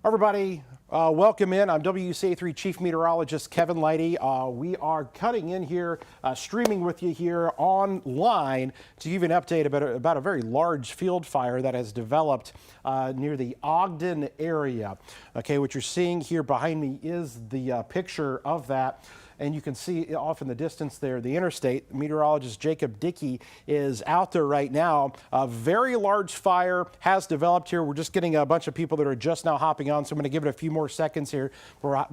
Everybody, welcome in. I'm WCA3 Chief Meteorologist Kevin Lighty. We are cutting in here, streaming with you here online to give you an update about a very large field fire that has developed near the Ogden area. Okay, what you're seeing here behind me is the picture of that. And you can see off in the distance there, the interstate. Meteorologist Dicky is out there right now. A very large fire has developed here. We're just getting a bunch of people that are just now hopping on, so I'm going to give it a few more seconds here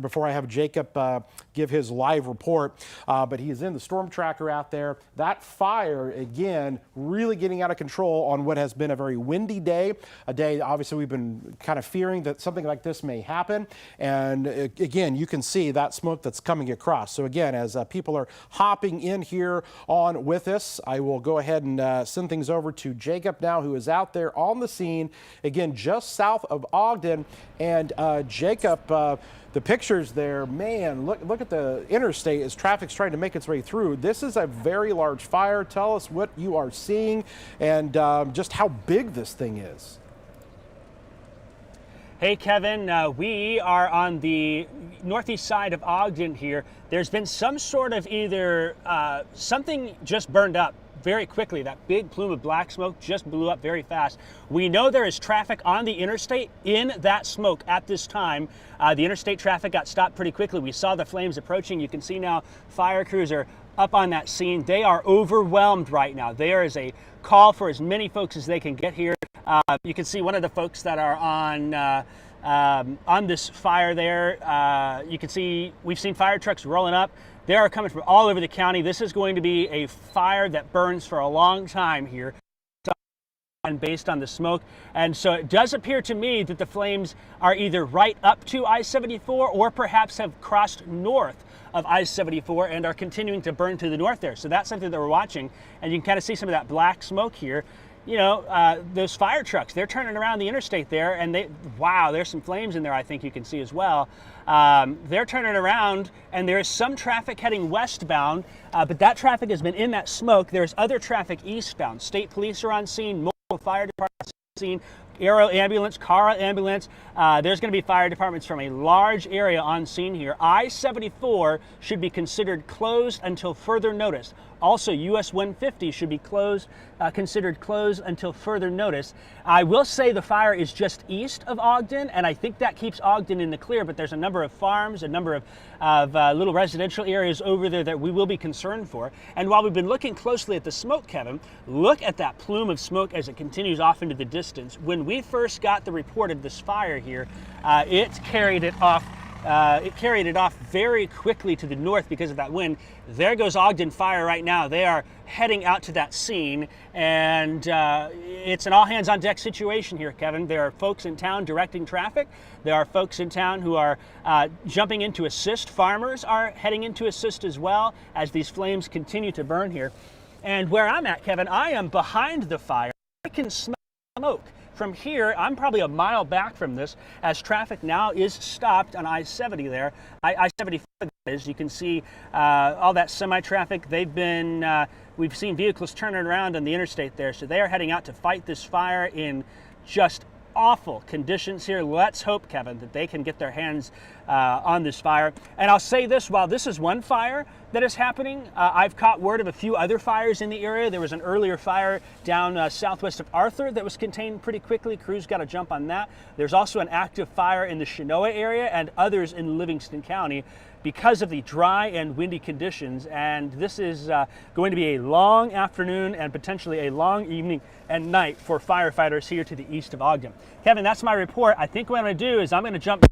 before I have Jacob give his live report. But he is in the storm tracker out there. That fire, again, really getting out of control on what has been a very windy day. A day, obviously, we've been kind of fearing that something like this may happen. And again, you can see that smoke that's coming across. So again, as people are hopping in here on with us, I will go ahead and send things over to Jacob now, who is out there on the scene, again, just south of Ogden. And Jacob, the pictures there, man, look at the interstate as traffic's trying to make its way through. This is a very large fire. Tell us what you are seeing and just how big this thing is. Hey Kevin, we are on the northeast side of Ogden here. There's been some sort of either something just burned up very quickly. That big plume of black smoke just blew up very fast. We know there is traffic on the interstate in that smoke at this time. The interstate traffic got stopped pretty quickly. We saw the flames approaching. You can see now fire crews are up on that scene. They are overwhelmed right now. There is a call for as many folks as they can get here. You can see one of the folks that are on this fire there. You can see we've seen fire trucks rolling up. They are coming from all over the county. This is going to be a fire that burns for a long time here, and based on the smoke. And so it does appear to me that the flames are either right up to I-74 or perhaps have crossed north of I-74 and are continuing to burn to the north there. So that's something that we're watching, and you can kind of see some of that black smoke here. You know, those fire trucks, they're turning around the interstate there, and wow, there's some flames in there, I think you can see as well. They're turning around, and there's some traffic heading westbound, but that traffic has been in that smoke. There's other traffic eastbound. State police are on scene, multiple fire departments on scene, aero ambulance, car ambulance. There's going to be fire departments from a large area on scene here. I-74 should be considered closed until further notice. Also, US 150 should be considered closed until further notice. I will say the fire is just east of Ogden, and I think that keeps Ogden in the clear, but there's a number of farms, a number of little residential areas over there that we will be concerned for. And while we've been looking closely at the smoke, Kevin, look at that plume of smoke as it continues off into the distance. When we first got the report of this fire here, it carried it off very quickly to the north because of that wind. There goes Ogden Fire right now. They are heading out to that scene, and it's an all-hands-on-deck situation here, Kevin. There are folks in town directing traffic. There are folks in town who are jumping in to assist. Farmers are heading in to assist as well as these flames continue to burn here. And where I'm at, Kevin, I am behind the fire. I can smell smoke. From here, I'm probably a mile back from this as traffic now is stopped on I-70 there. I-75 is, you can see all that semi-traffic. We've seen vehicles turning around on the interstate there, so they are heading out to fight this fire in just awful conditions here. Let's hope, Kevin, that they can get their hands on this fire. And I'll say this, while this is one fire that is happening, I've caught word of a few other fires in the area. There was an earlier fire down southwest of Arthur that was contained pretty quickly. Crews got a jump on that. There's also an active fire in the Chenoa area and others in Livingston County because of the dry and windy conditions. And this is going to be a long afternoon and potentially a long evening and night for firefighters here to the east of Ogden. Kevin, that's my report. I think what I'm going to do is I'm going to jump.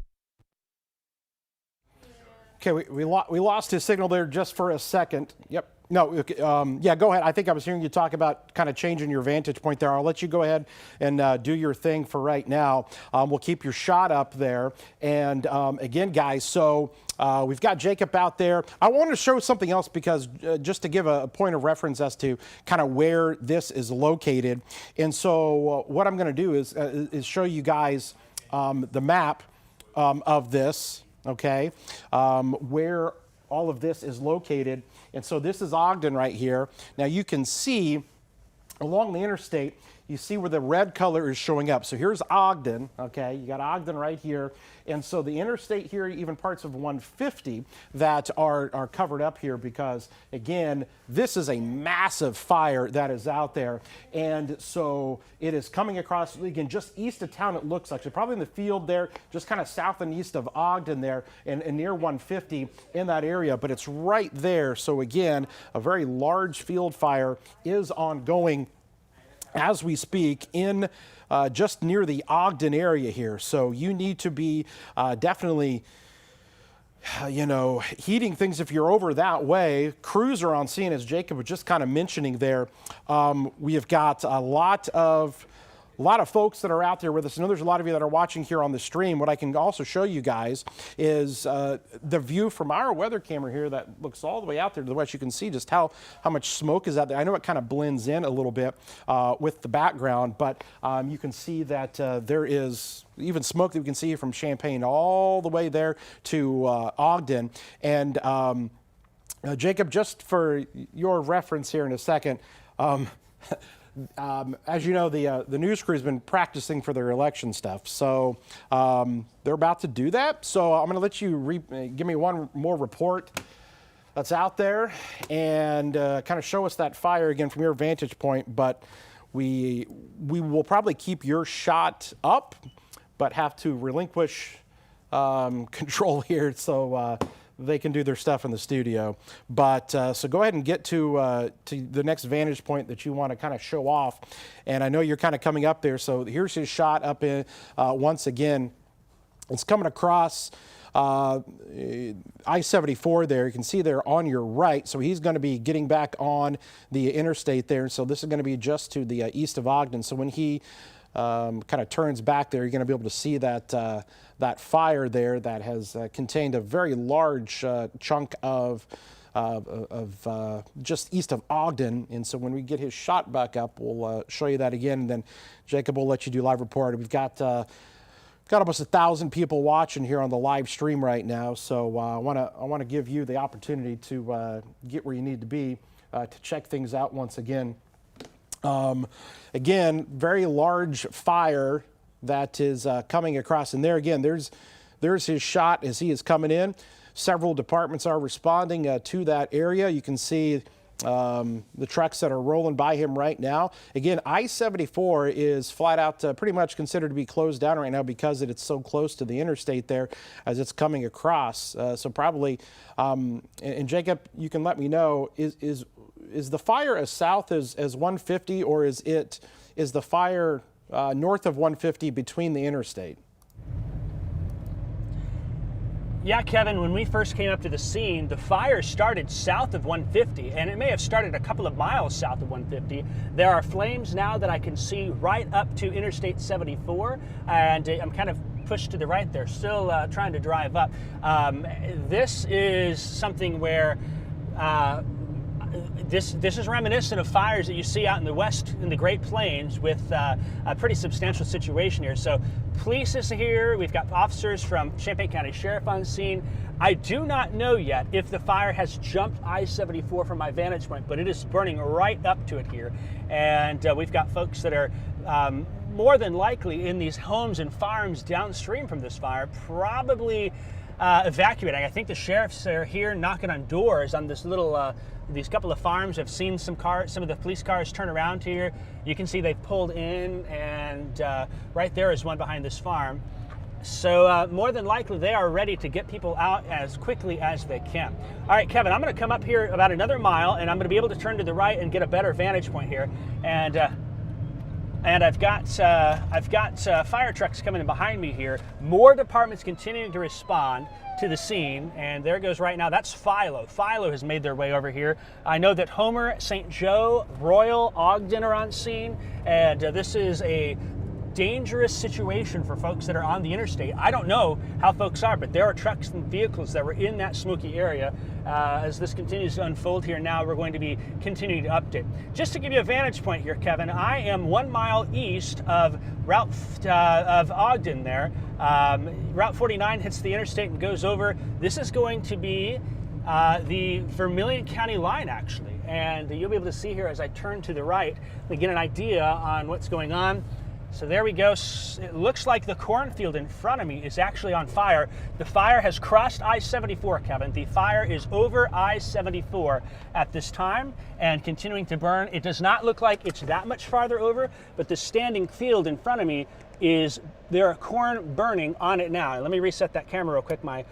Okay, we lost his signal there just for a second. Yep. No, yeah, go ahead. I think I was hearing you talk about kind of changing your vantage point there. I'll let you go ahead and do your thing for right now. We'll keep your shot up there. And again, guys, so we've got Jacob out there. I wanted to show something else because just to give a point of reference as to kind of where this is located. And so what I'm going to do is show you guys the map of this, okay, where all of this is located. And so this is Ogden right here. Now you can see along the interstate, you see where the red color is showing up. So here's Ogden, okay? You got Ogden right here. And so the interstate here, even parts of 150 that are covered up here because, again, this is a massive fire that is out there. And so it is coming across, again, just east of town, it looks like. So probably in the field there, just kind of south and east of Ogden there and near 150 in that area. But it's right there. So, again, a very large field fire is ongoing as we speak in just near the Ogden area here. So you need to be definitely, heating things if you're over that way. Crews are on scene, as Jacob was just kind of mentioning there. We have got a lot of folks that are out there with us. I know there's a lot of you that are watching here on the stream. What I can also show you guys is the view from our weather camera here that looks all the way out there to the west. You can see just how much smoke is out there. I know it kind of blends in a little bit with the background, but you can see that there is even smoke that we can see from Champaign all the way there to Ogden. And Jacob, just for your reference here in a second, as you know, the news crew has been practicing for their election stuff, so they're about to do that. So I'm going to let you give me one more report that's out there and kind of show us that fire again from your vantage point. But we will probably keep your shot up, but have to relinquish control here so they can do their stuff in the studio. But so go ahead and get to the next vantage point that you want to kind of show off. And I know you're kind of coming up there. So here's his shot up in once again. It's coming across I-74 there. You can see there on your right. So he's going to be getting back on the interstate there. So this is going to be just to the east of Ogden. So when he kind of turns back there, you're going to be able to see that that fire there that has contained a very large chunk of just east of Ogden. And so when we get his shot back up, we'll show you that again. And then Jacob will let you do live report. We've got almost 1,000 people watching here on the live stream right now. So I want to give you the opportunity to get where you need to be to check things out once again. Again, very large fire that is coming across. And there again, there's his shot as he is coming in. Several departments are responding to that area. You can see the trucks that are rolling by him right now. Again, I-74 is flat out pretty much considered to be closed down right now because it's so close to the interstate there as it's coming across. So probably, and Jacob, you can let me know, is the fire as south as 150, or is the fire north of 150 between the interstate? Yeah, Kevin, when we first came up to the scene, the fire started south of 150, and it may have started a couple of miles south of 150. There are flames now that I can see right up to Interstate 74, and I'm kind of pushed to the right there, still trying to drive up. This is something where this is reminiscent of fires that you see out in the west in the Great Plains with a pretty substantial situation here. So police is here. We've got officers from Champaign County Sheriff on scene. I do not know yet if the fire has jumped I-74 from my vantage point, but it is burning right up to it here. And we've got folks that are more than likely in these homes and farms downstream from this fire, probably evacuating. I think the sheriffs are here knocking on doors on this little these couple of farms. I've seen some of the police cars turn around here. You can see they've pulled in, and right there is one behind this farm. So more than likely they are ready to get people out as quickly as they can. All right, Kevin, I'm going to come up here about another mile, and I'm going to be able to turn to the right and get a better vantage point here. And I've got fire trucks coming in behind me here. More departments continuing to respond to the scene, and there goes right now. That's Philo. Philo has made their way over here. I know that Homer, St. Joe, Royal, Ogden are on scene, and this is a dangerous situation for folks that are on the interstate. I don't know how folks are, but there are trucks and vehicles that were in that smoky area. As this continues to unfold here now, we're going to be continuing to update. Just to give you a vantage point here, Kevin, I am 1 mile east of of Ogden there. Route 49 hits the interstate and goes over. This is going to be the Vermilion County line, actually. And you'll be able to see here as I turn to the right, we get an idea on what's going on. So there we go. It looks like the cornfield in front of me is actually on fire. The fire has crossed I-74, Kevin. The fire is over I-74 at this time and continuing to burn. It does not look like it's that much farther over, but the standing field in front of me there are corn burning on it now. Let me reset that camera real quick. My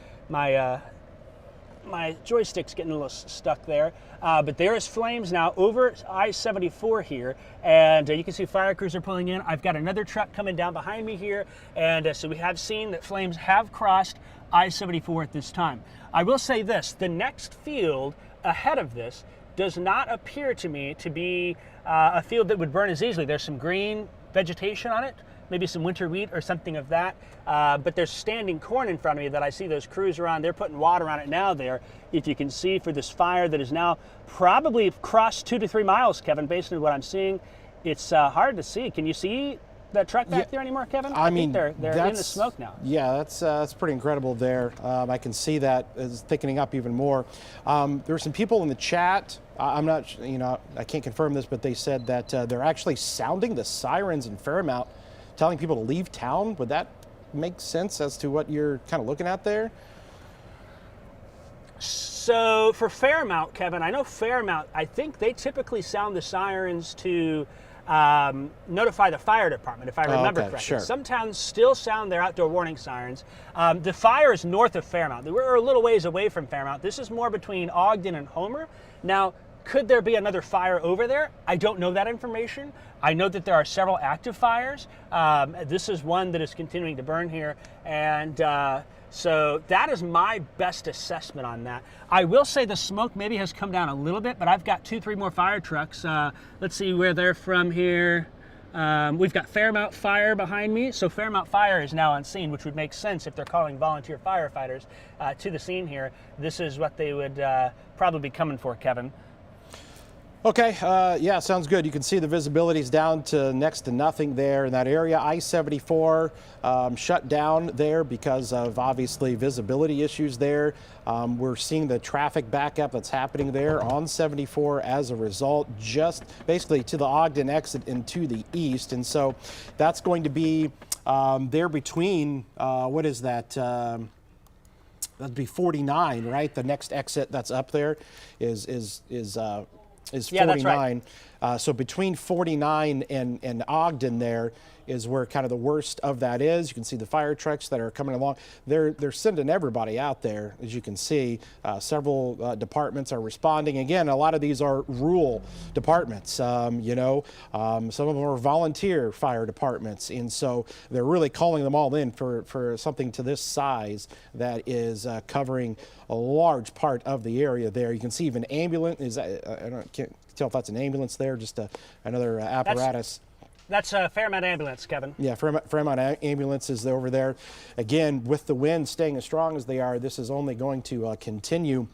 joystick's getting a little stuck there, but there is flames now over I-74 here, and you can see fire crews are pulling in. I've got another truck coming down behind me here, and so we have seen that flames have crossed I-74 at this time. I will say this, the next field ahead of this does not appear to me to be a field that would burn as easily. There's some green vegetation on it, maybe some winter wheat or something of that. But there's standing corn in front of me that I see those crews around. They're putting water on it now there, if you can see, for this fire that is now probably crossed 2 to 3 miles, Kevin, based on what I'm seeing. It's hard to see. Can you see that truck back there anymore, Kevin? I mean, think they're in the smoke now. Yeah, that's pretty incredible there. I can see that is thickening up even more. There were some people in the chat. I'm not, I can't confirm this, but they said that they're actually sounding the sirens in Fairmount, telling people to leave town. Would that make sense as to what you're kind of looking at there? So for Fairmount, Kevin, I know Fairmount, I think they typically sound the sirens to notify the fire department, if I remember correctly. Sure. Some towns still sound their outdoor warning sirens. The fire is north of Fairmount. We're a little ways away from Fairmount. This is more between Ogden and Homer. Now, could there be another fire over there? I don't know that information. I know that there are several active fires. This is one that is continuing to burn here. And so that is my best assessment on that. I will say the smoke maybe has come down a little bit, but I've got 2-3 more fire trucks. Let's see where they're from here. We've got Fairmount Fire behind me. So Fairmount Fire is now on scene, which would make sense if they're calling volunteer firefighters to the scene here. This is what they would probably be coming for, Kevin. Okay, yeah, sounds good. You can see the visibility is down to next to nothing there in that area. I-74 shut down there because of obviously visibility issues there. We're seeing the traffic backup that's happening there on 74 as a result, just basically to the Ogden exit and to the east. And so that's going to be there between, what is that? That'd be 49, right? The next exit that's up there is 49. Yeah, that's right. So between 49 and Ogden there is where kind of the worst of that is. You can see the fire trucks that are coming along. They're sending everybody out there, as you can see. Several departments are responding. Again, a lot of these are rural departments. Some of them are volunteer fire departments, and so they're really calling them all in for something to this size that is covering a large part of the area there. You can see even ambulance can't tell if that's an ambulance there, just another apparatus. That's a Fairmount ambulance, Kevin. Yeah, Fairmount ambulance is over there. Again, with the wind staying as strong as they are, this is only going to continue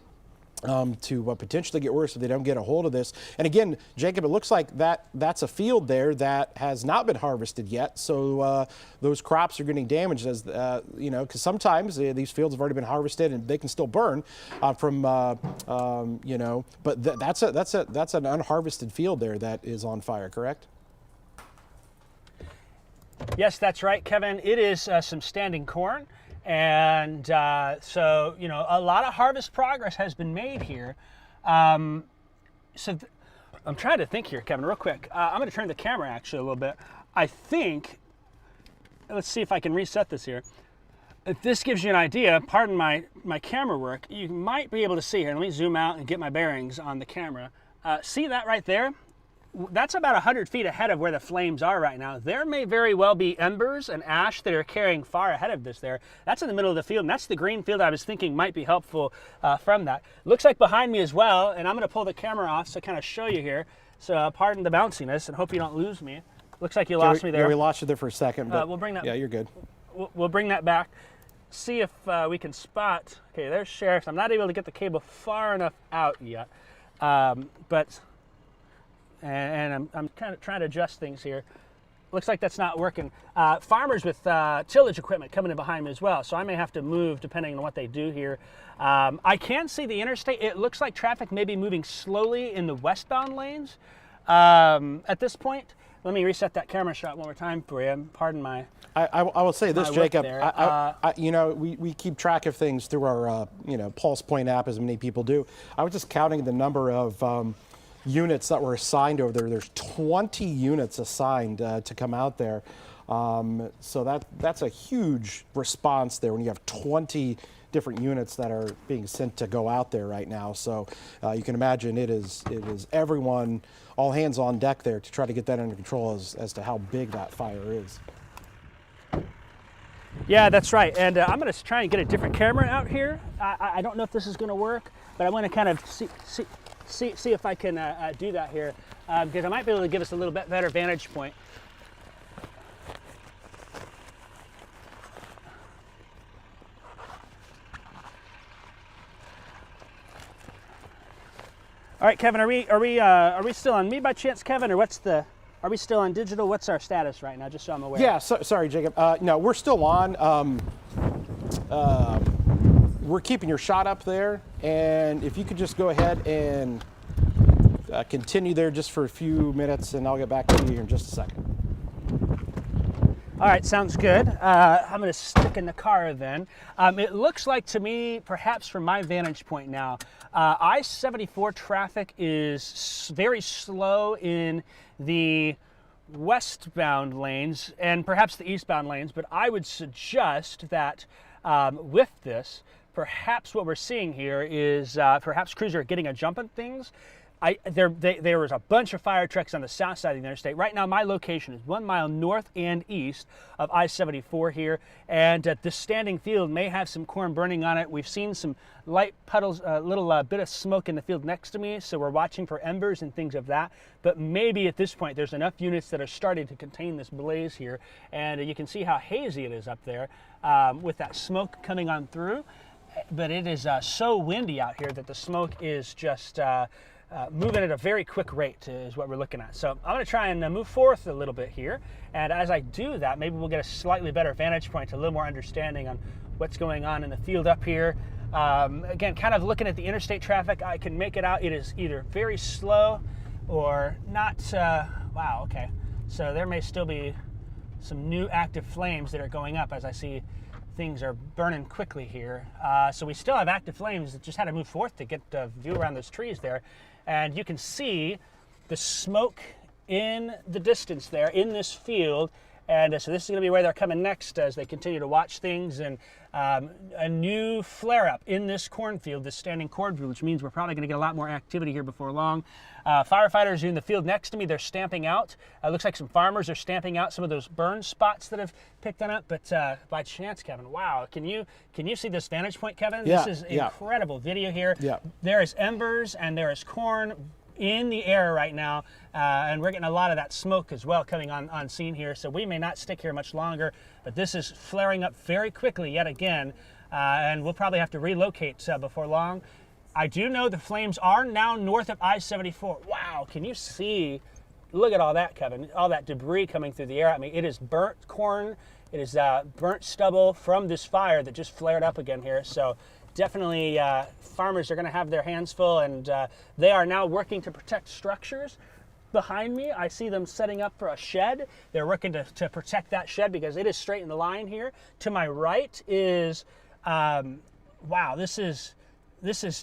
to potentially get worse if they don't get a hold of this. And again, Jacob, it looks like that's a field there that has not been harvested yet. So those crops are getting damaged, as because sometimes these fields have already been harvested and they can still burn but that's an unharvested field there that is on fire, correct? Yes, that's right, Kevin. It is some standing corn. And so, a lot of harvest progress has been made here. I'm trying to think here, Kevin, real quick. I'm going to turn the camera actually a little bit. I think, let's see if I can reset this here. If this gives you an idea, pardon my camera work, you might be able to see here. Let me zoom out and get my bearings on the camera. See that right there? That's about 100 feet ahead of where the flames are right now. There may very well be embers and ash that are carrying far ahead of this there. That's in the middle of the field, and that's the green field I was thinking might be helpful from that. Looks like behind me as well, and I'm going to pull the camera off to kind of show you here. So pardon the bounciness, and hope you don't lose me. Looks like you lost me there. Yeah, we lost you there for a second, but we'll bring that. Yeah, you're good. We'll bring that back. See if we can spot. Okay, there's Sheriff's. I'm not able to get the cable far enough out yet, and I'm kind of trying to adjust things here. looks like that's not working. Farmers with tillage equipment coming in behind me as well, so I may have to move depending on what they do here. I can see the interstate. It looks like traffic may be moving slowly in the westbound lanes at this point. Let me reset that camera shot one more time for you. Pardon my. I will say this, Jacob. there. We keep track of things through our Pulse Point app, as many people do. I was just counting the number of units that were assigned over there. There's 20 units assigned to come out there. So that's a huge response there when you have 20 different units that are being sent to go out there right now. So you can imagine it is everyone, all hands on deck there to try to get that under control as to how big that fire is. Yeah, that's right. And I'm going to try and get a different camera out here. I don't know if this is going to work, but I want to kind of see if I can do that here, because I might be able to give us a little bit better vantage point. All right, Kevin, are we still on me by chance, Kevin, or are we still on digital? What's our status right now, just so I'm aware? Yeah, sorry, Jacob. No, we're still on. We're keeping your shot up there, and if you could just go ahead and continue there just for a few minutes, and I'll get back to you here in just a second. All right, sounds good. I'm going to stick in the car then. It looks like to me, perhaps from my vantage point now, I-74 traffic is very slow in the westbound lanes and perhaps the eastbound lanes, but I would suggest that with this, perhaps what we're seeing here is perhaps crews are getting a jump on things. There was a bunch of fire trucks on the south side of the interstate. Right now, my location is 1 mile north and east of I-74 here, and this standing field may have some corn burning on it. We've seen some light puddles, a little bit of smoke in the field next to me, so we're watching for embers and things of that. But maybe at this point, there's enough units that are starting to contain this blaze here, and you can see how hazy it is up there with that smoke coming on through. But it is so windy out here that the smoke is just moving at a very quick rate is what we're looking at. So I'm going to try and move forth a little bit here. And as I do that, maybe we'll get a slightly better vantage point, a little more understanding on what's going on in the field up here. Again, kind of looking at the interstate traffic, I can make it out. It is either very slow or not. Wow, okay. So there may still be some new active flames that are going up as I see things are burning quickly here. So we still have active flames that just had to move forth to get a view around those trees there. And you can see the smoke in the distance there in this field. And so this is going to be where they're coming next as they continue to watch things. And a new flare-up in this cornfield, this standing cornfield, which means we're probably going to get a lot more activity here before long. Firefighters are in the field next to me. They're stamping out. It looks like some farmers are stamping out some of those burn spots that have picked on up. But by chance, Kevin, wow, can you see this vantage point, Kevin? Yeah, this is incredible video here. Yeah. There is embers and there is corn in the air right now, and we're getting a lot of that smoke as well coming on scene here, so we may not stick here much longer, but this is flaring up very quickly yet again, and we'll probably have to relocate before long. I do know the flames are now north of I-74. Wow, can you see? Look at all that, Kevin, all that debris coming through the air. I mean, it is burnt corn, it is burnt stubble from this fire that just flared up again here, so definitely farmers are going to have their hands full, and they are now working to protect structures. Behind me, I see them setting up for a shed. They're working to protect that shed because it is straight in the line here. To my right is, wow, this is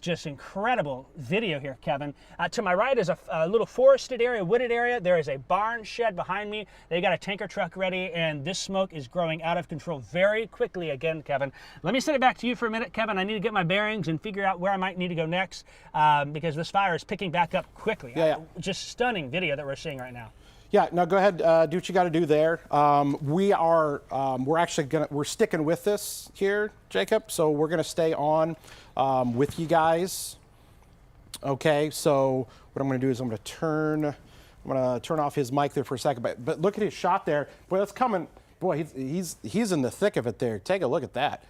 just incredible video here, Kevin. To my right is a little forested area, wooded area. There is a barn shed behind me. They got a tanker truck ready, and this smoke is growing out of control very quickly again, Kevin. Let me send it back to you for a minute, Kevin. I need to get my bearings and figure out where I might need to go next because this fire is picking back up quickly. Yeah. Just stunning video that we're seeing right now. Yeah, no, go ahead, do what you got to do there. We're sticking with this here, Jacob. So we're gonna stay on with you guys. Okay, so what I'm gonna do is I'm gonna turn off his mic there for a second. But look at his shot there. Boy, that's coming. Boy, he's in the thick of it there. Take a look at that.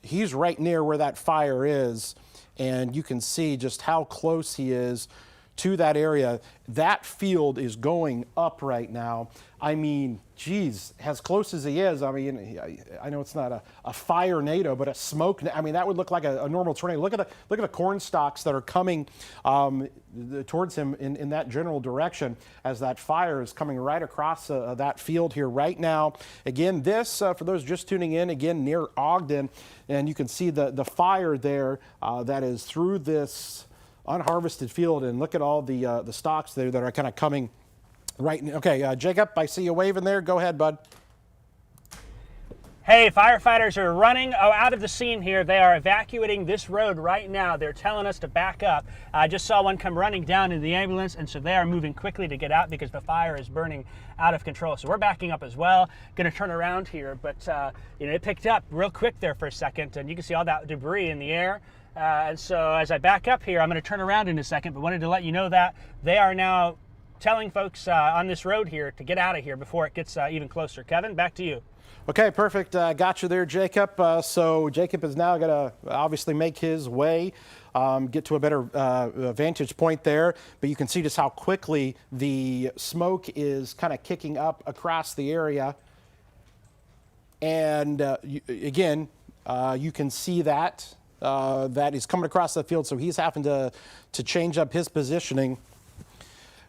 He's right near where that fire is, and you can see just how close he is to that area. That field is going up right now. I mean, geez, as close as he is, I mean, I know it's not a fire NATO, but a smoke. I mean, that would look like a normal tornado. Look at the corn stalks that are coming towards him in that general direction as that fire is coming right across that field here right now. Again, this, for those just tuning in, again, near Ogden, and you can see the fire there that is through this unharvested field, and look at all the stalks there that are kind of coming right. Okay, Jacob, I see you waving there. Go ahead, bud. Hey, firefighters are running out of the scene here. They are evacuating this road right now. They're telling us to back up. I just saw one come running down in the ambulance, and so they are moving quickly to get out because the fire is burning out of control. So we're backing up as well. Going to turn around here, but it picked up real quick there for a second, and you can see all that debris in the air. And so as I back up here, I'm going to turn around in a second, but wanted to let you know that they are now telling folks on this road here to get out of here before it gets even closer. Kevin, back to you. Okay, perfect. Got you there, Jacob. So Jacob is now going to obviously make his way, get to a better vantage point there. But you can see just how quickly the smoke is kind of kicking up across the area. And again, you can see that he's coming across the field, so he's having to change up his positioning.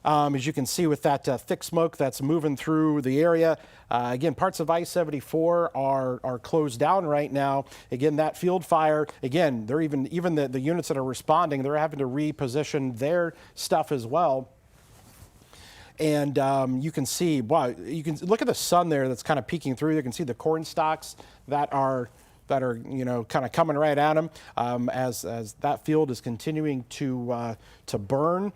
As you can see with that thick smoke that's moving through the area. Again, parts of I-74 are closed down right now. Again, that field fire, again, they're even the units that are responding, they're having to reposition their stuff as well. And you can see, wow, you can look at the sun there that's kind of peeking through. You can see the corn stalks that are kind of coming right at them as that field is continuing to burn.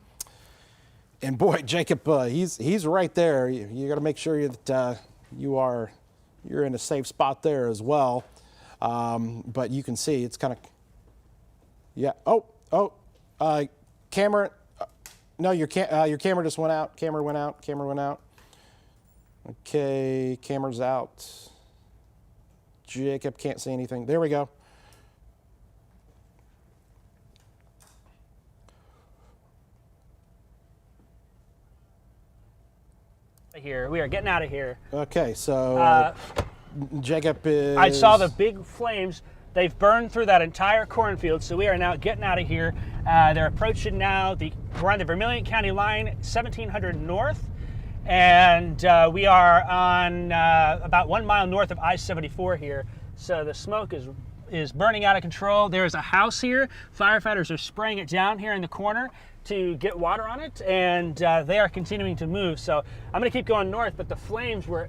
And boy, Jacob, he's right there. You got to make sure that you're in a safe spot there as well. But you can see it's kind of, yeah. Camera. No, your camera just went out. Camera went out. Okay, camera's out. Jacob can't see anything. There we go. Here, we are getting out of here. Okay, so Jacob is... I saw the big flames. They've burned through that entire cornfield, so we are now getting out of here. They're approaching now. We're on the Vermilion County line, 1700 north, and we are on about 1 mile north of I-74 here. So the smoke is burning out of control. There's a house here. Firefighters are spraying it down here in the corner to get water on it, and they are continuing to move. So I'm going to keep going north, but the flames were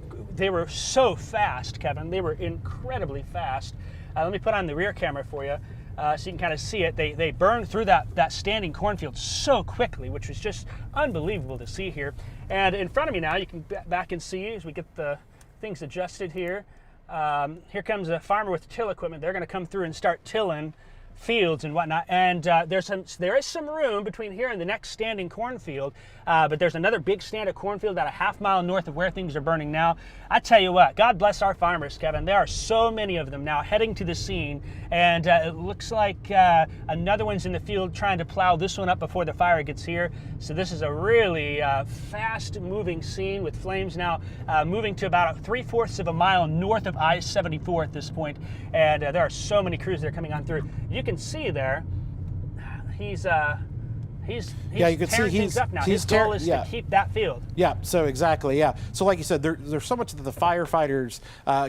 so fast, Kevin. They were incredibly fast. Let me put on the rear camera for you so you can kind of see it. They burned through that standing cornfield so quickly, which was just unbelievable to see here. And in front of me now, you can back and see as we get the things adjusted here. Here comes a farmer with till equipment. They're going to come through and start tilling fields and whatnot, and there is some room between here and the next standing cornfield, but there's another big stand of cornfield about a half mile north of where things are burning now. I tell you what, God bless our farmers, Kevin. There are so many of them now heading to the scene, and it looks like another one's in the field trying to plow this one up before the fire gets here. So this is a really fast-moving scene with flames now moving to about 3/4 of a mile north of I-74 at this point, and there are so many crews that are coming on through. You can see there, he's yeah, you can see things up now. His goal is to keep that field. Yeah, so exactly, yeah. So like you said, there's so much that the firefighters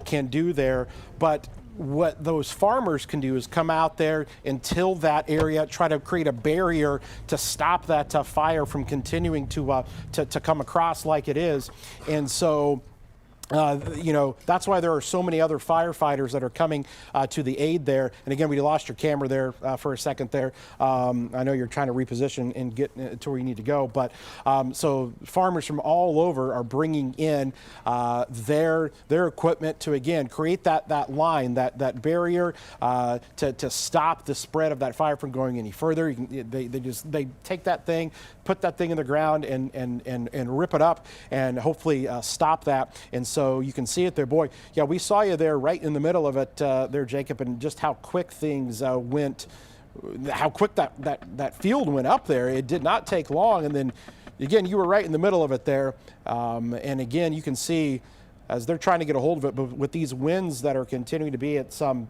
can do there, but what those farmers can do is come out there and till that area, try to create a barrier to stop that fire from continuing to come across like it is. And so that's why there are so many other firefighters that are coming to the aid there. And again, we lost your camera there for a second there. I know you're trying to reposition and get to where you need to go, but so farmers from all over are bringing in their equipment to, again, create that line, that barrier to stop the spread of that fire from going any further. They take that thing, put that thing in the ground and rip it up and hopefully stop that. And so you can see it there, boy. Yeah, we saw you there right in the middle of it there, Jacob, and just how quick things went how quick that field went up there. It did not take long, and then again, you were right in the middle of it there, and again, you can see as they're trying to get a hold of it, but with these winds that are continuing to be at some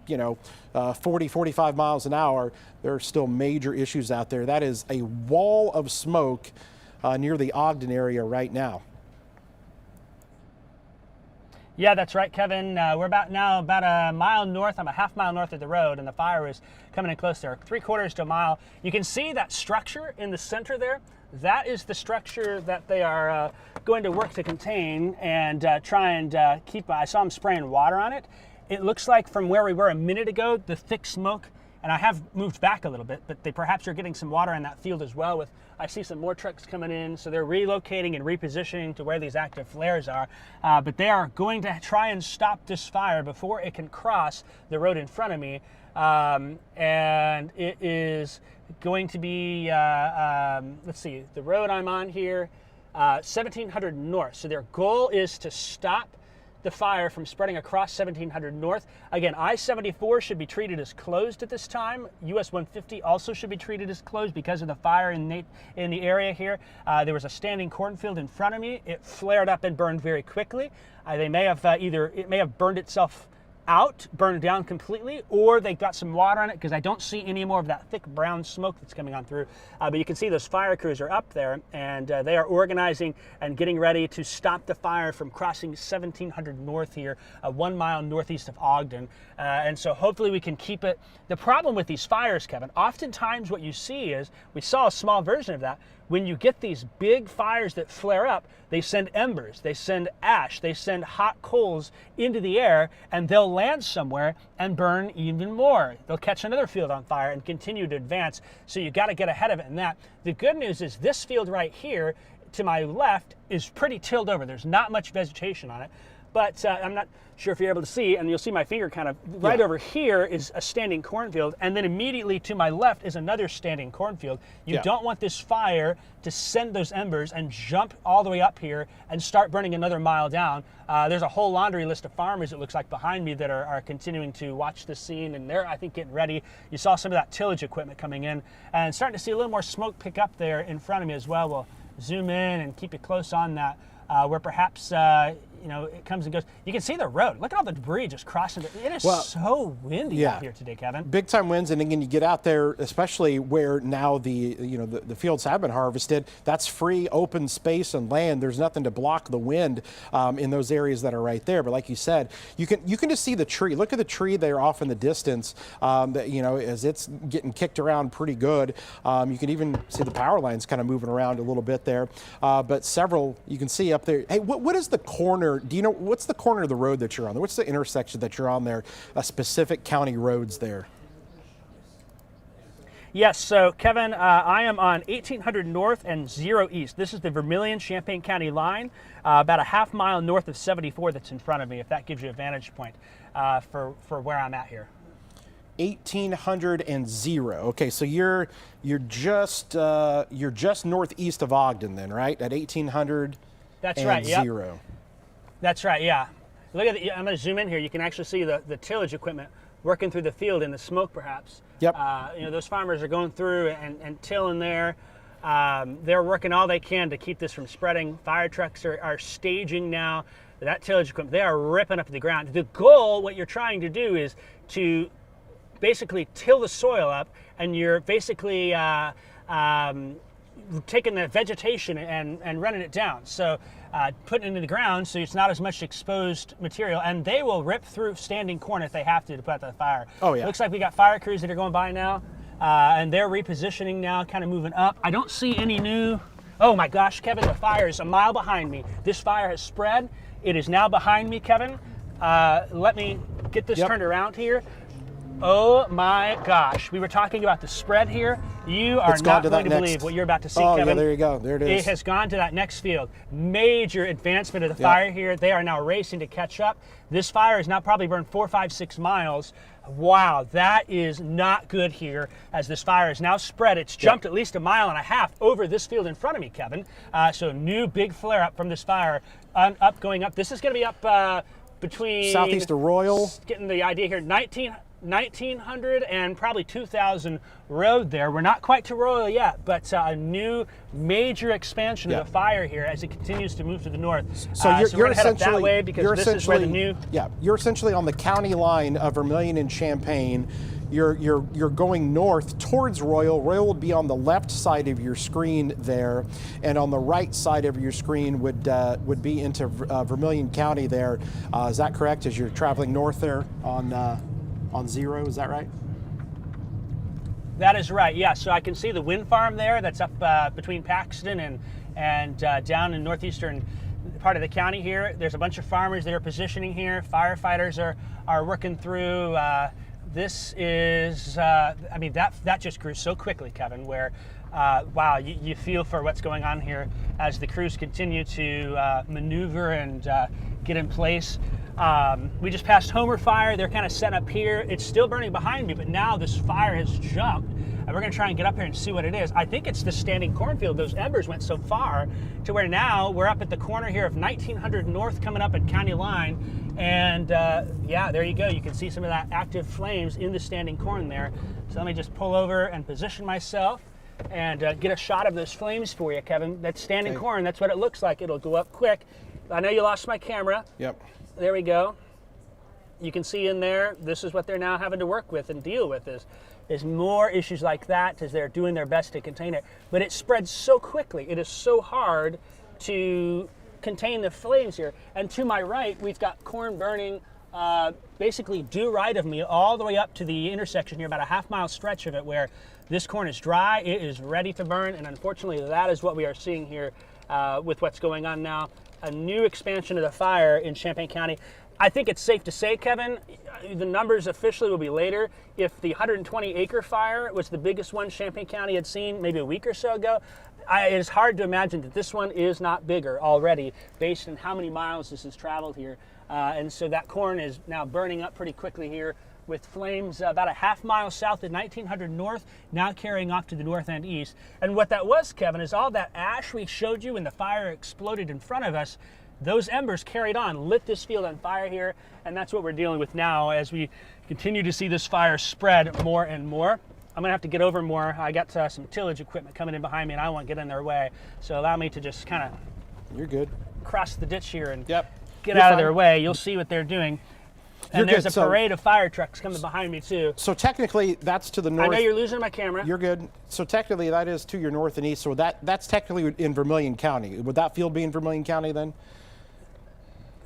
40, 45 miles an hour, there are still major issues out there. That is a wall of smoke near the Ogden area right now. Yeah, that's right, Kevin. We're about a mile north. I'm a half mile north of the road, and the fire is coming in close there, 3/4 to a mile. You can see that structure in the center there. That is the structure that they are going to work to contain and try and keep. I saw them spraying water on it. It looks like from where we were a minute ago, the thick smoke, and I have moved back a little bit, but they perhaps are getting some water in that field as well. I see some more trucks coming in, so they're relocating and repositioning to where these active flares are. But they are going to try and stop this fire before it can cross the road in front of me. And it is going to be, let's see, the road I'm on here, 1700 north. So their goal is to stop the fire from spreading across 1700 north. Again, I-74 should be treated as closed at this time. US 150 also should be treated as closed because of the fire in the area here. There was a standing cornfield in front of me. It flared up and burned very quickly. They may have it may have burned itself out, burned down completely, or they got some water on it, because I don't see any more of that thick brown smoke that's coming on through. But you can see those fire crews are up there, and they are organizing and getting ready to stop the fire from crossing 1700 north here, 1 mile northeast of Ogden. And so hopefully we can keep it. The problem with these fires, Kevin, oftentimes what you see is, we saw a small version of that, when you get these big fires that flare up, they send embers, they send ash, they send hot coals into the air, and they'll land somewhere and burn even more. They'll catch another field on fire and continue to advance. So you got to get ahead of it in that. The good news is this field right here to my left is pretty tilled over. There's not much vegetation on it. But I'm not sure if you're able to see, and you'll see my finger kind of right over here is a standing cornfield, and then immediately to my left is another standing cornfield. You don't want this fire to send those embers and jump all the way up here and start burning another mile down. There's a whole laundry list of farmers, it looks like, behind me that are continuing to watch this scene, and they're, I think, getting ready. You saw some of that tillage equipment coming in, and starting to see a little more smoke pick up there in front of me as well. We'll zoom in and keep you close on that, where perhaps it comes and goes. You can see the road. Look at all the debris just crossing. It is so windy out here today, Kevin. Big time winds, and again, you get out there, especially where now the fields have been harvested. That's free, open space and land. There's nothing to block the wind in those areas that are right there. But like you said, you can just see the tree. Look at the tree there off in the distance. As it's getting kicked around pretty good. You can even see the power lines kind of moving around a little bit there. But several you can see up there. Hey, what is the corner? Do you know what's the corner of the road that you're on there? What's the intersection that you're on there? Specific county roads there. Yes, so Kevin, I am on 1800 north and 0 east. This is the Vermilion-Champaign County line, about a half mile north of 74 that's in front of me, if that gives you a vantage point for where I'm at here. 1800 and 0. Okay, so you're just northeast of Ogden then, right? At 1800 That's right, yep. 0. That's right, yeah. Look at I'm going to zoom in here. You can actually see the tillage equipment working through the field in the smoke, perhaps. Yep. Those farmers are going through and tilling there. They're working all they can to keep this from spreading. Fire trucks are staging now. That tillage equipment, they are ripping up the ground. The goal, what you're trying to do, is to basically till the soil up, and you're basically taking the vegetation and running it down. So putting it into the ground so it's not as much exposed material, and they will rip through standing corn if they have to put out the fire. Oh yeah. Looks like we got fire crews that are going by now, and they're repositioning now, kind of moving up. I don't see any new, oh my gosh, Kevin, the fire is a mile behind me. This fire has spread. It is now behind me, Kevin. Let me get this turned around here. Oh my gosh, we were talking about the spread here. You are not going to believe what you're about to see, Kevin. Yeah, there you go. There it is. It has gone to that next field. Major advancement of the fire here. They are now racing to catch up. This fire has now probably burned 4, 5, 6 miles. Wow, that is not good here as this fire is now spread. It's jumped at least 1.5 miles over this field in front of me, Kevin. So new big flare up from this fire, going up. This is going to be up between... Southeast of Royal. Getting the idea here, 1900 and probably 2000 road there. We're not quite to Royal yet, but a new major expansion of the fire here as it continues to move to the north. So we're gonna head up that way because this is where the new... Yeah, you're essentially on the county line of Vermilion and Champaign. You're going north towards Royal. Royal would be on the left side of your screen there, and on the right side of your screen would be into Vermilion County there. Is that correct? As you're traveling north there on 0, is that right? That is right. Yeah. So I can see the wind farm there. That's up between Paxton and down in northeastern part of the county here. There's a bunch of farmers that are positioning here. Firefighters are working through. This is, I mean, that just grew so quickly, Kevin, where, wow, you feel for what's going on here as the crews continue to maneuver and get in place. We just passed Homer Fire. They're kind of set up here. It's still burning behind me, but now this fire has jumped. And we're going to try and get up here and see what it is. I think it's the standing cornfield. Those embers went so far to where now we're up at the corner here of 1900 North coming up at County Line. And yeah, there you go. You can see some of that active flames in the standing corn there. So let me just pull over and position myself and get a shot of those flames for you, Kevin. That's standing corn. That's what it looks like. It'll go up quick. I know you lost my camera. Yep. There we go. You can see in there, this is what they're now having to work with and deal with is more issues like that as they're doing their best to contain it. But it spreads so quickly. It is so hard to contain the flames here. And to my right, we've got corn burning basically due right of me all the way up to the intersection here, about a half-mile stretch of it where this corn is dry, it is ready to burn, and unfortunately that is what we are seeing here with what's going on now. A new expansion of the fire in Champaign County. I think it's safe to say, Kevin, the numbers officially will be later. If the 120-acre fire was the biggest one Champaign County had seen maybe a week or so ago, it is hard to imagine that this one is not bigger already based on how many miles this has traveled here. And so that corn is now burning up pretty quickly here with flames about a half-mile south at 1900 North, now carrying off to the north and east. And what that was, Kevin, is all that ash we showed you when the fire exploded in front of us. Those embers carried on, lit this field on fire here, and that's what we're dealing with now as we continue to see this fire spread more and more. I'm gonna have to get over more. I got some tillage equipment coming in behind me and I won't get in their way. So allow me to just kind of You're good. Cross the ditch here and Yep. get out of their way. You'll see what they're doing. And You're there's good. a parade of fire trucks coming behind me too. So technically that's to the north. I know you're losing my camera. You're good. So technically that is to your north and east. So that's technically in Vermilion County. Would that field be in Vermilion County then?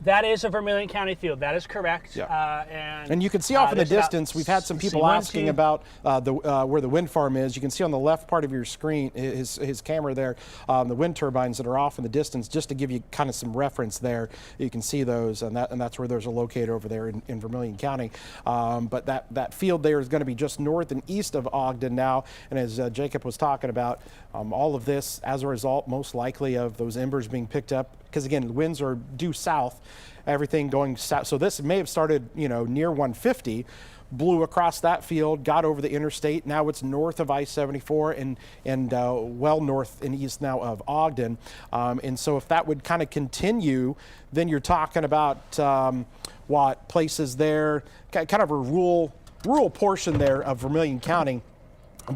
That is a Vermilion County field. That is correct. Yeah. And you can see off in the distance, we've had some people asking about where the wind farm is. You can see on the left part of your screen, his camera there, the wind turbines that are off in the distance, just to give you kind of some reference there. You can see those, and that's where those are located over there in Vermilion County. But that field there is going to be just north and east of Ogden now. And as Jacob was talking about, all of this as a result, most likely, of those embers being picked up, because again, winds are due south, everything going south. So this may have started, near 150, blew across that field, got over the interstate. Now it's north of I-74 and well north and east now of Ogden. And so if that would kind of continue, then you're talking about what places there, kind of a rural portion there of Vermilion County.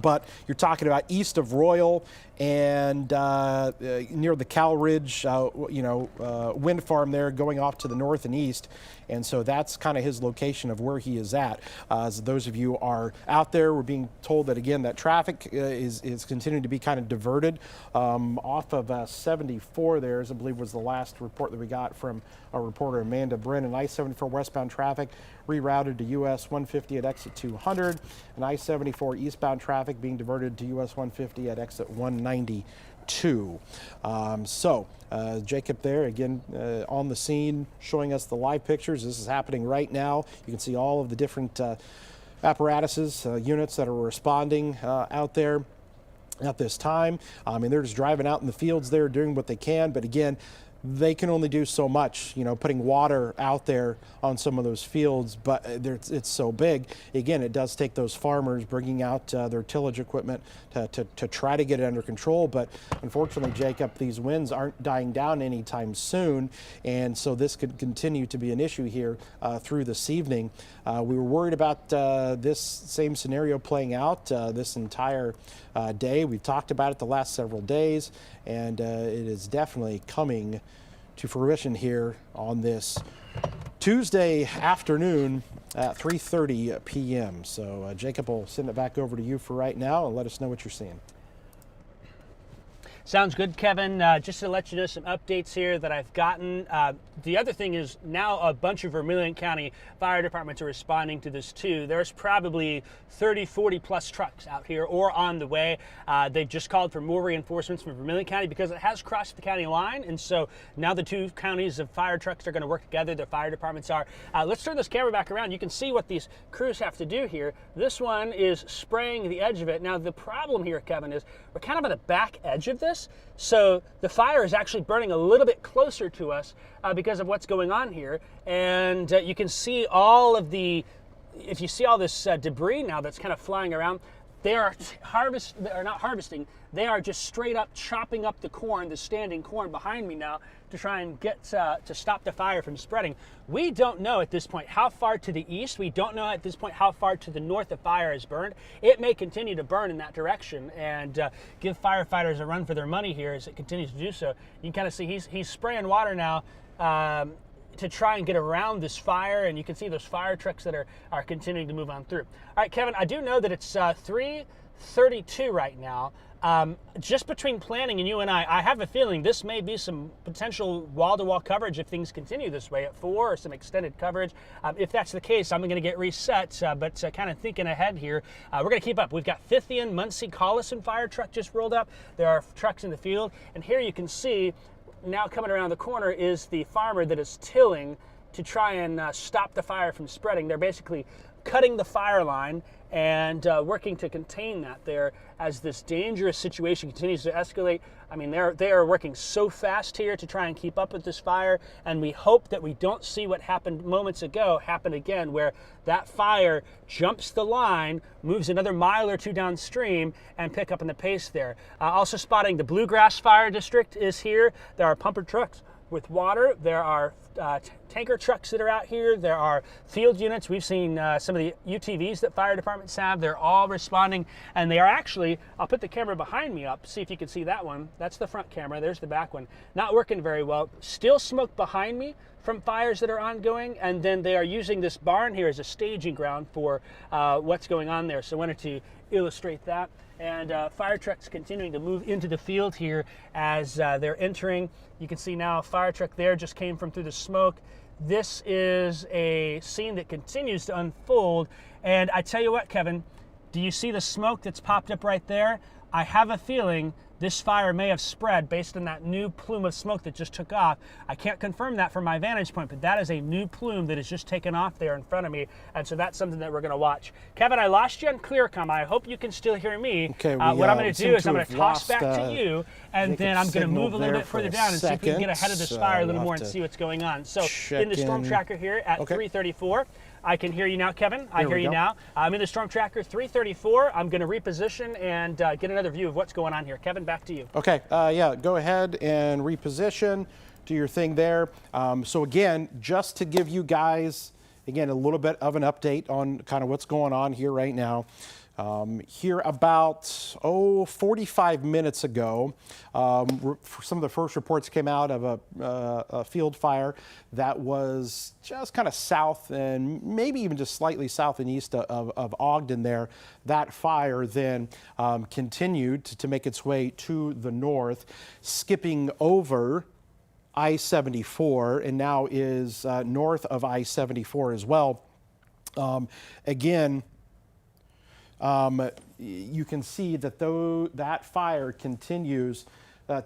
But you're talking about east of Royal and near the Cal Ridge, wind farm there going off to the north and east. And so that's kind of his location of where he is at. As those of you are out there, we're being told that, again, that traffic is continuing to be kind of diverted off of 74 there, as I believe was the last report that we got from our reporter Amanda Brennan. I-74 westbound traffic rerouted to US 150 at exit 200, and I-74 eastbound traffic being diverted to US 150 at exit 192. Jacob there again on the scene showing us the live pictures. This is happening right now. You can see all of the different apparatuses, units that are responding out there at this time. And they're just driving out in the fields there doing what they can. But again, they can only do so much, putting water out there on some of those fields, but it's so big. Again, it does take those farmers bringing out their tillage equipment to try to get it under control. But unfortunately, Jacob, these winds aren't dying down anytime soon, and so this could continue to be an issue here through this evening. We were worried about this same scenario playing out this entire day. We've talked about it the last several days, and it is definitely coming to fruition here on this Tuesday afternoon at 3:30 p.m. So Jacob, will send it back over to you for right now and let us know what you're seeing. Sounds good, Kevin. Just to let you know some updates here that I've gotten. The other thing is now a bunch of Vermilion County fire departments are responding to this too. There's probably 30, 40 plus trucks out here or on the way. They've just called for more reinforcements from Vermilion County because it has crossed the county line. And so now the two counties of fire trucks are going to work together. The fire departments are. Let's turn this camera back around. You can see what these crews have to do here. This one is spraying the edge of it. Now the problem here, Kevin, is we're kind of at the back edge of this. So the fire is actually burning a little bit closer to us because of what's going on here. And you can see all of the, if you see all this debris now that's kind of flying around, they are not harvesting, they are just straight up chopping up the corn, the standing corn behind me now to try and get to stop the fire from spreading. We don't know at this point how far to the east, we don't know at this point how far to the north the fire is burned. It may continue to burn in that direction and give firefighters a run for their money here as it continues to do so. You can kind of see he's spraying water now to try and get around this fire, and you can see those fire trucks that are continuing to move on through. All right, Kevin, I do know that it's 3:32 right now. Just between planning and you and I have a feeling this may be some potential wall-to-wall coverage if things continue this way at 4 or some extended coverage. If that's the case, I'm going to get reset, but kind of thinking ahead here, we're going to keep up. We've got Fithian, Muncie, Collison fire truck just rolled up. There are trucks in the field, and here you can see now coming around the corner is the farmer that is tilling to try and stop the fire from spreading. They're basically cutting the fire line and working to contain that there as this dangerous situation continues to escalate. I mean, they are working so fast here to try and keep up with this fire, and we hope that we don't see what happened moments ago happen again, where that fire jumps the line, moves another mile or two downstream, and pick up in the pace there. Also spotting the Bluegrass Fire District is here. There are pumper trucks with water. There are tanker trucks that are out here. There are field units. We've seen some of the UTVs that fire departments have. They're all responding, and they are actually, I'll put the camera behind me up, see if you can see that one. That's the front camera. There's the back one. Not working very well. Still smoke behind me from fires that are ongoing, and then they are using this barn here as a staging ground for what's going on there. So I wanted to illustrate that. And fire trucks continuing to move into the field here as they're entering. You can see now a fire truck there just came from through the smoke. This is a scene that continues to unfold. And I tell you what, Kevin, do you see the smoke that's popped up right there? I have a feeling this fire may have spread based on that new plume of smoke that just took off. I can't confirm that from my vantage point, but that is a new plume that has just taken off there in front of me, and so that's something that we're going to watch. Kevin, I lost you on ClearCom. I hope you can still hear me. Okay, what I'm going to do is I'm going to toss back to you, and then I'm going to move a little bit further down and see if we can get ahead of this fire a little more and see what's going on. So in the storm tracker here at 3:34, I can hear you now, Kevin. I hear you now. I'm in the storm tracker 3:34. I'm going to reposition and get another view of what's going on here. Kevin, back to you. Okay, yeah, go ahead and reposition, do your thing there. So again, just to give you guys, again, a little bit of an update on kind of what's going on here right now. Here about, 45 minutes ago, some of the first reports came out of a field fire that was just kind of south and maybe even just slightly south and east of Ogden there. That fire then continued to make its way to the north, skipping over I-74 and now is north of I-74 as well. Again, you can see that that fire continues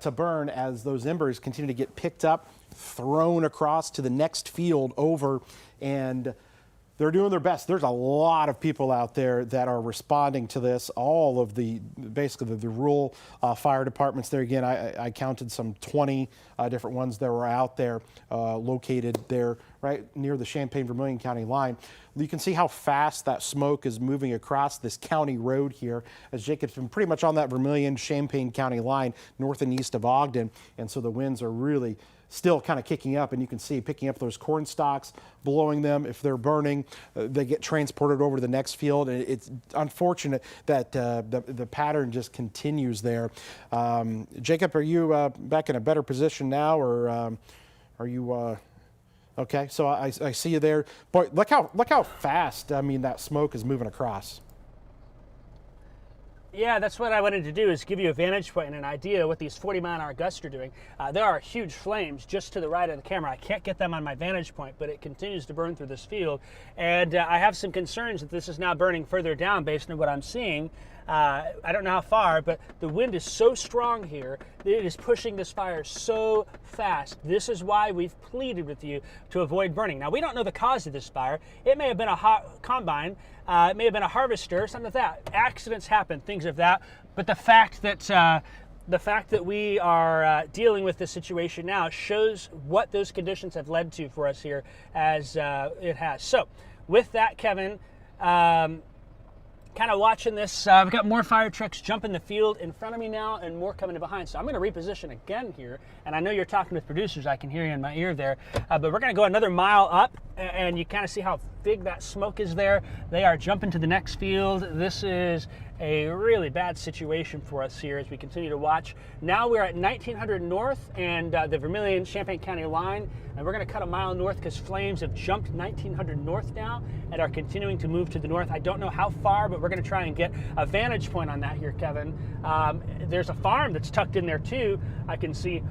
to burn as those embers continue to get picked up, thrown across to the next field over, and They're doing their best. There's a lot of people out there that are responding to this. All of basically the rural fire departments there. Again, I counted some 20 different ones that were out there located there right near the Champaign-Vermilion County line. You can see how fast that smoke is moving across this county road here, as Jacob's been pretty much on that Vermilion-Champaign County line north and east of Ogden. And so the winds are really still kind of kicking up, and you can see picking up those corn stalks, blowing them. If they're burning, they get transported over to the next field. And it's unfortunate that the pattern just continues there. Jacob, are you back in a better position now, or are you okay? So I see you there. Boy, look how fast, I mean, that smoke is moving across. Yeah, that's what I wanted to do, is give you a vantage point and an idea of what these 40-mile-an-hour gusts are doing. There are huge flames just to the right of the camera. I can't get them on my vantage point, but it continues to burn through this field. And I have some concerns that this is now burning further down based on what I'm seeing. I don't know how far, but the wind is so strong here that it is pushing this fire so fast. This is why we've pleaded with you to avoid burning. Now, we don't know the cause of this fire. It may have been a hot combine. It may have been a harvester, something like that. Accidents happen, things of that. But the fact that we are dealing with this situation now shows what those conditions have led to for us here, as it has. So, with that, Kevin, kind of watching this. We've got more fire trucks jumping the field in front of me now and more coming in behind. So I'm going to reposition again here. And I know you're talking with producers. I can hear you in my ear there. But we're going to go another mile up, and you kind of see how big that smoke is there. They are jumping to the next field. This is a really bad situation for us here as we continue to watch. Now we're at 1900 North and the Vermilion-Champaign County line, and we're going to cut a mile north because flames have jumped 1900 North now and are continuing to move to the north. I don't know how far, but we're going to try and get a vantage point on that here, Kevin. There's a farm that's tucked in there too. I can see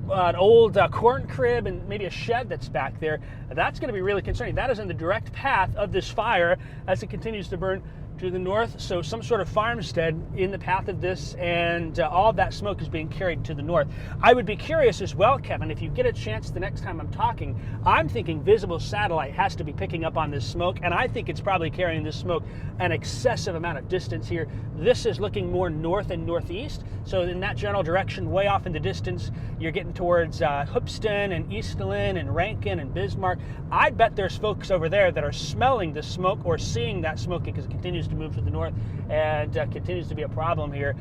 an old corn crib and maybe a shed that's back there. That's going to be really concerning. That is in the direct path of this fire as it continues to burn to the north. So some sort of farmstead in the path of this, and all of that smoke is being carried to the north. I would be curious as well, Kevin, if you get a chance the next time I'm talking, I'm thinking visible satellite has to be picking up on this smoke, and I think it's probably carrying this smoke an excessive amount of distance here. This is looking more north and northeast, so in that general direction, way off in the distance, you're getting towards Hoopston and Eastlyn and Rankin and Bismarck. I bet there's folks over there that are smelling the smoke or seeing that smoke because it continues to move to the north and continues to be a problem here.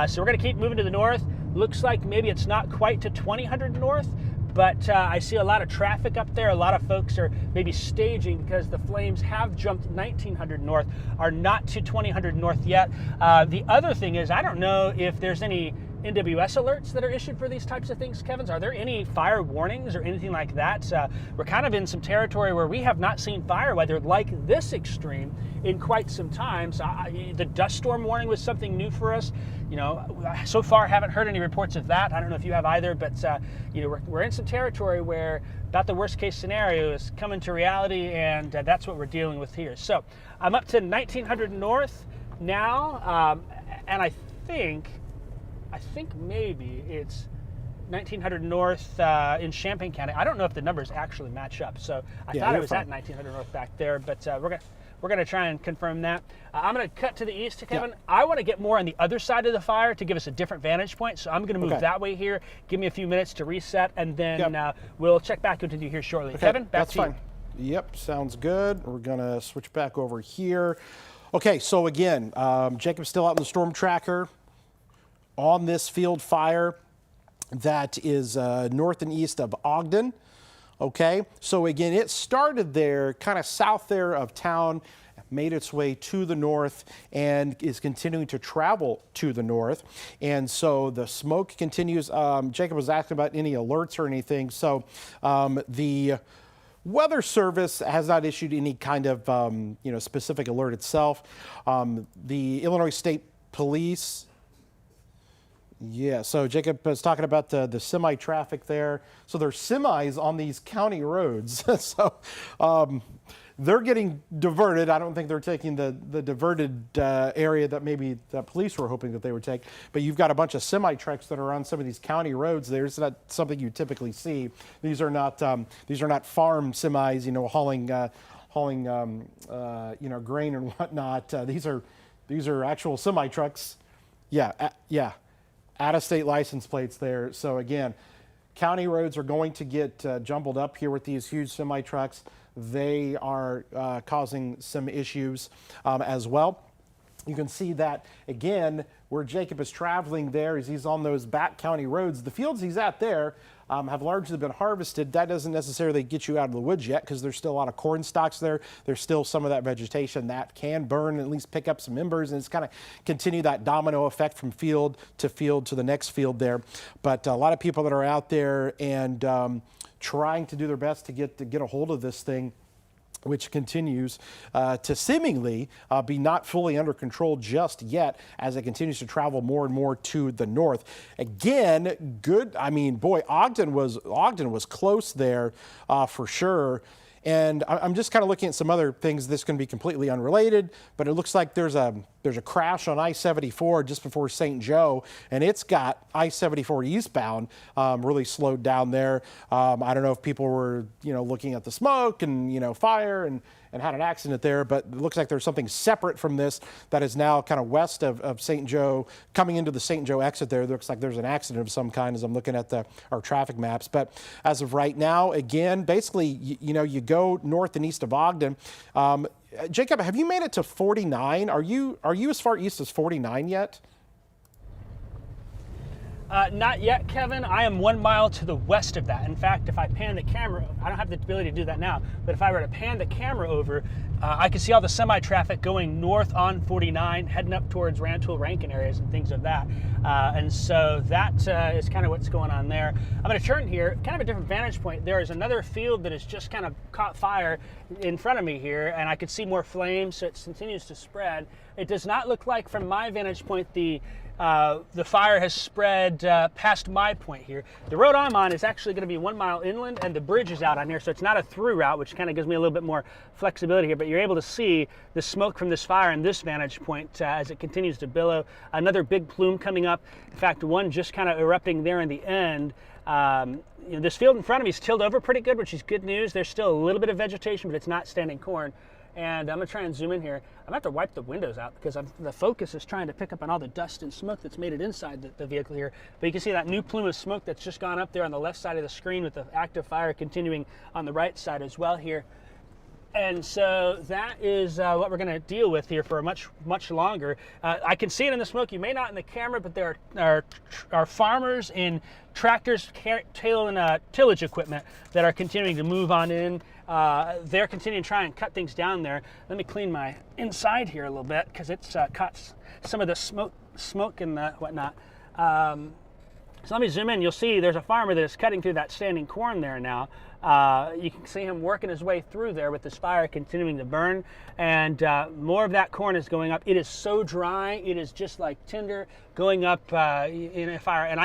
So we're going to keep moving to the north. Looks like maybe it's not quite to 2000 North, but I see a lot of traffic up there. A lot of folks are maybe staging because the flames have jumped 1900 North, are not to 2000 North yet. The other thing is, I don't know if there's any NWS alerts that are issued for these types of things, Kevin. Are there any fire warnings or anything like that? We're kind of in some territory where we have not seen fire weather like this extreme in quite some time. So the dust storm warning was something new for us. You know, so far haven't heard any reports of that. I don't know if you have either, but you know, we're in some territory where about the worst case scenario is coming to reality, and that's what we're dealing with here. So I'm up to 1900 North now, and I think maybe it's 1900 North in Champaign County. I don't know if the numbers actually match up. So I thought it was at 1900 North back there, but we're gonna try and confirm that. I'm gonna cut to the east, Kevin. Yeah. I want to get more on the other side of the fire to give us a different vantage point. So I'm gonna move that way here. Give me a few minutes to reset, and then we'll check back into you here shortly. Okay. Kevin, back to you. Yep, sounds good. We're gonna switch back over here. Okay, so again, Jacob's still out in the storm tracker on this field fire that is north and east of Ogden. Okay, so again, it started there, kind of south there of town, made its way to the north, and is continuing to travel to the north. And so the smoke continues. Jacob was asking about any alerts or anything. So the Weather Service has not issued any kind of specific alert itself. The Illinois State Police. Yeah, so Jacob was talking about the semi-traffic there. So there's semis on these county roads. So they're getting diverted. I don't think they're taking the diverted area that maybe the police were hoping that they would take. But you've got a bunch of semi-trucks that are on some of these county roads. There's not something you typically see. These are not farm semis, hauling hauling grain and whatnot. These are actual semi trucks. Yeah, out-of-state license plates there. So again, county roads are going to get jumbled up here with these huge semi trucks. They are causing some issues as well. You can see that again where Jacob is traveling there as he's on those back county roads. The fields he's at there have largely been harvested. That doesn't necessarily get you out of the woods yet because there's still a lot of corn stalks there. There's still some of that vegetation that can burn, at least pick up some embers, and it's kind of continue that domino effect from field to the next field there. But a lot of people that are out there and trying to do their best to get a hold of this thing, which continues to seemingly be not fully under control just yet as it continues to travel more and more to the north. Again, good. I mean, boy, Ogden was close there for sure. And I'm just kind of looking at some other things. This can be completely unrelated, but it looks like there's a crash on I-74 just before St. Joe, and it's got I-74 eastbound really slowed down there. I don't know if people were looking at the smoke and fire and had an accident there, but it looks like there's something separate from this that is now kind of west of St. Joe, coming into the St. Joe exit there. It looks like there's an accident of some kind as I'm looking at our traffic maps. But as of right now, again, basically, you go north and east of Ogden. Jacob, have you made it to 49? Are you as far east as 49 yet? Not yet, Kevin. I am 1 mile to the west of that. In fact, if I pan the camera, I don't have the ability to do that now, but if I were to pan the camera over, I can see all the semi-traffic going north on 49, heading up towards Rantoul, Rankin areas and things of that. And so that is kind of what's going on there. I'm going to turn here, kind of a different vantage point. There is another field that has just kind of caught fire in front of me here, and I could see more flames, so it continues to spread. It does not look like, from my vantage point, the fire has spread past my point here. The road I'm on is actually going to be 1 mile inland, and the bridge is out on here, so it's not a through route, which kind of gives me a little bit more flexibility here. But you're able to see the smoke from this fire in this vantage point as it continues to billow. Another big plume coming up. In fact, one just kind of erupting there in the end. This field in front of me is tilled over pretty good, which is good news. There's still a little bit of vegetation, but it's not standing corn. And I'm going to try and zoom in here. I'm going to have to wipe the windows out because the focus is trying to pick up on all the dust and smoke that's made it inside the vehicle here. But you can see that new plume of smoke that's just gone up there on the left side of the screen with the active fire continuing on the right side as well here. And so that is what we're going to deal with here for much longer. I can see it in the smoke. You may not in the camera, but there are farmers in tractors, tillage equipment that are continuing to move on in. They're continuing to try and cut things down there. Let me clean my inside here a little bit because it's caught some of the smoke and whatnot. So let me zoom in. You'll see there's a farmer that is cutting through that standing corn there now. You can see him working his way through there with this fire continuing to burn, and more of that corn is going up. It is so dry, it is just like tinder going up in a fire. And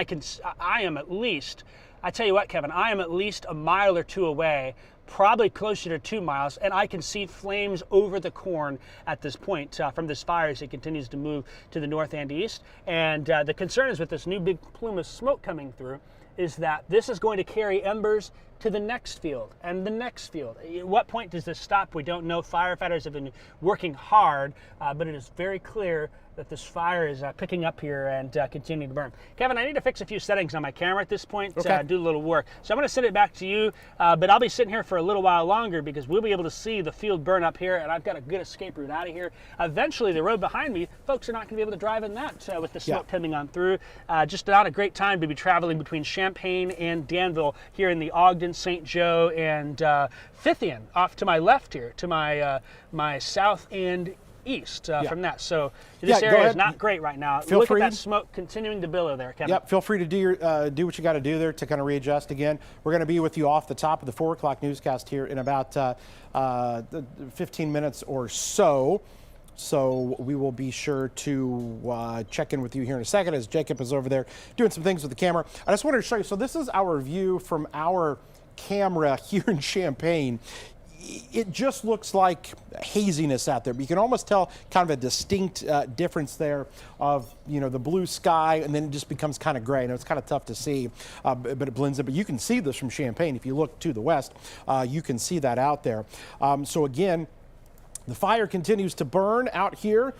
I am at least, I tell you what, Kevin, I am at least a mile or two away, probably closer to 2 miles, and I can see flames over the corn at this point from this fire as it continues to move to the north and east. And the concern is with this new big plume of smoke coming through is that this is going to carry embers to the next field and the next field. At what point does this stop? We don't know. Firefighters have been working hard, but it is very clear that this fire is picking up here and continuing to burn. Kevin, I need to fix a few settings on my camera at this point, okay. Do a little work. So I'm going to send it back to you, but I'll be sitting here for a little while longer because we'll be able to see the field burn up here, and I've got a good escape route out of here. Eventually, the road behind me, folks are not going to be able to drive in that with the smoke coming on through. Just not a great time to be traveling between Champaign and Danville here in the Ogden, St. Joe, and Fithian off to my left here, to my south and east from that. So this area is not great right now. Look at that smoke continuing to billow there, Kevin. Yep, feel free to do what you got to do there to kind of readjust again. We're going to be with you off the top of the 4 o'clock newscast here in about 15 minutes or so. So we will be sure to check in with you here in a second as Jacob is over there doing some things with the camera. I just wanted to show you, so this is our view from our camera here in Champaign. it just looks like haziness out there. But you can almost tell kind of a distinct difference there of, the blue sky, and then it just becomes kind of gray. It's kind of tough to see, but it blends in. But you can see this from Champaign. If you look to the west, you can see that out there. So again, the fire continues to burn out here.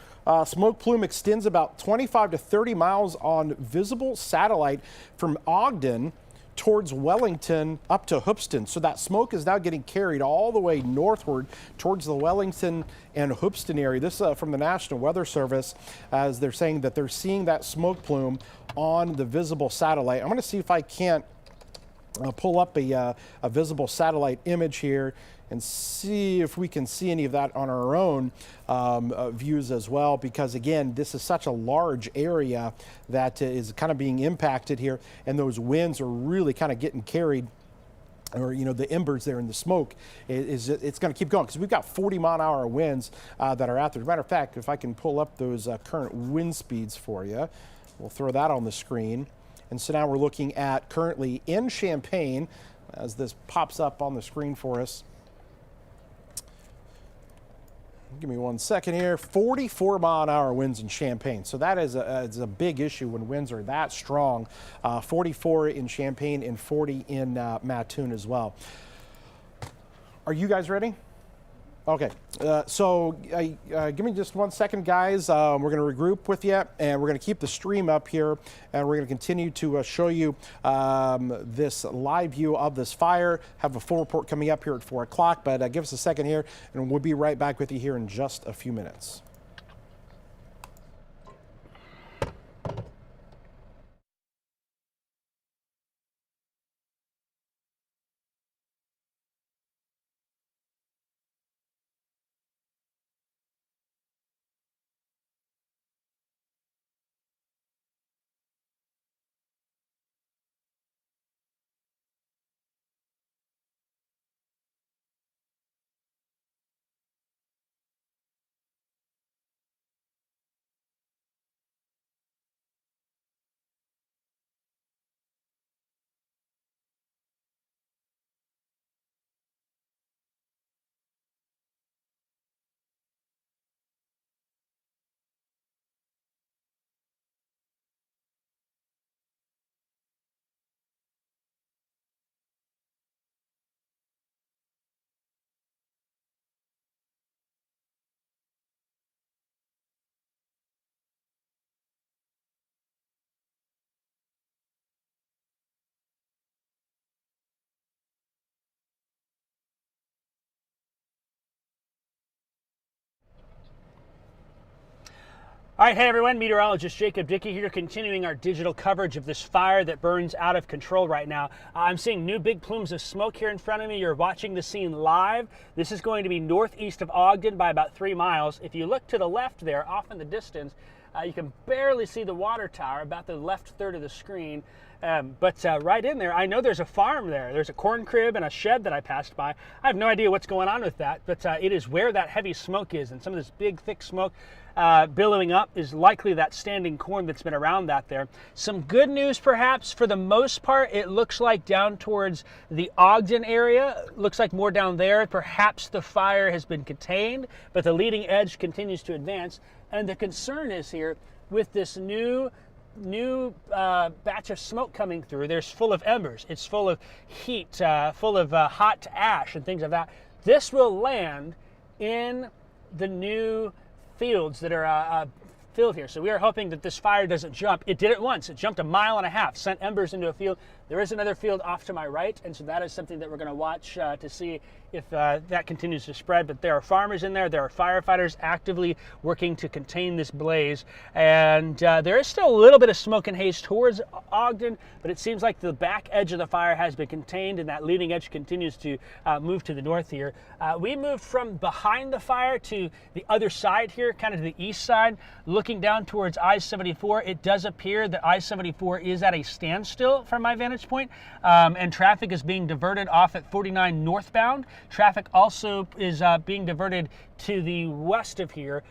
Smoke plume extends about 25 to 30 miles on visible satellite from Ogden towards Wellington up to Hoopeston. So that smoke is now getting carried all the way northward towards the Wellington and Hoopeston area. This from the National Weather Service, as they're saying that they're seeing that smoke plume on the visible satellite. I'm going to see if I can't pull up a visible satellite image here and see if we can see any of that on our own views as well, because again, this is such a large area that is kind of being impacted here, and those winds are really kind of getting carried, or the embers there in the smoke it's going to keep going, because we've got 40-mile-an-hour winds that are out there. As a matter of fact, if I can pull up those current wind speeds for you, we'll throw that on the screen. And so now we're looking at currently in Champaign, as this pops up on the screen for us. Give me 1 second here. 44-mile-an-hour winds in Champaign. So that is a big issue when winds are that strong. 44 in Champaign and 40 in Mattoon as well. Are you guys ready? Okay, so give me just 1 second, guys. We're going to regroup with you, and we're going to keep the stream up here, and we're going to continue to show you this live view of this fire. Have a full report coming up here at 4 o'clock, but give us a second here, and we'll be right back with you here in just a few minutes. All right, hey everyone, meteorologist Jacob Dicky here, continuing our digital coverage of this fire that burns out of control right now. I'm seeing new big plumes of smoke here in front of me. You're watching the scene live. This is going to be northeast of Ogden by about 3 miles. If you look to the left there, off in the distance, you can barely see the water tower, about the left third of the screen. But right in there, I know there's a farm there. There's a corn crib and a shed that I passed by. I have no idea what's going on with that, but it is where that heavy smoke is, and some of this big, thick smoke billowing up is likely that standing corn that's been around that there. Some good news, perhaps, for the most part, it looks like down towards the Ogden area, looks like more down there. Perhaps the fire has been contained, but the leading edge continues to advance. And the concern is here with this new batch of smoke coming through. There's full of embers. It's full of heat, full of hot ash and things like that. This will land in the new fields that are filled here. So we are hoping that this fire doesn't jump. It did it once. It jumped 1.5 miles, sent embers into a field. There is another field off to my right, and so that is something that we're going to watch to see if that continues to spread. But there are farmers in there. There are firefighters actively working to contain this blaze. And there is still a little bit of smoke and haze towards Ogden, but it seems like the back edge of the fire has been contained, and that leading edge continues to move to the north here. We moved from behind the fire to the other side here, kind of to the east side, looking down towards I-74. It does appear that I-74 is at a standstill from my vantage point, and traffic is being diverted off at 49 northbound. Traffic also is being diverted to the west of here.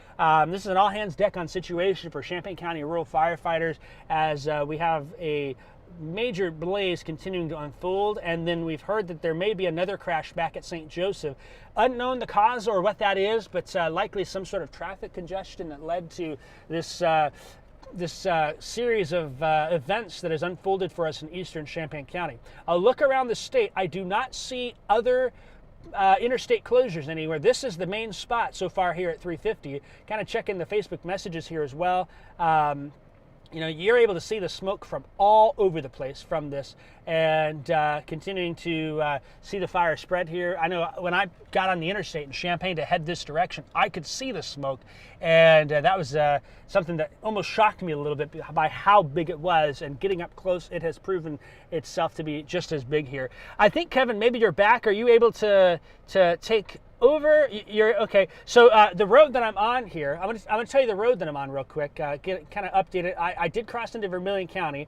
This is an all-hands deck-on situation for Champaign County rural firefighters, as we have a major blaze continuing to unfold, and then we've heard that there may be another crash back at St. Joseph. Unknown the cause or what that is, but likely some sort of traffic congestion that led to this series of events that has unfolded for us in eastern Champaign County. I'll look around the state. I do not see other interstate closures anywhere. This is the main spot so far here at 350. Kind of checking the Facebook messages here as well. You know, you're able to see the smoke from all over the place from this, and continuing to see the fire spread here. I know when I got on the interstate in Champaign to head this direction, I could see the smoke, and that was something that almost shocked me a little bit by how big it was, and getting up close, it has proven itself to be just as big here. I think, Kevin, maybe you're back. Are you able to take over? You're okay. So the road that I'm on here, I'm gonna tell you the road that I'm on real quick. Get kind of updated. I did cross into Vermilion County.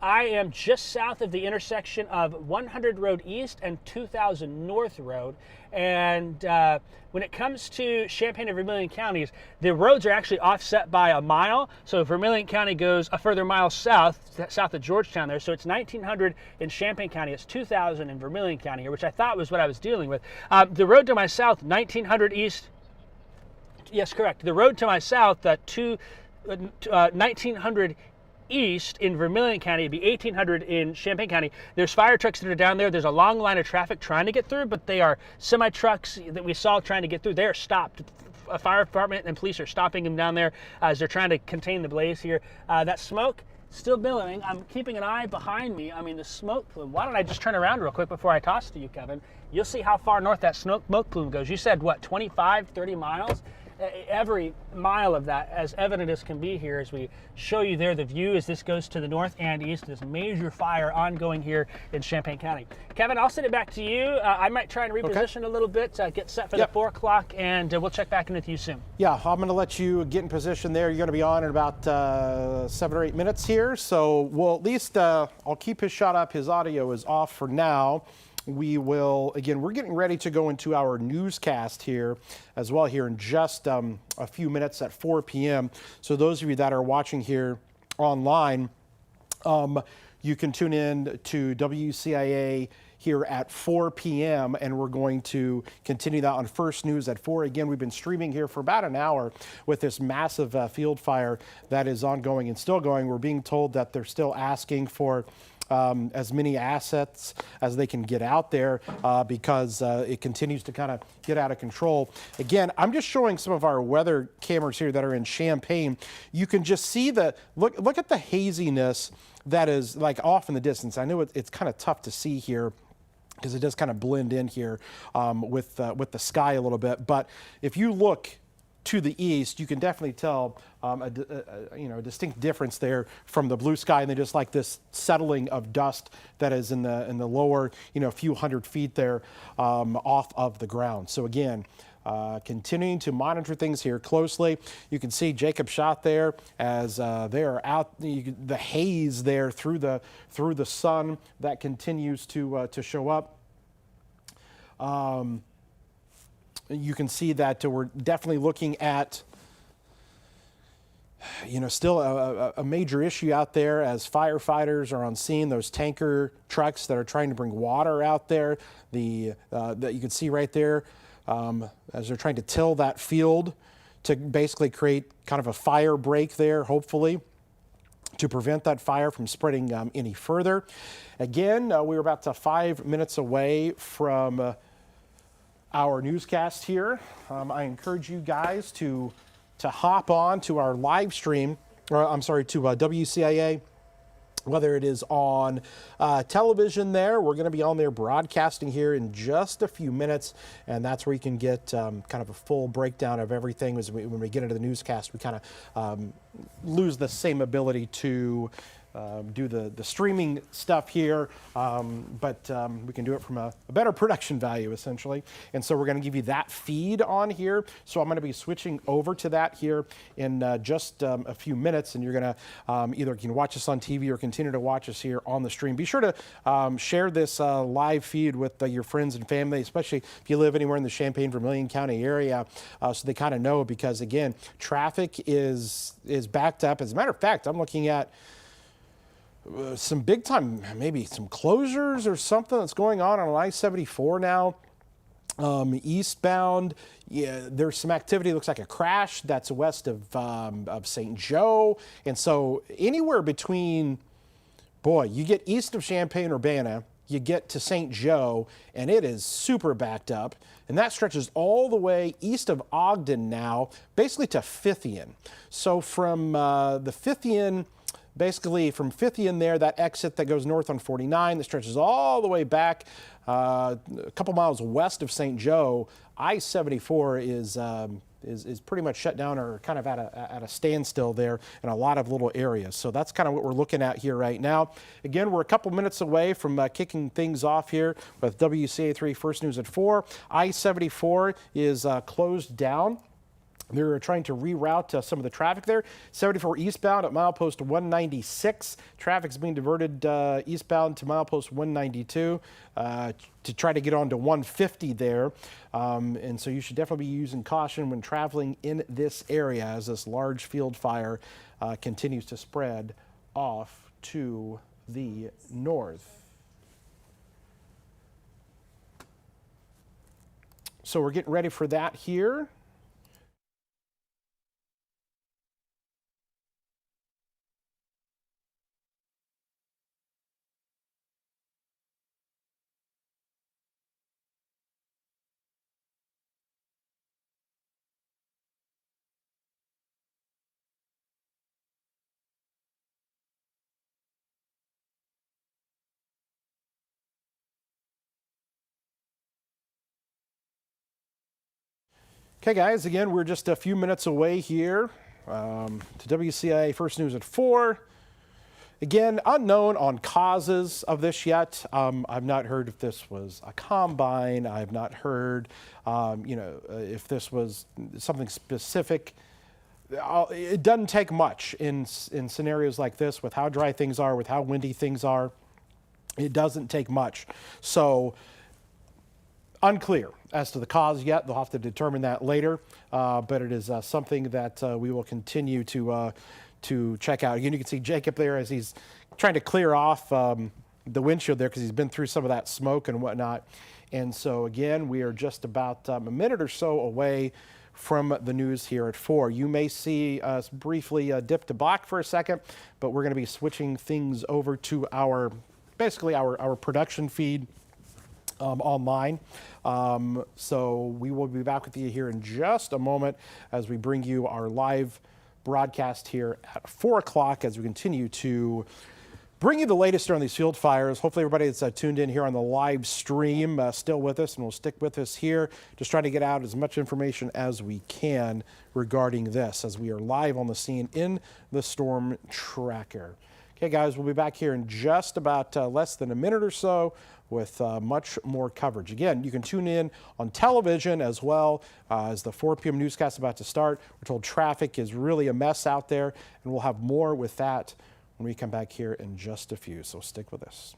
I am just south of the intersection of 100 Road East and 2000 North Road. And when it comes to Champaign and Vermilion counties, the roads are actually offset by a mile. So Vermilion County goes a further mile south of Georgetown there. So it's 1900 in Champaign County. It's 2000 in Vermilion County here, which I thought was what I was dealing with. The road to my south, 1900 East. Yes, correct. The road to my south, 1900 East in Vermilion County, it'd be 1800 in Champaign County. There's fire trucks that are down there. There's a long line of traffic trying to get through, but they are semi trucks that we saw trying to get through. They are stopped. A fire department and police are stopping them down there as they're trying to contain the blaze here. That smoke still billowing. I'm keeping an eye behind me. I mean, the smoke plume. Why don't I just turn around real quick before I toss to you, Kevin? You'll see how far north that smoke plume goes. You said, what, 25, 30 miles? Every mile of that, as evident as can be here, as we show you there the view as this goes to the north and east. This major fire ongoing here in Champaign County. Kevin, I'll send it back to you. I might try and reposition a little bit, get set for the 4 o'clock, and we'll check back in with you soon. Yeah, I'm going to let you get in position there. You're going to be on in about 7 or 8 minutes here. So we'll at least, I'll keep his shot up. His audio is off for now. We will, again, we're getting ready to go into our newscast here as well here in just a few minutes at 4 p.m. So those of you that are watching here online, you can tune in to WCIA here at 4 p.m. and we're going to continue that on First News at 4. Again, we've been streaming here for about an hour with this massive field fire that is ongoing and still going. We're being told that they're still asking for as many assets as they can get out there because it continues to kind of get out of control. Again, I'm just showing some of our weather cameras here that are in Champaign. You can just see look at the haziness that is like off in the distance. I know it's kind of tough to see here because it does kind of blend in here with the sky a little bit. But if you look to the east, you can definitely tell a distinct difference there from the blue sky, and then just like this settling of dust that is in the lower, a few hundred feet there off of the ground. So again, continuing to monitor things here closely. You can see Jacob shot there as they are out. The haze there through the sun that continues to show up. You can see that we're definitely looking at, still a major issue out there as firefighters are on scene. Those tanker trucks that are trying to bring water out there, that you can see right there as they're trying to till that field to basically create kind of a fire break there, hopefully, to prevent that fire from spreading any further. Again, we were about 5 minutes away from our newscast here. I encourage you guys to hop on to our live stream, to WCIA, whether it is on television there. We're going to be on there broadcasting here in just a few minutes, and that's where you can get kind of a full breakdown of everything. When we get into the newscast, we kind of lose the same ability to do the streaming stuff here, but we can do it from a better production value, essentially. And so we're going to give you that feed on here. So I'm going to be switching over to that here in just a few minutes, and you're going to either you can watch us on TV or continue to watch us here on the stream. Be sure to share this live feed with your friends and family, especially if you live anywhere in the Champaign-Vermilion County area, so they kind of know, because again, traffic is backed up. As a matter of fact, I'm looking at some big time, maybe some closures or something that's going on I-74 now. Eastbound, yeah, there's some activity. Looks like a crash that's west of St. Joe, and so anywhere between, boy, you get east of Champaign-Urbana, you get to St. Joe, and it is super backed up, and that stretches all the way east of Ogden now, basically to Fithian. So from the Fithian. Basically, from Fithian there, that exit that goes north on 49 that stretches all the way back a couple miles west of St. Joe, I-74 is pretty much shut down or kind of at a standstill there in a lot of little areas. So that's kind of what we're looking at here right now. Again, we're a couple minutes away from kicking things off here with WCA3 First News at 4. I-74 is closed down. They're trying to reroute some of the traffic there. 74 eastbound at milepost 196. Traffic's being diverted eastbound to milepost 192 to try to get on to 150 there. And so you should definitely be using caution when traveling in this area as this large field fire continues to spread off to the north. So we're getting ready for that here. Okay, guys, again, we're just a few minutes away here to WCIA First News at 4. Again, unknown on causes of this yet. I've not heard if this was a combine. I've not heard, if this was something specific. It doesn't take much in scenarios like this with how dry things are, with how windy things are. It doesn't take much. So, unclear as to the cause yet. They'll have to determine that later, but it is something that we will continue to check out. Again, you can see Jacob there as he's trying to clear off the windshield there because he's been through some of that smoke and whatnot. And so again, we are just about a minute or so away from the news here at 4. You may see us briefly dip to black for a second, but we're going to be switching things over to basically our production feed online. So we will be back with you here in just a moment as we bring you our live broadcast here at 4 o'clock as we continue to bring you the latest on these field fires. Hopefully everybody that's tuned in here on the live stream still with us and will stick with us here. Just trying to get out as much information as we can regarding this as we are live on the scene in the storm tracker. Okay, guys, we'll be back here in just about less than a minute or so with much more coverage. Again, you can tune in on television as well as the 4 p.m. newscast about to start. We're told traffic is really a mess out there, and we'll have more with that when we come back here in just a few. So stick with us.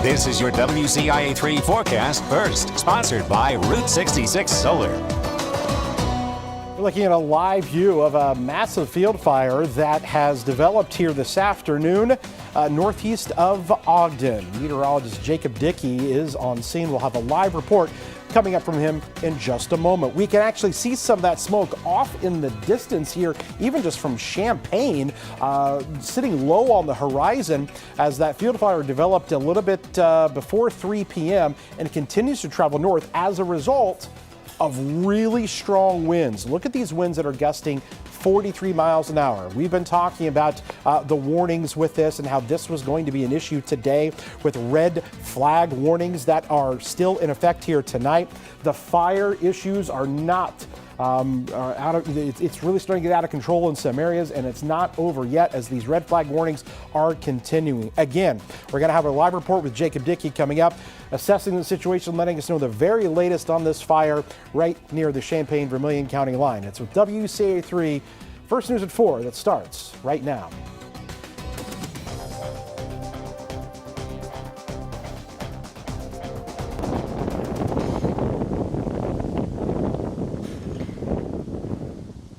This is your WCIA3 forecast first, sponsored by Route 66 Solar. We're looking at a live view of a massive field fire that has developed here this afternoon northeast of Ogden. Meteorologist Jacob Dicky is on scene. We'll have a live report coming up from him in just a moment. We can actually see some of that smoke off in the distance here, even just from Champaign, sitting low on the horizon as that field fire developed a little bit before 3 p.m. and continues to travel north as a result of really strong winds. Look at these winds that are gusting 43 miles an hour. We've been talking about the warnings with this and how this was going to be an issue today with red flag warnings that are still in effect here tonight. The fire issues are not it's really starting to get out of control in some areas, and it's not over yet as these red flag warnings are continuing. Again, we're going to have a live report with Jacob Dicky coming up, assessing the situation, letting us know the very latest on this fire right near the Champaign-Vermilion County line. It's with WCA3 First News at 4 that starts right now.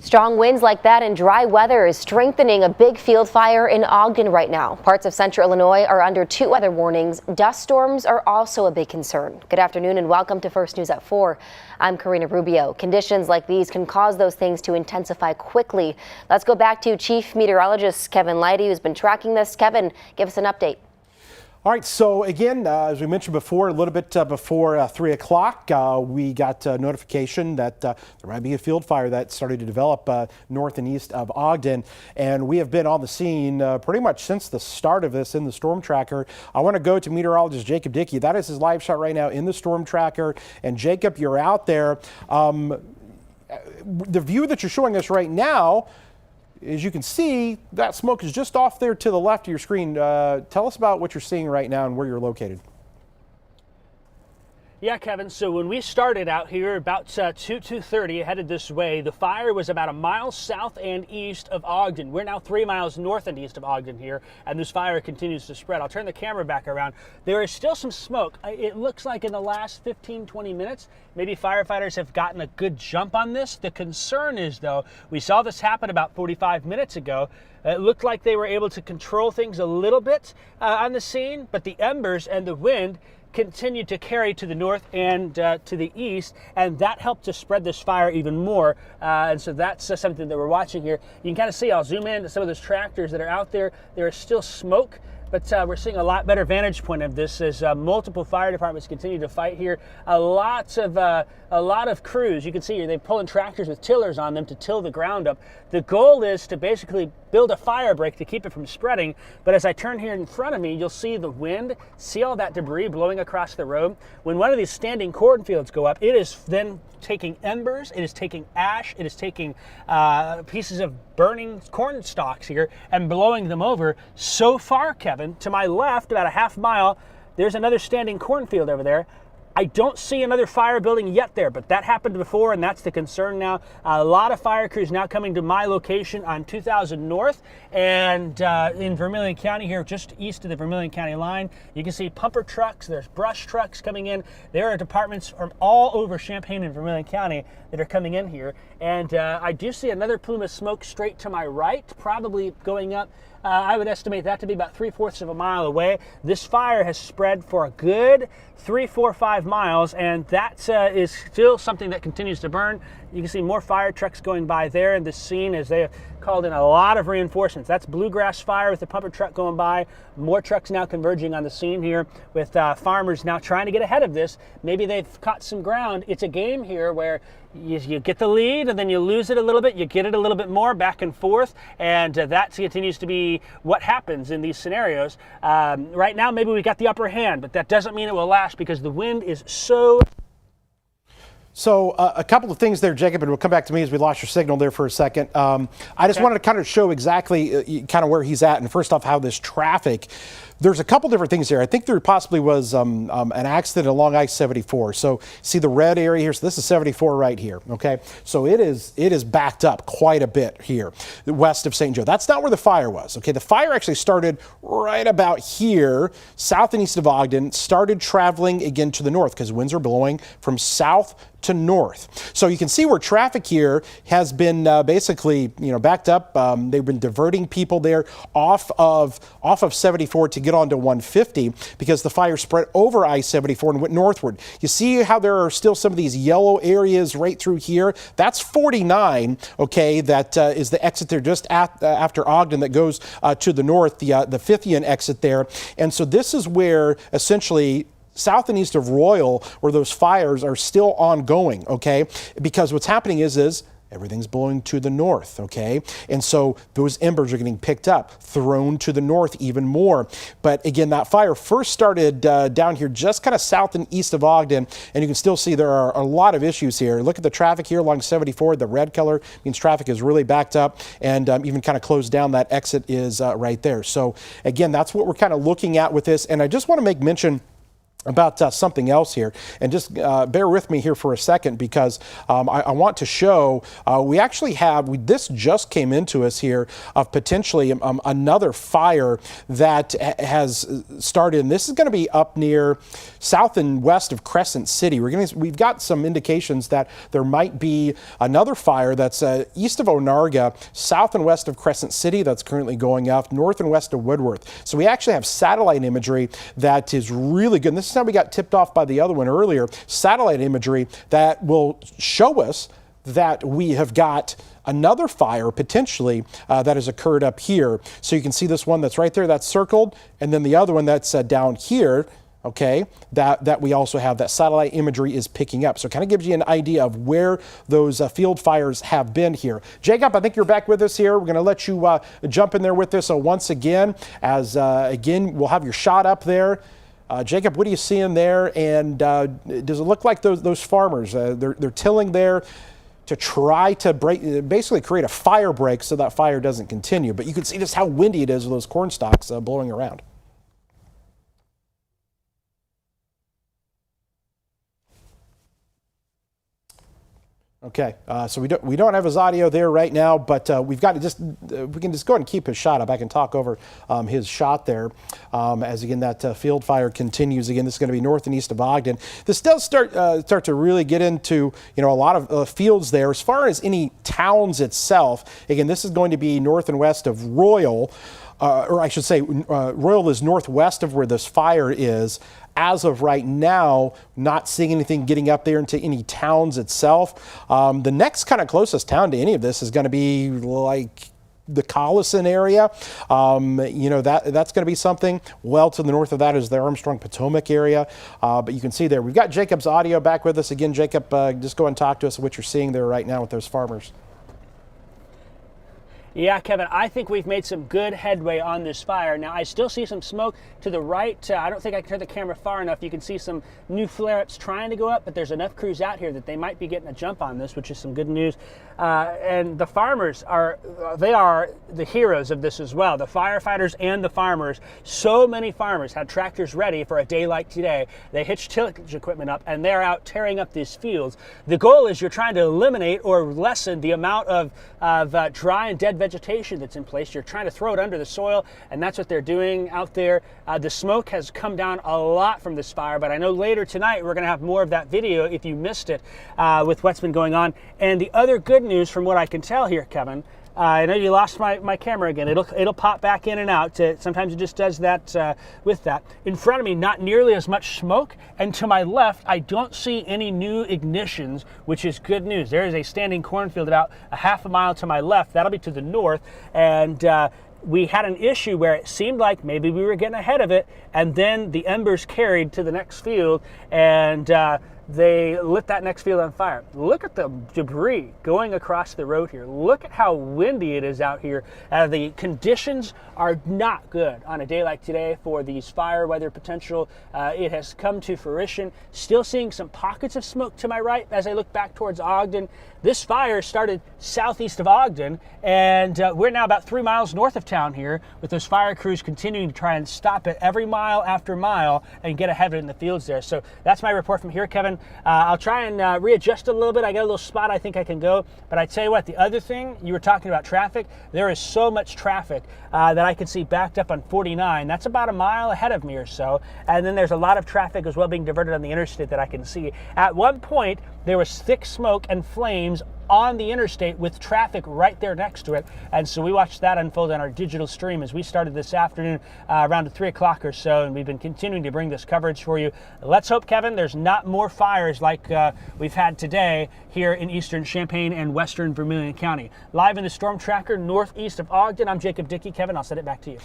Strong winds like that and dry weather is strengthening a big field fire in Ogden right now. Parts of central Illinois are under 2 weather warnings. Dust storms are also a big concern. Good afternoon and welcome to First News at 4. I'm Karina Rubio. Conditions like these can cause those things to intensify quickly. Let's go back to Chief Meteorologist Kevin Leidy, who's been tracking this. Kevin, give us an update. All right, so again, as we mentioned before, a little bit before 3 o'clock, we got notification that there might be a field fire that started to develop north and east of Ogden. And we have been on the scene pretty much since the start of this in the storm tracker. I want to go to meteorologist Jacob Dicky. That is his live shot right now in the storm tracker. And Jacob, you're out there. The view that you're showing us right now, as you can see, that smoke is just off there to the left of your screen. Tell us about what you're seeing right now and where you're located. Yeah, Kevin, so when we started out here about 2:30 headed this way, the fire was about a mile south and east of Ogden. We're now 3 miles north and east of Ogden here, and this fire continues to spread. I'll turn the camera back around. There is still some smoke. It looks like in the last 15-20 minutes, maybe firefighters have gotten a good jump on this. The concern is, though, we saw this happen about 45 minutes ago. It looked like they were able to control things a little bit on the scene, but the embers and the wind continued to carry to the north and to the east, and that helped to spread this fire even more. And so that's something that we're watching here. You can kind of see, I'll zoom in to some of those tractors that are out there. There is still smoke, but we're seeing a lot better vantage point of this as multiple fire departments continue to fight here. A lot of crews, you can see here, they're pulling tractors with tillers on them to till the ground up. The goal is to basically build a fire break to keep it from spreading. But as I turn here in front of me, you'll see the wind, see all that debris blowing across the road. When one of these standing cornfields go up, it is then taking embers, it is taking ash, it is taking pieces of burning corn stalks here and blowing them over. So far, Kevin, to my left, about a half mile, there's another standing cornfield over there. I don't see another fire building yet there, but that happened before, and that's the concern now. A lot of fire crews now coming to my location on 2000 North and in Vermilion County here, just east of the Vermilion County line. You can see pumper trucks, there's brush trucks coming in. There are departments from all over Champaign and Vermilion County that are coming in here. And I do see another plume of smoke straight to my right, probably going up. I would estimate that to be about 3/4 of a mile away. This fire has spread for a good 3, 4, 5 miles, and that is still something that continues to burn. You can see more fire trucks going by there in this scene as they have called in a lot of reinforcements. That's bluegrass fire with the pumper truck going by. More trucks now converging on the scene here with farmers now trying to get ahead of this. Maybe they've caught some ground. It's a game here where you get the lead and then you lose it a little bit, you get it a little bit more back and forth, and that continues to be what happens in these scenarios. Right now maybe we got the upper hand, but that doesn't mean it will last because the wind is so So a couple of things there, Jacob, and we'll come back to me as we lost your signal there for a second. I just wanted to kind of show exactly kind of where he's at, and first off, how this traffic. There's a couple different things here. I think there possibly was an accident along I-74. So see the red area here. So this is 74 right here. Okay, so it is backed up quite a bit here, west of St. Joe. That's not where the fire was. Okay, the fire actually started right about here, south and east of Ogden. Started traveling again to the north because winds are blowing from south to north. So you can see where traffic here has been basically, backed up. They've been diverting people there off of 74 to get onto 150 because the fire spread over I-74 and went northward. You see how there are still some of these yellow areas right through here? That's 49, okay, that is the exit there just after Ogden that goes to the north, the Fithian exit there. And so this is where essentially south and east of Royal, where those fires are still ongoing, okay? Because what's happening is everything's blowing to the north, okay? And so those embers are getting picked up, thrown to the north even more. But again, that fire first started down here just kind of south and east of Ogden, and you can still see there are a lot of issues here. Look at the traffic here along 74. The red color means traffic is really backed up, and even kind of closed down. That exit is right there. So again, that's what we're kind of looking at with this. And I just want to make mention about something else here, and just bear with me here for a second because I want to show we actually have, this just came into us here of potentially another fire that has started, and this is going to be up near south and west of Crescent City. We've got some indications that there might be another fire that's east of Onarga, south and west of Crescent City that's currently going up, north and west of Woodworth. So we actually have satellite imagery that is really good. And this is how we got tipped off by the other one earlier, satellite imagery that will show us that we have got another fire potentially that has occurred up here. So you can see this one that's right there, that's circled, and then the other one that's down here, okay, that we also have, that satellite imagery is picking up. So it kind of gives you an idea of where those field fires have been here. Jacob, I think you're back with us here. We're going to let you jump in there with this once again, as again, we'll have your shot up there. Jacob, what are you seeing there? And does it look like those farmers, they're tilling there to try to basically create a fire break so that fire doesn't continue? But you can see just how windy it is with those corn stalks blowing around. Okay, so we don't have his audio there right now, but we've got to we can just go ahead and keep his shot up. I can talk over his shot there as again that field fire continues. Again, this is going to be north and east of Ogden. This does start to really get into a lot of fields there. As far as any towns itself, again, this is going to be north and west of Royal. Or I should say, Royal is northwest of where this fire is. As of right now, not seeing anything getting up there into any towns itself. The next kind of closest town to any of this is going to be like the Collison area. That's going to be something. Well to the north of that is the Armstrong-Potomac area. But you can see there, we've got Jacob's audio back with us. Again, Jacob, just go and talk to us what you're seeing there right now with those farmers. Yeah, Kevin, I think we've made some good headway on this fire. Now, I still see some smoke to the right. I don't think I can turn the camera far enough. You can see some new flare-ups trying to go up, but there's enough crews out here that they might be getting a jump on this, which is some good news. And the farmers are the heroes of this as well. The firefighters and the farmers. So many farmers had tractors ready for a day like today. They hitched tillage equipment up, and they're out tearing up these fields. The goal is you're trying to eliminate or lessen the amount of dry and dead vegetation that's in place. You're trying to throw it under the soil, and that's what they're doing out there. The smoke has come down a lot from this fire, but I know later tonight we're going to have more of that video if you missed it with what's been going on. And the other good news from what I can tell here, Kevin, I know you lost my camera again. It'll pop back in and out. Sometimes it just does that with that. In front of me, not nearly as much smoke. And to my left, I don't see any new ignitions, which is good news. There is a standing cornfield about a half a mile to my left. That'll be to the north. And we had an issue where it seemed like maybe we were getting ahead of it. And then the embers carried to the next field. And they lit that next field on fire. Look at the debris going across the road here. Look at how windy it is out here. The conditions are not good on a day like today for these fire weather potential. It has come to fruition. Still seeing some pockets of smoke to my right as I look back towards Ogden. This fire started southeast of Ogden, and we're now about 3 miles north of town here, with those fire crews continuing to try and stop it every mile after mile and get ahead of it in the fields there. So that's my report from here, Kevin. I'll try and readjust a little bit. I got a little spot I think I can go, but I tell you what, the other thing, you were talking about traffic. There is so much traffic that I can see backed up on 49. That's about a mile ahead of me or so, and then there's a lot of traffic as well being diverted on the interstate that I can see. At one point, there was thick smoke and flames on the interstate with traffic right there next to it. And so we watched that unfold on our digital stream as we started this afternoon around 3 o'clock or so, and we've been continuing to bring this coverage for you. Let's hope, Kevin, there's not more fires like we've had today here in eastern Champaign and western Vermilion County. Live in the Storm Tracker northeast of Ogden, I'm Jacob Dicky. Kevin, I'll send it back to you.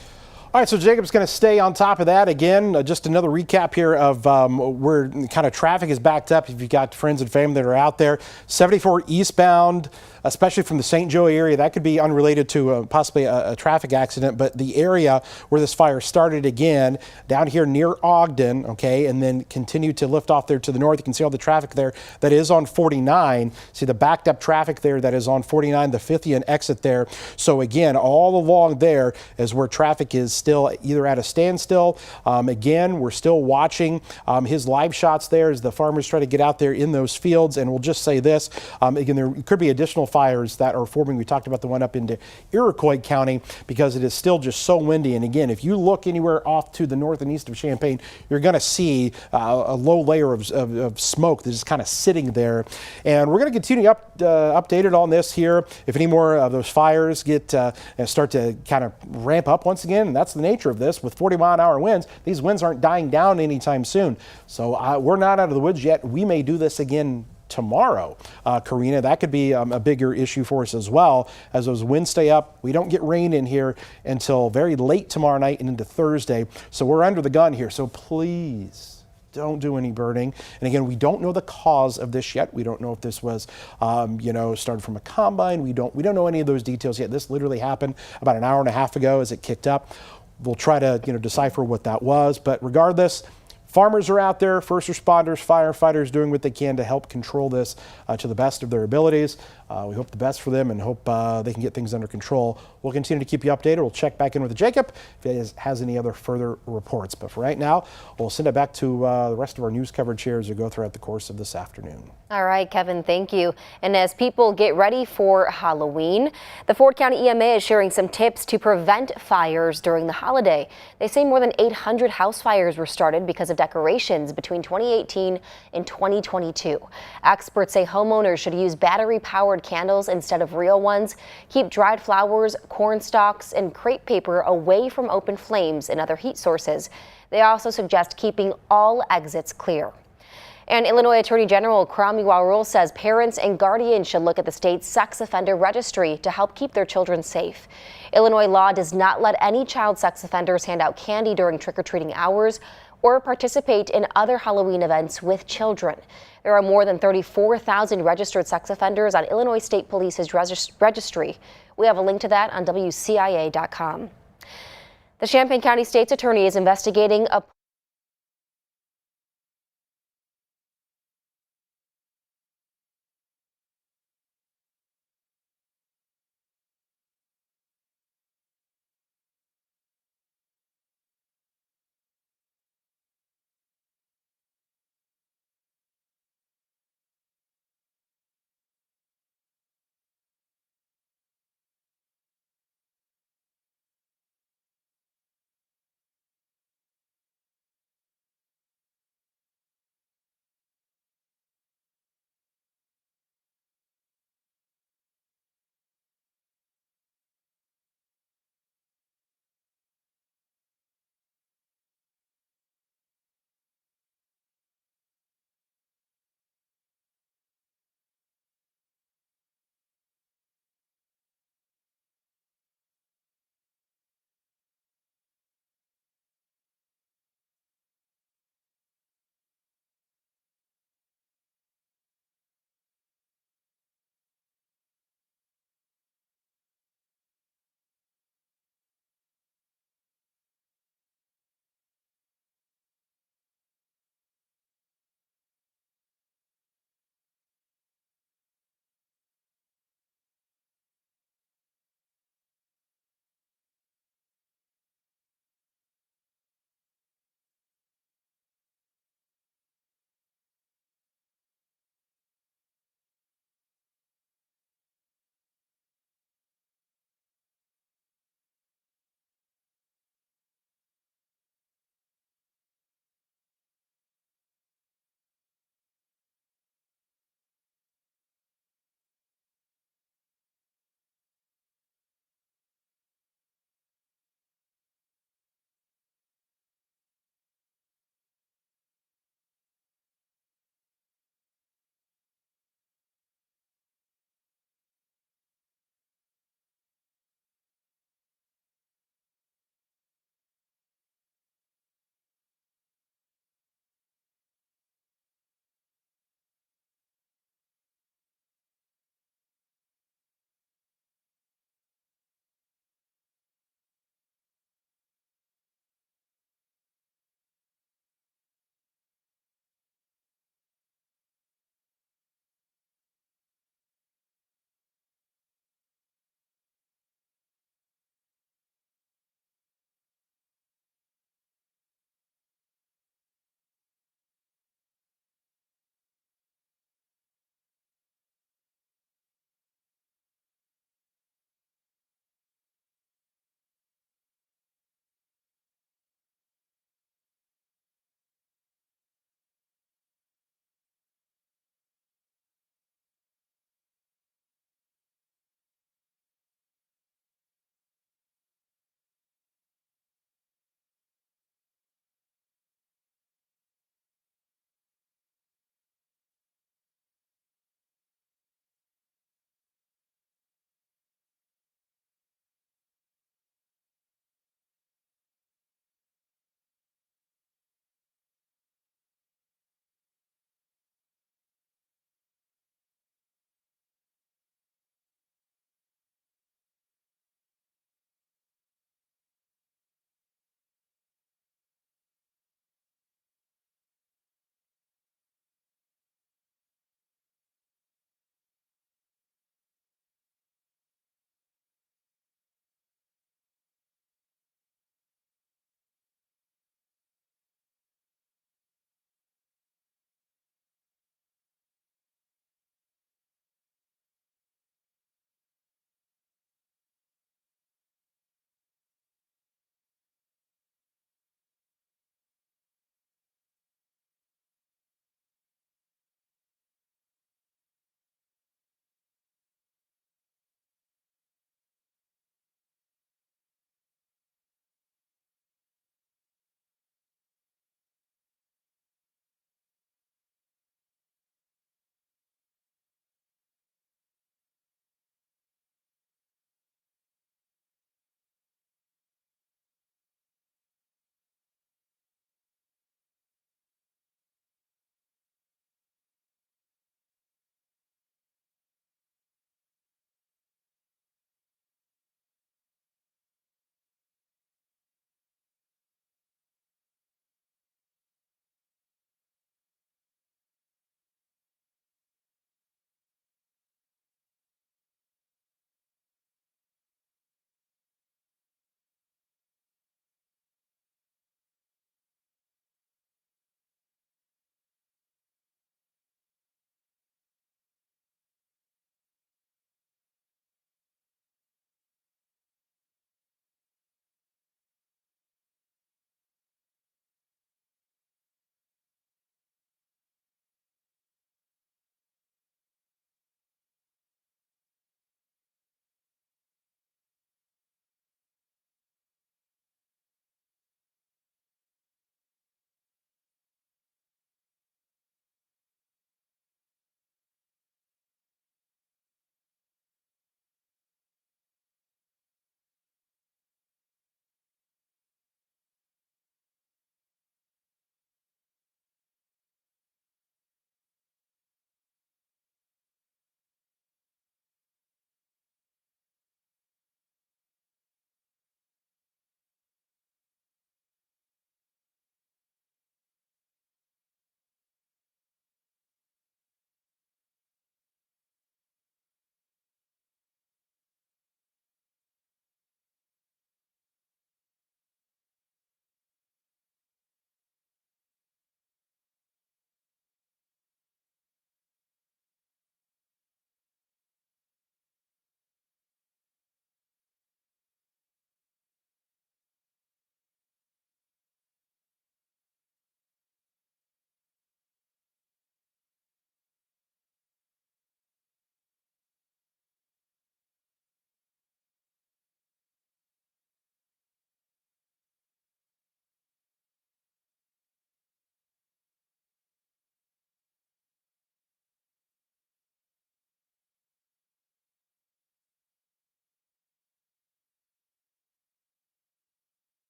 All right, so Jacob's going to stay on top of that. Again, just another recap here of where kind of traffic is backed up. If you've got friends and family that are out there, 74 eastbound, especially from the St. Joe area, that could be unrelated to possibly a traffic accident, but the area where this fire started again, down here near Ogden, okay, and then continue to lift off there to the north. You can see all the traffic there that is on 49. See the backed up traffic there that is on 49, the 50 and exit there. So again, all along there is where traffic is still either at a standstill. Again, we're still watching his live shots there as the farmers try to get out there in those fields. And we'll just say this, again, there could be additional fires that are forming. We talked about the one up into Iroquois County because it is still just so windy. And again, if you look anywhere off to the north and east of Champaign, you're going to see a low layer of smoke that's just kind of sitting there. And we're going to continue updated on this here. If any more of those fires get start to kind of ramp up once again, and that's the nature of this with 40-mile-an-hour winds, these winds aren't dying down anytime soon. So we're not out of the woods yet. We may do this again tomorrow, Karina. That could be a bigger issue for us as well as those winds stay up. We don't get rain in here until very late tomorrow night and into Thursday. So we're under the gun here. So please don't do any burning. And again, we don't know the cause of this yet. We don't know if this was, started from a combine. We don't know any of those details yet. This literally happened about an hour and a half ago as it kicked up. We'll try to, decipher what that was. But regardless, farmers are out there, first responders, firefighters doing what they can to help control this to the best of their abilities. We hope the best for them and hope they can get things under control. We'll continue to keep you updated. We'll check back in with Jacob if he has any other further reports. But for right now, we'll send it back to the rest of our news coverage here as we go throughout the course of this afternoon. All right, Kevin, thank you. And as people get ready for Halloween, the Ford County EMA is sharing some tips to prevent fires during the holiday. They say more than 800 house fires were started because of decorations between 2018 and 2022. Experts say homeowners should use battery-powered candles instead of real ones, keep dried flowers, corn stalks, and crepe paper away from open flames and other heat sources. They also suggest keeping all exits clear. And Illinois Attorney General Kwame Warul says parents and guardians should look at the state's sex offender registry to help keep their children safe. Illinois law does not let any child sex offenders hand out candy during trick-or-treating hours or participate in other Halloween events with children. There are more than 34,000 registered sex offenders on Illinois State Police's registry. We have a link to that on WCIA.com. The Champaign County State's Attorney is investigating a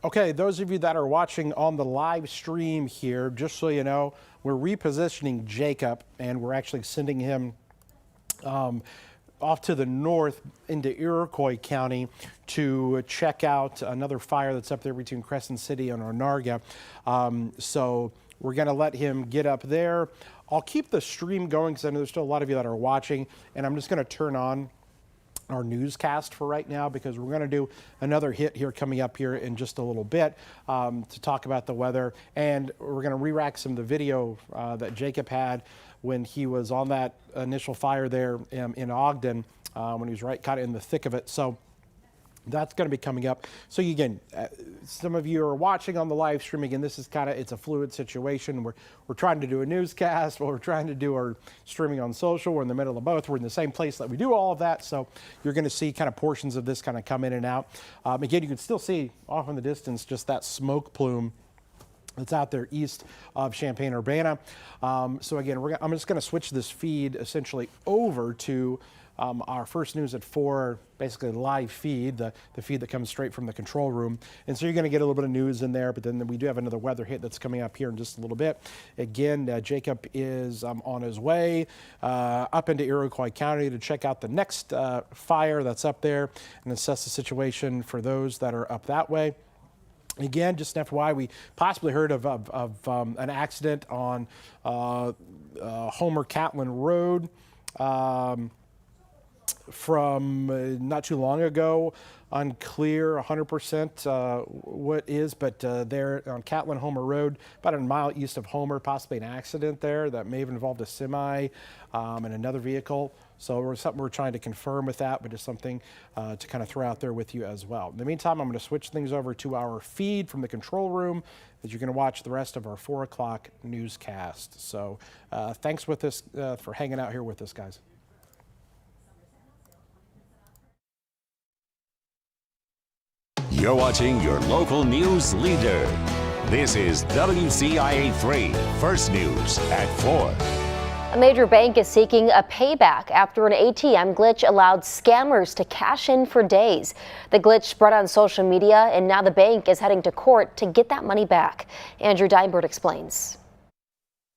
Okay, those of you that are watching on the live stream here, just so you know, we're repositioning Jacob and we're actually sending him off to the north into Iroquois County to check out another fire that's up there between Crescent City and Onarga. So we're going to let him get up there. I'll keep the stream going because I know there's still a lot of you that are watching, and I'm just going to turn on our newscast for right now because we're going to do another hit here coming up here in just a little bit to talk about the weather, and we're going to re-rack some of the video that Jacob had when he was on that initial fire there in Ogden when he was right kind of in the thick of it. So that's going to be coming up. So again, some of you are watching on the live stream. Again, this is it's a fluid situation. We're trying to do a newscast, while we're trying to do our streaming on social. We're in the middle of both. We're in the same place that we do all of that. So you're going to see kind of portions of this kind of come in and out. Again, you can still see off in the distance just that smoke plume that's out there east of Champaign-Urbana. So again, I'm just going to switch this feed essentially over to our First News at 4, basically live feed, the feed that comes straight from the control room. And so you're going to get a little bit of news in there, but then we do have another weather hit that's coming up here in just a little bit. Again, Jacob is on his way up into Iroquois County to check out the next fire that's up there and assess the situation for those that are up that way. Again, just an FYI, we possibly heard of an accident on Homer Catlin Road from not too long ago. Unclear 100% what is, but there on Catlin Homer Road, about a mile east of Homer, possibly an accident there that may have involved a semi and another vehicle. So something we're trying to confirm with that, but just something to kind of throw out there with you as well. In the meantime, I'm going to switch things over to our feed from the control room as you're going to watch the rest of our 4 o'clock newscast. So thanks for hanging out here with us, guys. You're watching your local news leader. This is WCIA 3 First News at 4. A major bank is seeking a payback after an ATM glitch allowed scammers to cash in for days. The glitch spread on social media, and now the bank is heading to court to get that money back. Andrew Deinberg explains.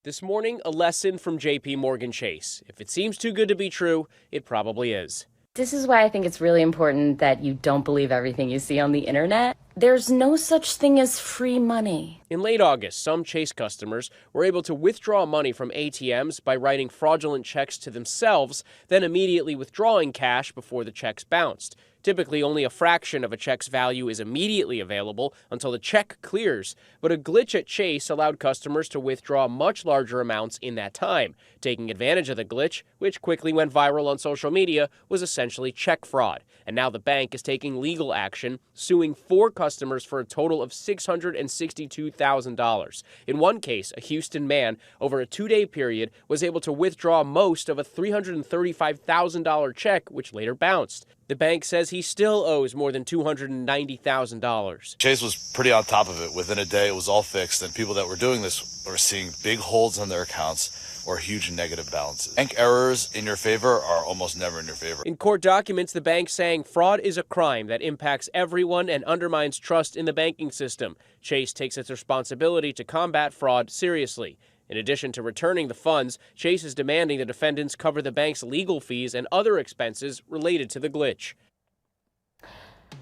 This morning, a lesson from JP Morgan Chase. If it seems too good to be true, it probably is. This is why I think it's really important that you don't believe everything you see on the internet. There's no such thing as free money. In late August, some Chase customers were able to withdraw money from ATMs by writing fraudulent checks to themselves, then immediately withdrawing cash before the checks bounced. Typically, only a fraction of a check's value is immediately available until the check clears, but a glitch at Chase allowed customers to withdraw much larger amounts in that time. Taking advantage of the glitch, which quickly went viral on social media, was essentially check fraud. And now the bank is taking legal action, suing 4 customers for a total of $662,000. In one case, a Houston man, over a 2-day period, was able to withdraw most of a $335,000 check, which later bounced. The bank says he still owes more than $290,000. Chase was pretty on top of it. Within a day, it was all fixed, and people that were doing this were seeing big holds on their accounts or huge negative balances. Bank errors in your favor are almost never in your favor. In court documents, the bank saying fraud is a crime that impacts everyone and undermines trust in the banking system. Chase takes its responsibility to combat fraud seriously. In addition to returning the funds, Chase is demanding the defendants cover the bank's legal fees and other expenses related to the glitch.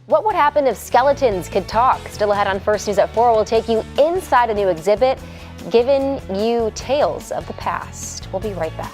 What would happen if skeletons could talk? Still ahead on First News at 4, we'll take you inside a new exhibit, giving you tales of the past. We'll be right back.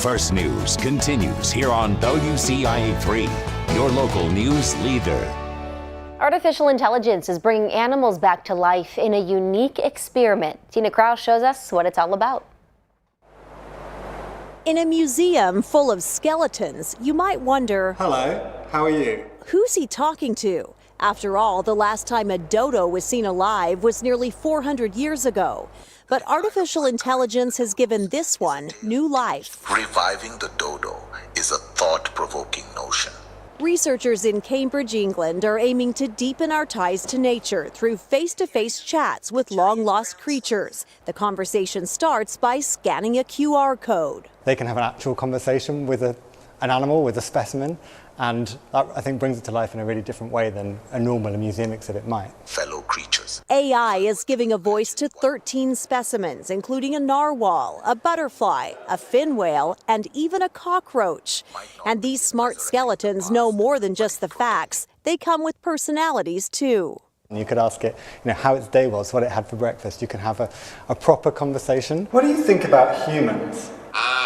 First News continues here on WCIA3, your local news leader. Artificial intelligence is bringing animals back to life in a unique experiment. Tina Kraus shows us what it's all about. In a museum full of skeletons, you might wonder, hello, how are you? Who's he talking to? After all, the last time a dodo was seen alive was nearly 400 years ago. But artificial intelligence has given this one new life. Reviving the dodo is a thought-provoking notion. Researchers in Cambridge, England are aiming to deepen our ties to nature through face-to-face chats with long-lost creatures. The conversation starts by scanning a QR code. They can have an actual conversation with an animal, with a specimen, and that, I think, brings it to life in a really different way than a normal museum exhibit might. Fellow creatures. AI is giving a voice to 13 specimens, including a narwhal, a butterfly, a fin whale, and even a cockroach. And these smart skeletons know more than just the facts. They come with personalities, too. You could ask it, how its day was, what it had for breakfast. You can have a proper conversation. What do you think about humans?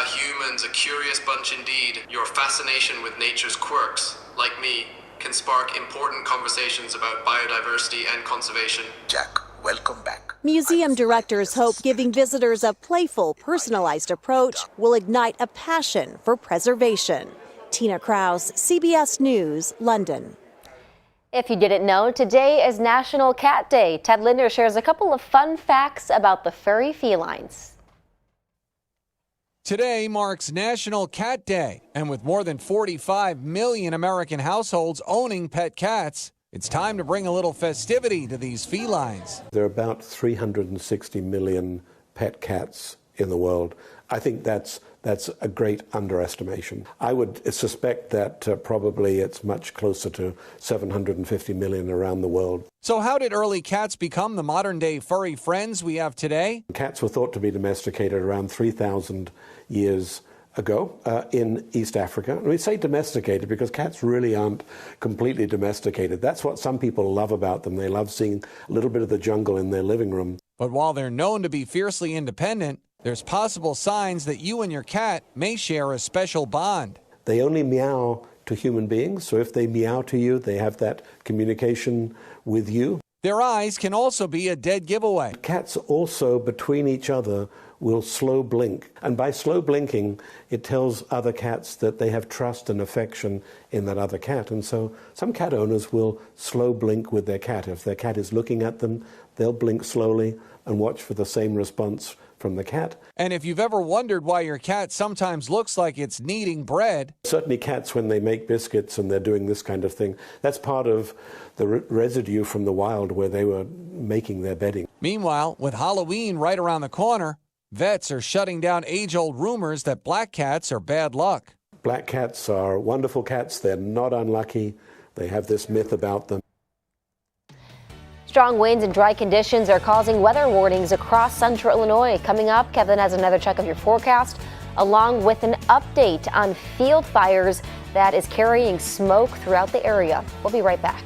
Humans, a curious bunch indeed. Your fascination with nature's quirks, like me, can spark important conversations about biodiversity and conservation. Jack, welcome back. Museum directors hope giving visitors a playful, personalized approach will ignite a passion for preservation. Tina Kraus, CBS News, London. If you didn't know, today is National Cat Day. Ted Linder shares a couple of fun facts about the furry felines. Today marks National Cat Day, and with more than 45 million American households owning pet cats, it's time to bring a little festivity to these felines. There are about 360 million pet cats in the world. I think that's a great underestimation. I would suspect that probably it's much closer to 750 million around the world. So how did early cats become the modern-day furry friends we have today? Cats were thought to be domesticated around 3,000 years ago in East Africa. And we say domesticated because cats really aren't completely domesticated. That's what some people love about them. They love seeing a little bit of the jungle in their living room. But while they're known to be fiercely independent, there's possible signs that you and your cat may share a special bond. They only meow to human beings, so if they meow to you, they have that communication with you. Their eyes can also be a dead giveaway. Cats also, between each other, will slow blink. And by slow blinking, it tells other cats that they have trust and affection in that other cat. And so some cat owners will slow blink with their cat. If their cat is looking at them, they'll blink slowly and watch for the same response from the cat. And if you've ever wondered why your cat sometimes looks like it's kneading bread. Certainly cats, when they make biscuits and they're doing this kind of thing, that's part of the residue from the wild where they were making their bedding. Meanwhile, with Halloween right around the corner, vets are shutting down age-old rumors that black cats are bad luck. Black cats are wonderful cats. They're not unlucky. They have this myth about them. Strong winds and dry conditions are causing weather warnings across central Illinois. Coming up, Kevin has another check of your forecast, along with an update on field fires that is carrying smoke throughout the area. We'll be right back.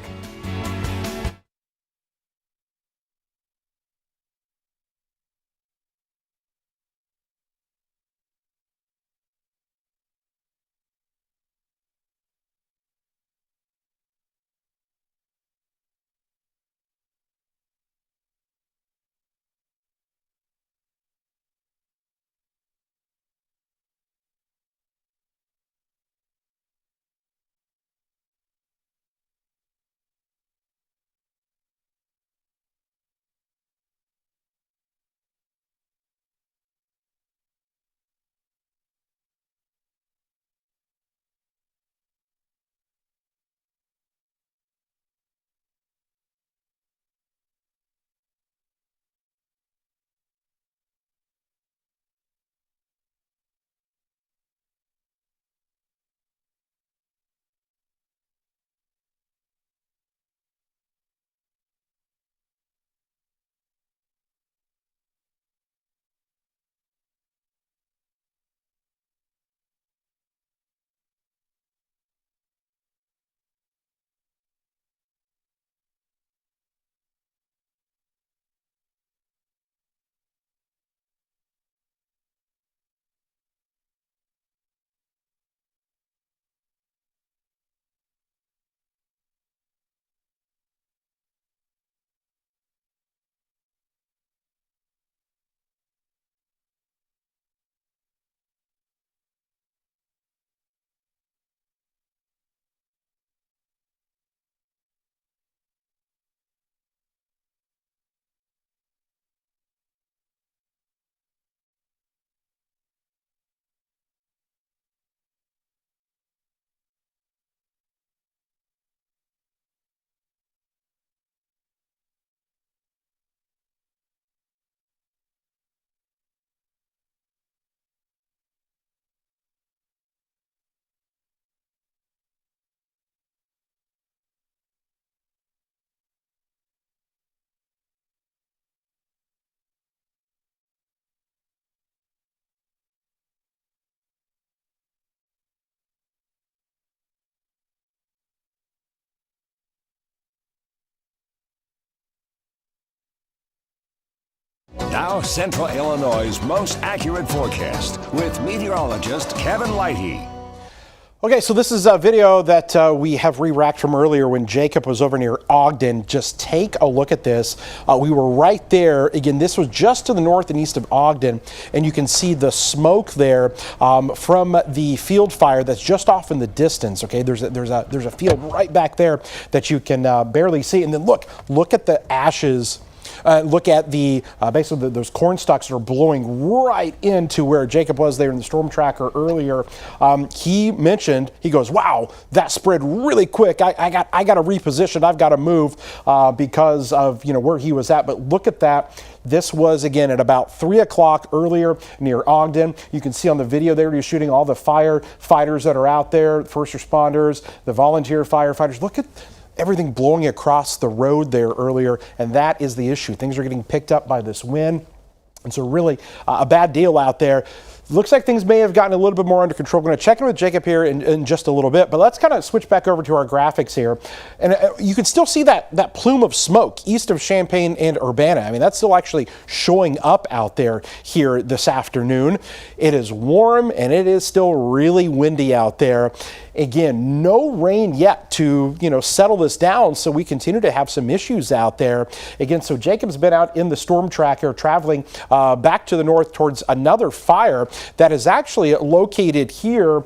Now, Central Illinois' most accurate forecast with meteorologist Kevin Lighty. Okay, so this is a video that we have re-racked from earlier when Jacob was over near Ogden. Just take a look at this. We were right there. Again, this was just to the north and east of Ogden, and you can see the smoke there from the field fire that's just off in the distance. Okay, there's a field right back there that you can barely see, and then look at the ashes. Look at the basically those corn stalks that are blowing right into where Jacob was there in the storm tracker earlier. He mentioned, he goes, "Wow, that spread really quick. I got to reposition. I've got to move because of where he was at." But look at that. This was again at about 3 o'clock earlier near Ogden. You can see on the video there, you're shooting all the firefighters that are out there, first responders, the volunteer firefighters. Look at everything blowing across the road there earlier, and that is the issue. Things are getting picked up by this wind, and so really a bad deal out there. Looks like things may have gotten a little bit more under control. We're going to check in with Jacob here in just a little bit, but let's kind of switch back over to our graphics here. And you can still see that plume of smoke east of Champaign and Urbana. I mean, that's still actually showing up out there here this afternoon. It is warm and it is still really windy out there. Again, no rain yet to settle this down, so we continue to have some issues out there. Again, so Jacob's been out in the storm tracker traveling back to the north towards another fire that is actually located here.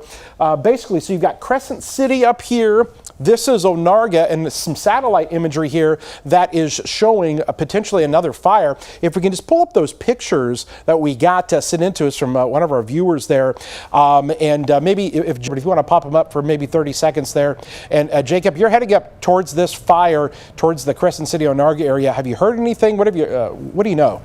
Basically, so you've got Crescent City up here. This is Onarga, and some satellite imagery here that is showing potentially another fire. If we can just pull up those pictures that we got sent into us from one of our viewers there, and maybe if you want to pop them up for maybe 30 seconds there. And Jacob, you're heading up towards this fire, towards the Crescent City Onarga area. Have you heard anything? What do you know?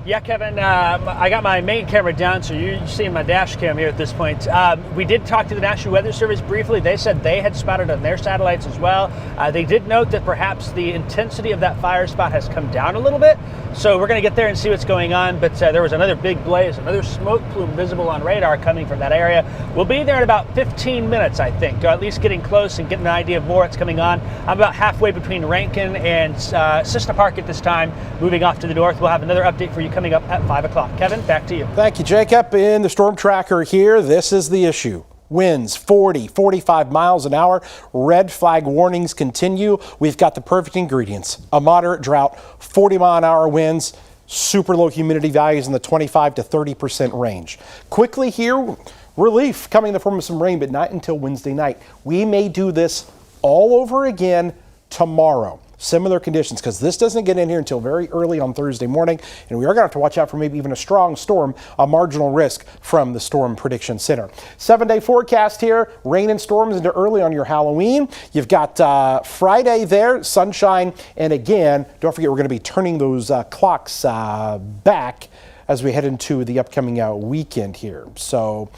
Yeah, Kevin, I got my main camera down, so you're seeing my dash cam here at this point. We did talk to the National Weather Service briefly. They said they had spotted on their satellites as well. They did note that perhaps the intensity of that fire spot has come down a little bit. So we're going to get there and see what's going on. But there was another big blaze, another smoke plume visible on radar coming from that area. We'll be there in about 15 minutes, I think, or at least getting close and getting an idea of more what's coming on. I'm about halfway between Rankin and Cissna Park at this time, moving off to the north. We'll have another update for you coming up at 5 o'clock. Kevin, back to you. Thank you, Jacob. In the storm tracker here, this is the issue. Winds 40, 45 miles an hour. Red flag warnings continue. We've got the perfect ingredients. A moderate drought, 40 mile an hour winds, super low humidity values in the 25 to 30% range. Quickly here, relief coming in the form of some rain, but not until Wednesday night. We may do this all over again tomorrow. Similar conditions, because this doesn't get in here until very early on Thursday morning, and we are going to have to watch out for maybe even a strong storm, a marginal risk from the Storm Prediction Center. 7-day forecast here, rain and storms into early on your Halloween. You've got Friday there, sunshine, and again, don't forget we're going to be turning those clocks back as we head into the upcoming weekend here. So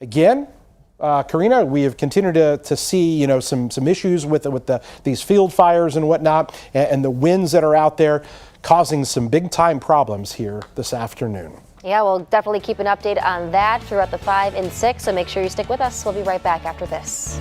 again, Karina, we have continued to see, some issues with these field fires and whatnot, and the winds that are out there causing some big time problems here this afternoon. Yeah, we'll definitely keep an update on that throughout the 5 and 6, so make sure you stick with us. We'll be right back after this.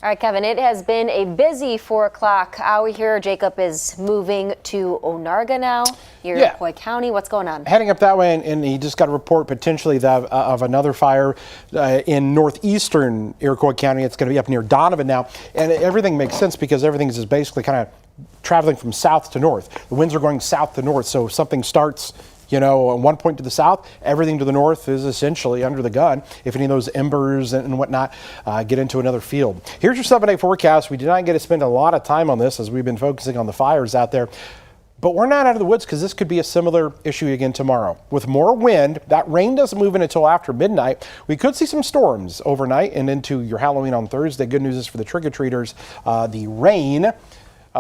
All right, Kevin, it has been a busy 4 o'clock hour here. Jacob is moving to Onarga now, Iroquois County. What's going on? Heading up that way, and he just got a report potentially of another fire in northeastern Iroquois County. It's going to be up near Donovan now. And everything makes sense because everything is basically kind of traveling from south to north. The winds are going south to north, so if something starts at one point to the south, everything to the north is essentially under the gun. If any of those embers and whatnot get into another field. Here's your 7-day forecast. We did not get to spend a lot of time on this as we've been focusing on the fires out there. But we're not out of the woods because this could be a similar issue again tomorrow. With more wind, that rain doesn't move in until after midnight. We could see some storms overnight and into your Halloween on Thursday. Good news is for the trick-or-treaters, the rain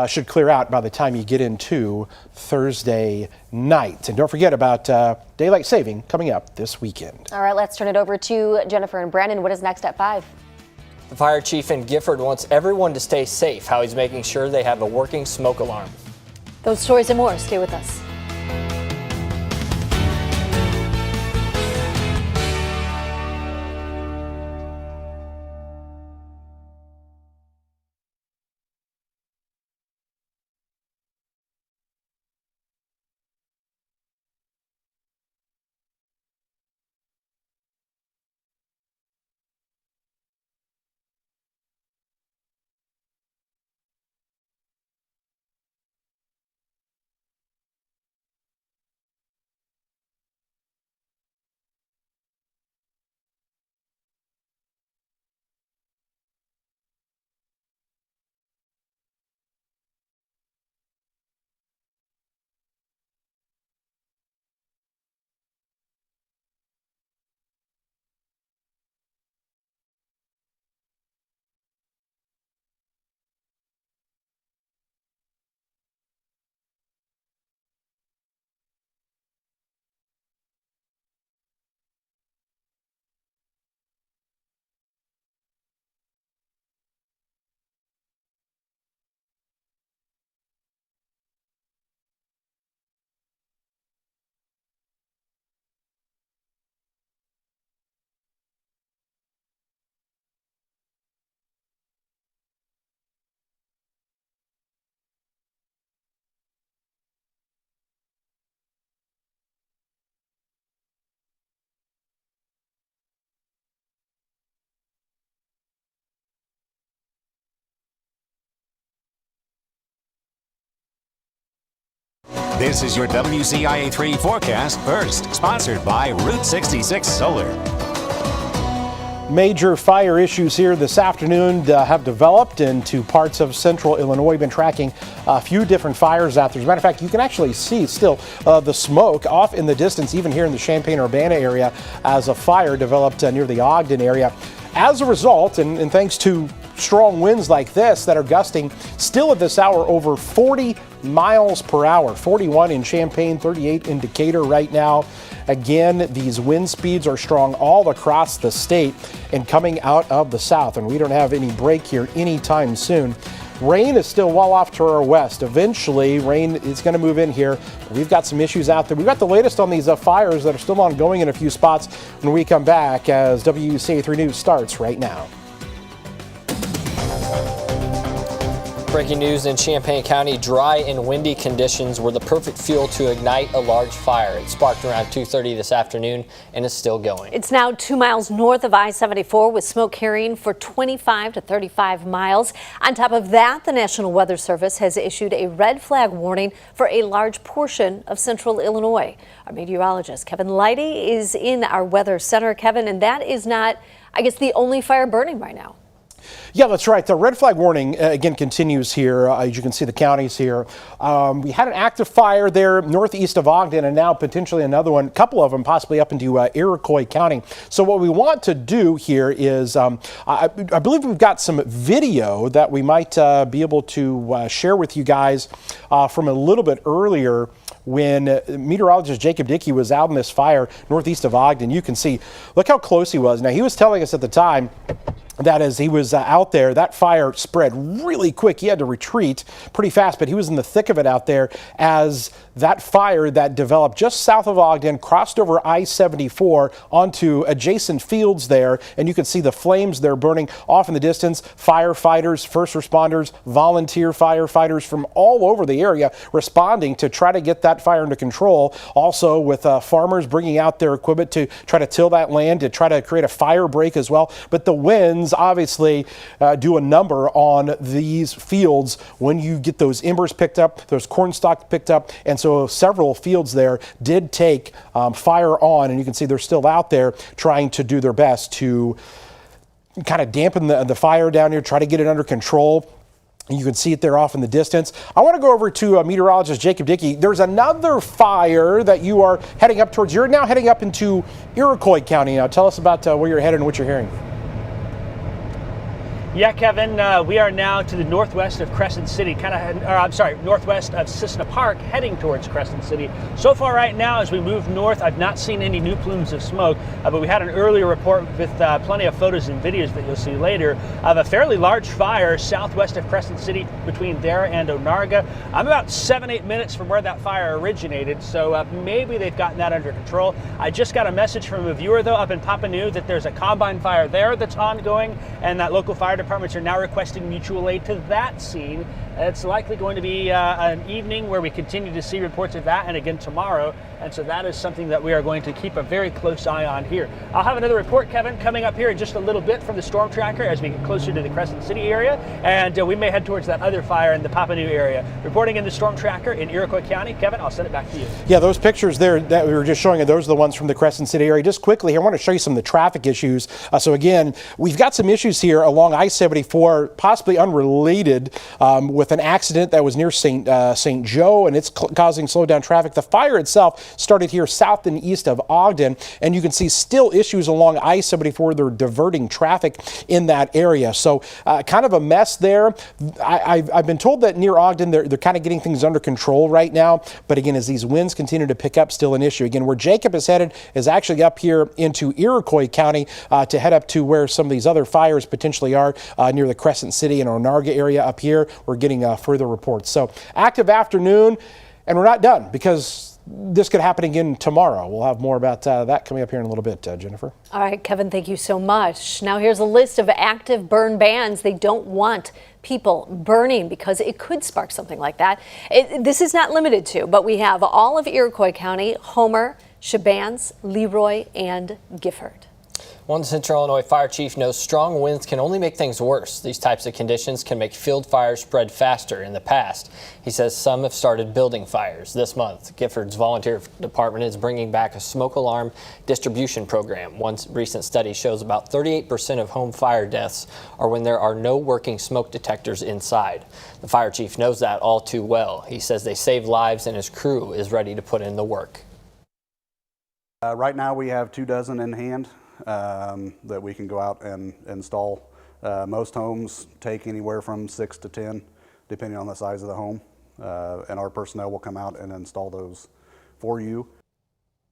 should clear out by the time you get into Thursday night. And don't forget about daylight saving coming up this weekend. All right, let's turn it over to Jennifer and Brandon. What is next at 5? The fire chief in Gifford wants everyone to stay safe, how he's making sure they have a working smoke alarm. Those stories and more, stay with us. This is your WCIA3 forecast first, sponsored by Route 66 Solar. Major fire issues here this afternoon have developed into parts of central Illinois. We've been tracking a few different fires out there. As a matter of fact, you can actually see still the smoke off in the distance, even here in the Champaign-Urbana area, as a fire developed near the Ogden area. As a result, and thanks to strong winds like this that are gusting still at this hour over 40 miles per hour, 41 in Champaign, 38 in Decatur right now. Again, these wind speeds are strong all across the state and coming out of the south, and we don't have any break here anytime soon. Rain is still well off to our west. Eventually, rain is going to move in here. We've got some issues out there. We've got the latest on these fires that are still ongoing in a few spots when we come back as WCA3 News starts right now. Breaking news in Champaign County, dry and windy conditions were the perfect fuel to ignite a large fire. It sparked around 2:30 this afternoon and is still going. It's now 2 miles north of I-74 with smoke carrying for 25 to 35 miles. On top of that, the National Weather Service has issued a red flag warning for a large portion of central Illinois. Our meteorologist Kevin Leidy is in our weather center. Kevin, and that is not, I guess, the only fire burning right now. Yeah, that's right. The red flag warning again continues here. As you can see, the counties here. We had an active fire there northeast of Ogden, and now potentially another one, a couple of them possibly up into Iroquois County. So what we want to do here is, I believe we've got some video that we might be able to share with you guys from a little bit earlier when meteorologist Jacob Dicky was out in this fire northeast of Ogden. You can see, look how close he was. Now, he was telling us at the time that as he was out there, that fire spread really quick. He had to retreat pretty fast, but he was in the thick of it out there as that fire that developed just south of Ogden crossed over I-74 onto adjacent fields there, and you can see the flames there burning off in the distance. Firefighters, first responders, volunteer firefighters from all over the area responding to try to get that fire under control. Also with farmers bringing out their equipment to try to till that land, to try to create a fire break as well. But the winds obviously do a number on these fields when you get those embers picked up, those corn stalks picked up, and so several fields there did take fire on, and you can see they're still out there trying to do their best to kind of dampen the fire down here, try to get it under control. You can see it there off in the distance. I want to go over to meteorologist Jacob Dicky. There's another fire that you are heading up towards. You're now heading up into Iroquois County. Now tell us about where you're headed and what you're hearing. Yeah, Kevin, we are now to the northwest of Crescent City, northwest of Cissna Park, heading towards Crescent City. So far right now, as we move north, I've not seen any new plumes of smoke, but we had an earlier report with plenty of photos and videos that you'll see later of a fairly large fire southwest of Crescent City between there and Onarga. I'm about 7-8 minutes from where that fire originated, so maybe they've gotten that under control. I just got a message from a viewer, though, up in Papineau that there's a combine fire there that's ongoing, and that local fire departments are now requesting mutual aid to that scene. It's likely going to be an evening where we continue to see reports of that, and again tomorrow. And so that is something that we are going to keep a very close eye on here. I'll have another report, Kevin, coming up here in just a little bit from the storm tracker as we get closer to the Crescent City area, and we may head towards that other fire in the Papineau area. Reporting in the storm tracker in Iroquois County. Kevin, I'll send it back to you. Yeah, those pictures there that we were just showing, those are the ones from the Crescent City area. Just quickly here, I want to show you some of the traffic issues. So again, we've got some issues here along I-74, possibly unrelated, with an accident that was near St. Joe, and it's causing slowed down traffic. The fire itself started here south and east of Ogden, and you can see still issues along I-74. They're diverting traffic in that area. So kind of a mess there. I've been told that near Ogden, they're kind of getting things under control right now. But again, as these winds continue to pick up, still an issue. Again, where Jacob is headed is actually up here into Iroquois County to head up to where some of these other fires potentially are near the Crescent City and Onarga area up here. We're getting further reports. So active afternoon, and we're not done because this could happen again tomorrow. We'll have more about that coming up here in a little bit, Jennifer. All right, Kevin, thank you so much. Now here's a list of active burn bans. They don't want people burning because it could spark something like that. This is not limited to, but we have all of Iroquois County, Homer, Shabans, Leroy, and Gifford. One Central Illinois fire chief knows strong winds can only make things worse. These types of conditions can make field fires spread faster. In the past, he says some have started building fires. This month, Gifford's volunteer department is bringing back a smoke alarm distribution program. One recent study shows about 38% of home fire deaths are when there are no working smoke detectors inside. The fire chief knows that all too well. He says they save lives and his crew is ready to put in the work. Right now we have 24 in hand. That we can go out and install. Most homes take anywhere from 6 to 10, depending on the size of the home. And our personnel will come out and install those for you.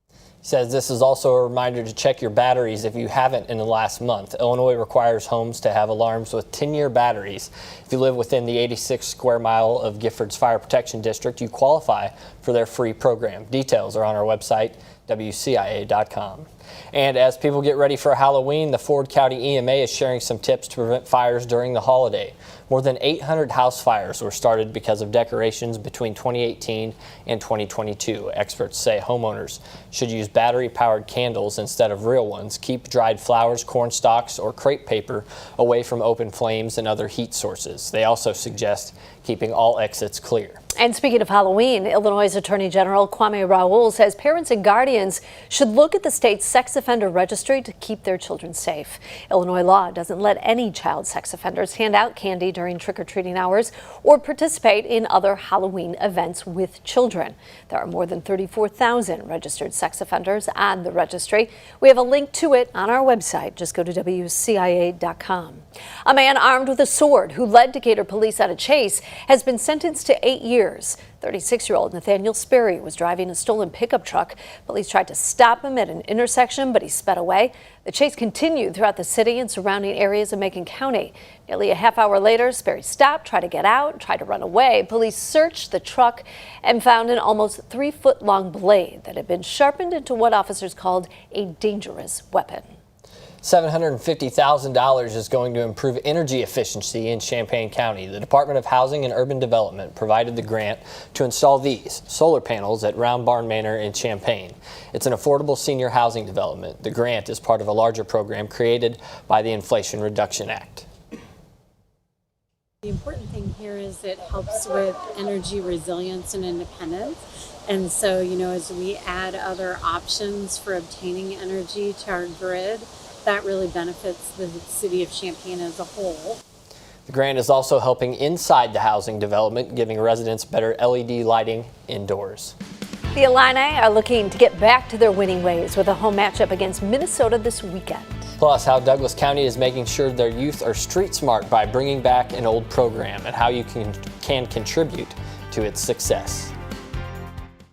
He says this is also a reminder to check your batteries if you haven't in the last month. Illinois requires homes to have alarms with 10-year batteries. If you live within the 86 square mile of Gifford's Fire Protection District, you qualify for their free program. Details are on our website, WCIA.com. And as people get ready for Halloween, the Ford County EMA is sharing some tips to prevent fires during the holiday. More than 800 house fires were started because of decorations between 2018 and 2022. Experts say homeowners should use battery-powered candles instead of real ones. Keep dried flowers, corn stalks, or crepe paper away from open flames and other heat sources. They also suggest keeping all exits clear. And speaking of Halloween, Illinois Attorney General Kwame Raoul says parents and guardians should look at the state's sex offender registry to keep their children safe. Illinois law doesn't let any child sex offenders hand out candy during trick-or-treating hours or participate in other Halloween events with children. There are more than 34,000 registered sex offenders on the registry. We have a link to it on our website. Just go to WCIA.com. A man armed with a sword who led Decatur police on a chase has been sentenced to 8 years. 36-year-old Nathaniel Sperry was driving a stolen pickup truck. Police tried to stop him at an intersection, but he sped away. The chase continued throughout the city and surrounding areas of Macon County. Nearly a half hour later, Sperry stopped, tried to get out, tried to run away. Police searched the truck and found an almost 3-foot-long blade that had been sharpened into what officers called a dangerous weapon. $750,000 is going to improve energy efficiency in Champaign County. The Department of Housing and Urban Development provided the grant to install these solar panels at Round Barn Manor in Champaign. It's an affordable senior housing development. The grant is part of a larger program created by the Inflation Reduction Act. The important thing here is it helps with energy resilience and independence. And so, as we add other options for obtaining energy to our grid, that really benefits the city of Champaign as a whole. The grant is also helping inside the housing development, giving residents better LED lighting indoors. The Illini are looking to get back to their winning ways with a home matchup against Minnesota this weekend. Plus, how Douglas County is making sure their youth are street smart by bringing back an old program and how you can contribute to its success.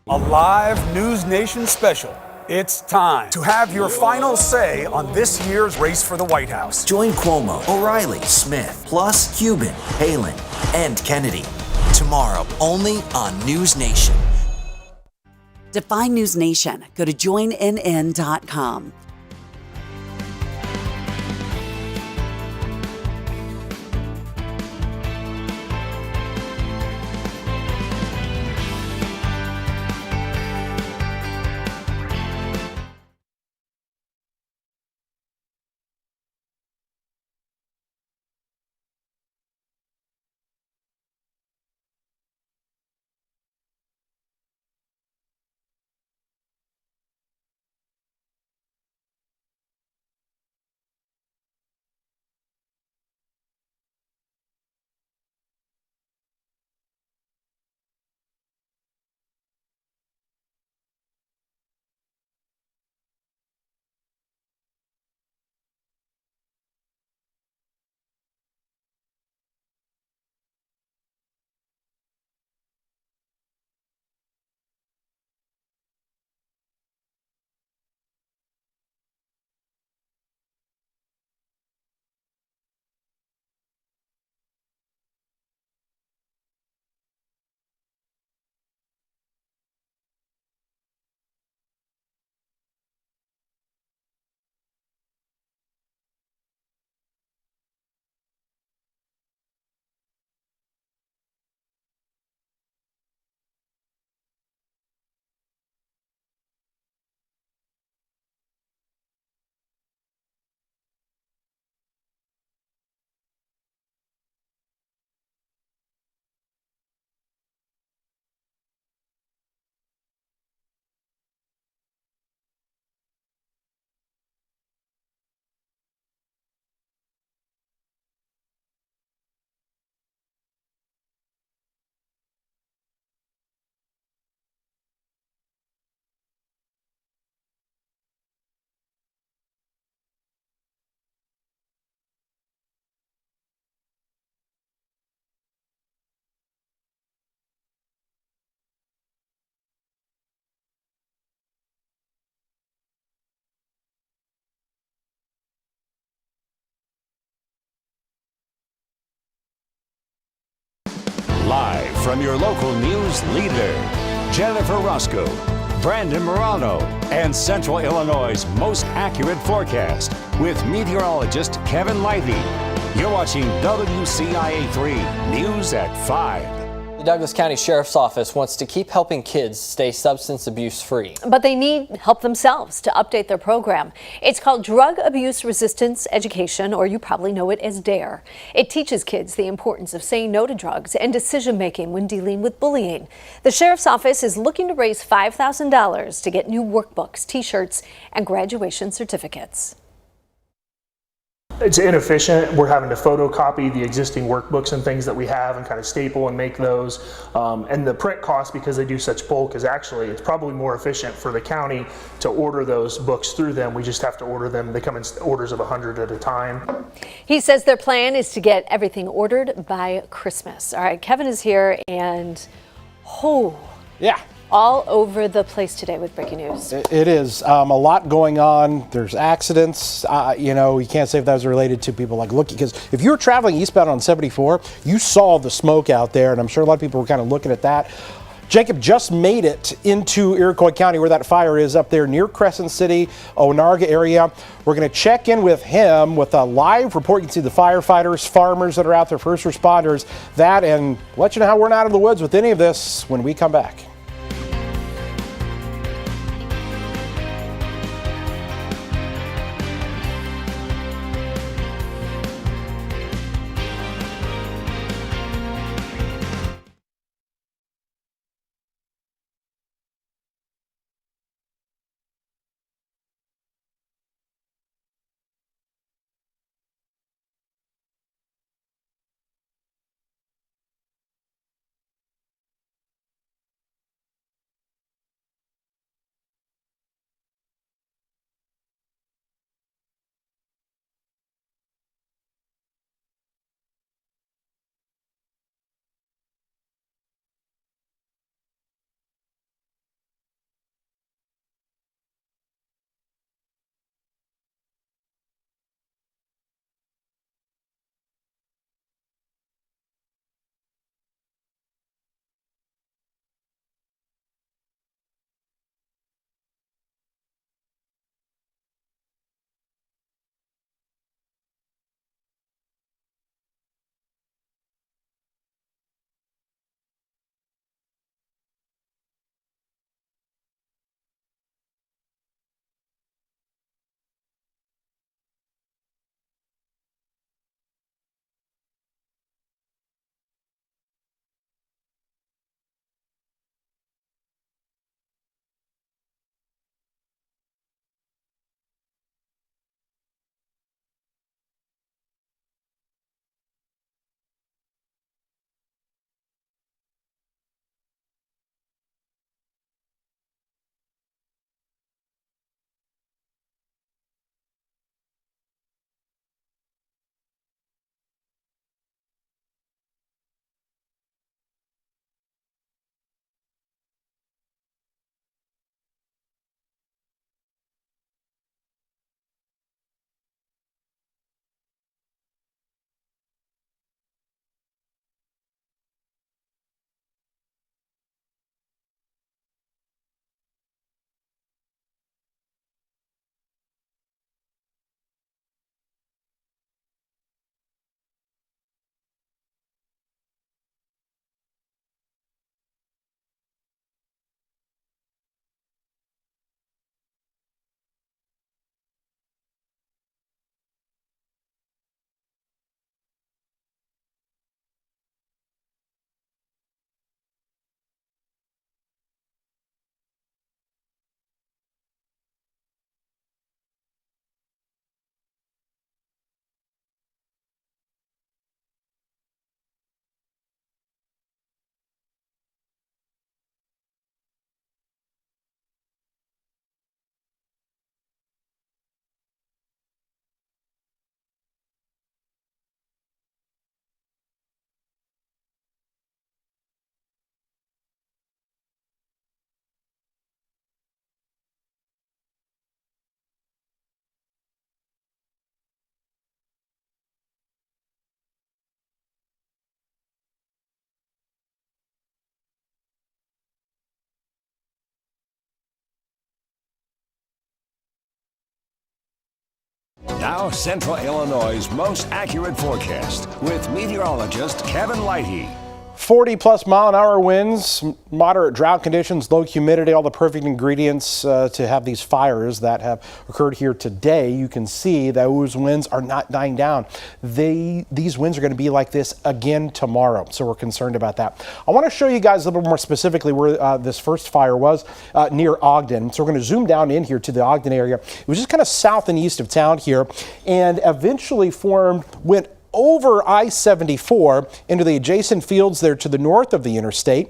A live News Nation special. It's time to have your final say on this year's race for the White House. Join Cuomo, O'Reilly, Smith, plus Cuban, Palin, and Kennedy. Tomorrow, only on News Nation. To find News Nation, go to joinnn.com. Live from your local news leader, Jennifer Roscoe, Brandon Morano, and Central Illinois' most accurate forecast with meteorologist Kevin Livey. You're watching WCIA 3 News at 5. The Douglas County Sheriff's Office wants to keep helping kids stay substance abuse free. But they need help themselves to update their program. It's called Drug Abuse Resistance Education, or you probably know it as DARE. It teaches kids the importance of saying no to drugs and decision making when dealing with bullying. The Sheriff's Office is looking to raise $5,000 to get new workbooks, t-shirts, and graduation certificates. it's inefficient. We're having to photocopy the existing workbooks and things that we have and kind of staple and make those. And the print cost, because they do such bulk, is actually, it's probably more efficient for the county to order those books through them. We just have to order them. They come in orders of 100 at a time. He says their plan is to get everything ordered by Christmas. All right, Kevin is here and yeah, all over the place today with breaking news. It is a lot going on. There's accidents. You know, you can't say if that was related to people like looking, because if you were traveling eastbound on 74, you saw the smoke out there, and I'm sure a lot of people were kind of looking at that. Jacob just made it into Iroquois County, where that fire is up there near Crescent City, Onarga area. We're going to check in with him with a live report. You can see the firefighters, farmers that are out there, first responders, that, and let you know how we're not out of the woods with any of this when we come back. Now, Central Illinois' most accurate forecast with meteorologist Kevin Lighty. 40+ mile-an-hour winds, moderate drought conditions, low humidity, all the perfect ingredients to have these fires that have occurred here today. You can see those winds are not dying down. These winds are going to be like this again tomorrow, so we're concerned about that. I want to show you guys a little more specifically where this first fire was near Ogden. So we're going to zoom down in here to the Ogden area. It was just kind of south and east of town here, and eventually went over I-74 into the adjacent fields there to the north of the interstate.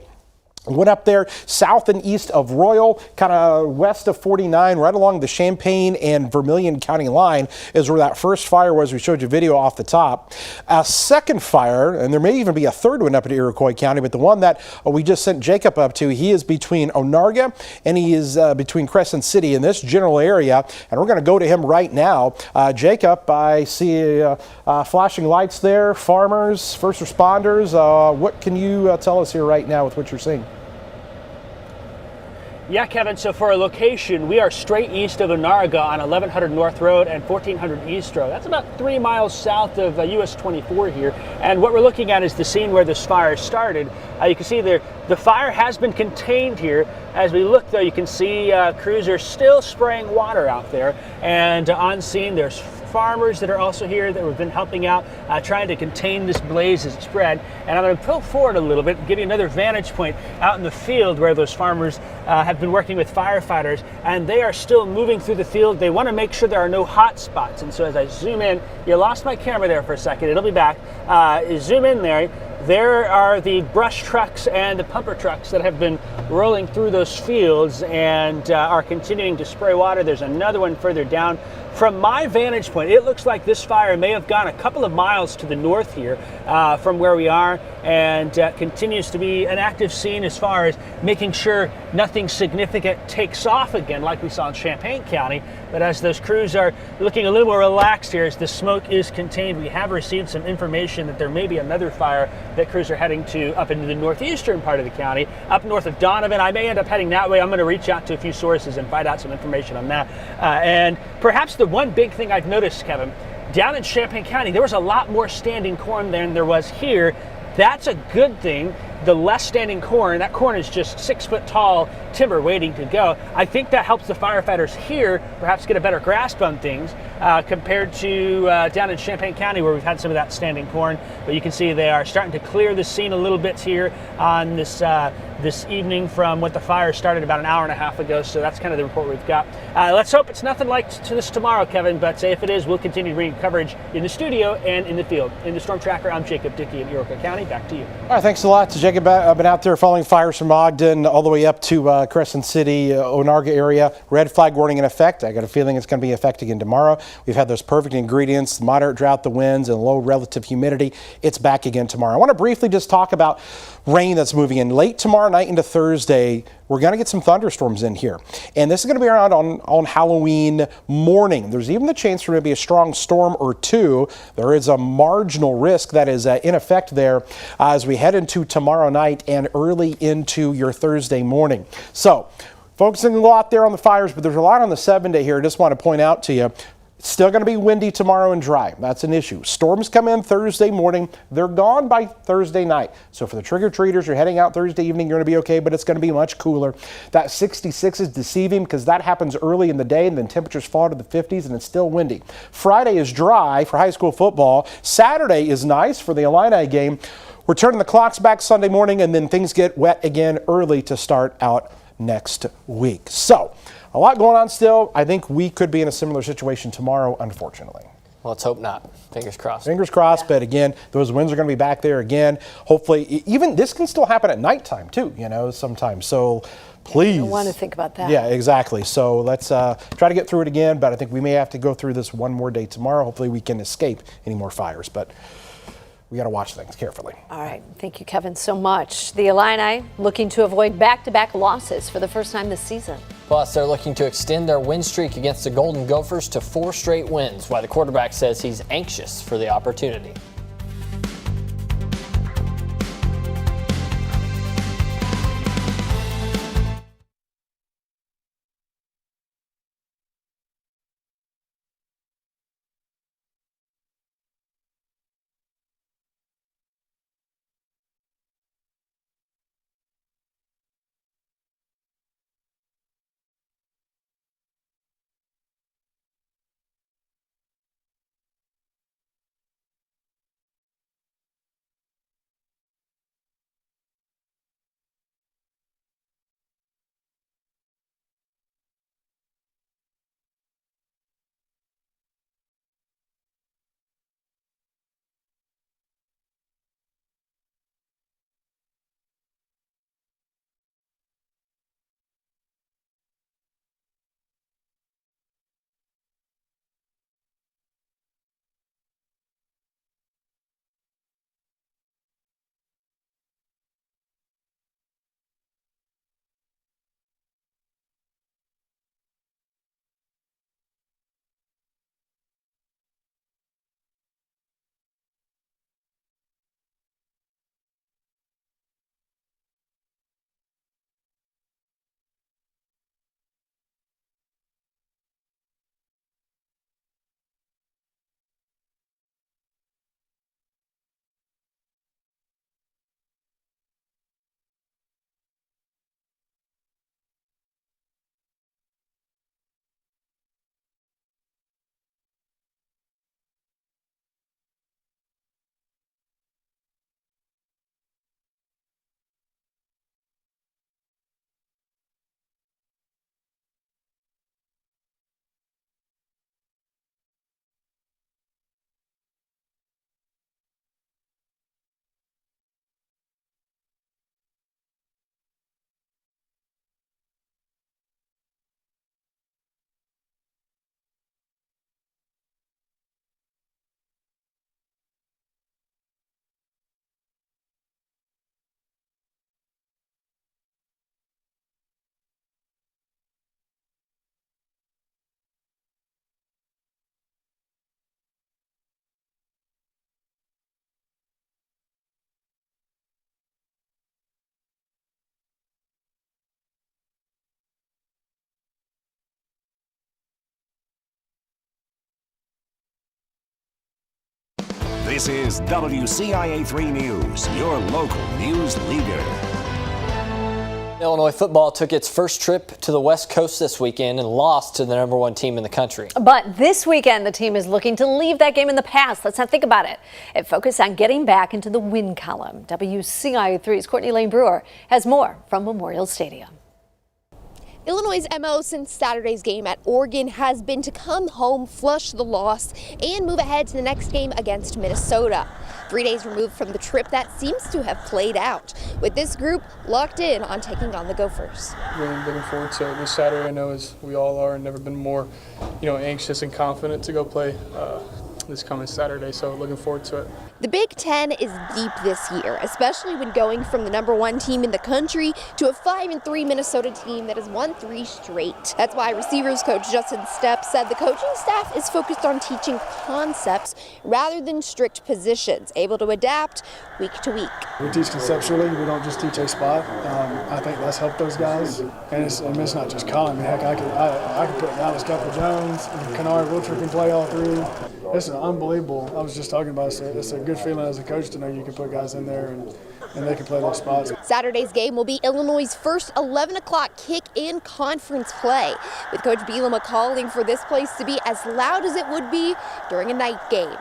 Went up there south and east of Royal, kind of west of 49, right along the Champaign and Vermilion County line is where that first fire was. We showed you video off the top. A second fire, and there may even be a third one up in Iroquois County, but the one that we just sent Jacob up to, he is between Onarga and he is between Crescent City in this general area, and we're going to go to him right now. Jacob, I see flashing lights there, farmers, first responders. What can you tell us here right now with what you're seeing? Yeah, Kevin, so for our location, we are straight east of Onarga on 1100 North Road and 1400 East Road. That's about 3 miles south of US 24 here. And what we're looking at is the scene where this fire started. You can see there, the fire has been contained here. As we look, though, you can see crews are still spraying water out there. And on scene, there's farmers that are also here that have been helping out, trying to contain this blaze as it spread. And I'm going to pull forward a little bit and give you another vantage point out in the field where those farmers have been working with firefighters, and they are still moving through the field. They want to make sure there are no hot spots. And so as I zoom in, you lost my camera there for a second. It'll be back. Zoom in there. There are the brush trucks and the pumper trucks that have been rolling through those fields and are continuing to spray water. There's another one further down. From my vantage point, it looks like this fire may have gone a couple of miles to the north here from where we are, and continues to be an active scene as far as making sure nothing significant takes off again like we saw in Champaign County. But as those crews are looking a little more relaxed here as the smoke is contained, we have received some information that there may be another fire that crews are heading to up into the northeastern part of the county, up north of Donovan. I may end up heading that way. I'm going to reach out to a few sources and find out some information on that. And perhaps the one big thing I've noticed, Kevin, down in Champaign County, there was a lot more standing corn than there was here. That's a good thing. The less standing corn, that corn is just 6 foot tall timber waiting to go. I think that helps the firefighters here perhaps get a better grasp on things compared to down in Champaign County where we've had some of that standing corn. But you can see they are starting to clear the scene a little bit here on this this evening from what the fire started about an hour and a half ago. So that's kind of the report we've got. Let's hope it's nothing like to this tomorrow, Kevin, but if it is, we'll continue bringing coverage in the studio and in the field. In the Storm Tracker, I'm Jacob Dicky in Iroquois County. Back to you. All right, thanks a lot to Jacob. I've been out there following fires from Ogden all the way up to Crescent City, Onarga area. Red flag warning in effect. I got a feeling it's going to be in effect again tomorrow. We've had those perfect ingredients, moderate drought, the winds, and low relative humidity. It's back again tomorrow. I want to briefly just talk about rain that's moving in late tomorrow night into Thursday. We're going to get some thunderstorms in here, and this is going to be around on Halloween morning. There's even the chance for maybe a strong storm or two. There is a marginal risk that is in effect there as we head into tomorrow night and early into your Thursday morning. So focusing a lot there on the fires, but there's a lot on the 7-day here. I just want to point out to you, it's still going to be windy tomorrow and dry. That's an issue. Storms come in Thursday morning. They're gone by Thursday night. So for the trick-or-treaters, you're heading out Thursday evening, you're going to be okay, but it's going to be much cooler. That 66 is deceiving because that happens early in the day, and then temperatures fall to the 50s, and it's still windy. Friday is dry for high school football. Saturday is nice for the Illini game. We're turning the clocks back Sunday morning, and then things get wet again early to start out next week. So a lot going on still. I think we could be in a similar situation tomorrow, unfortunately. Well, let's hope not. Fingers crossed. Fingers crossed, but again, those winds are going to be back there again. Hopefully, even this can still happen at nighttime too, sometimes. So please. You don't want to think about that. Yeah, exactly. So let's try to get through it again, but I think we may have to go through this one more day tomorrow. Hopefully we can escape any more fires, but we got to watch things carefully. All right. Thank you, Kevin, so much. The Illini looking to avoid back-to-back losses for the first time this season. Plus, they're looking to extend their win streak against the Golden Gophers to 4 straight wins, while the quarterback says he's anxious for the opportunity. This is WCIA 3 News, your local news leader. Illinois football took its first trip to the West Coast this weekend and lost to the #1 team in the country. But this weekend, the team is looking to leave that game in the past. Let's not think about it. It focused on getting back into the win column. WCIA 3's Courtney Lane Brewer has more from Memorial Stadium. Illinois' MO since Saturday's game at Oregon has been to come home, flush the loss, and move ahead to the next game against Minnesota. 3 days removed from the trip that seems to have played out, with this group locked in on taking on the Gophers. Really looking forward to this Saturday, I know, as we all are, and never been more, anxious and confident to go play this coming Saturday, so looking forward to it. The Big Ten is deep this year, especially when going from the #1 team in the country to a 5-3 Minnesota team that has won 3 straight. That's why receivers coach Justin Stepp said the coaching staff is focused on teaching concepts rather than strict positions, able to adapt week to week. We teach conceptually, we don't just teach a spot. I think that's helped those guys, and it's not just Colin. Heck, I could put Dallas Couple Jones and Kennard Wilcher can play all through. It's unbelievable. I was just talking about it. It's a good feeling as a coach to know you can put guys in there and they can play those spots. Saturday's game will be Illinois' first 11 o'clock kick in conference play, with Coach Bielema calling for this place to be as loud as it would be during a night game.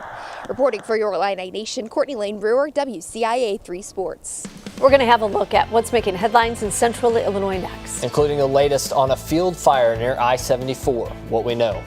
Reporting for your Illini Nation, Courtney Lane Brewer, WCIA 3 Sports. We're going to have a look at what's making headlines in central Illinois next, including the latest on a field fire near I-74, what we know.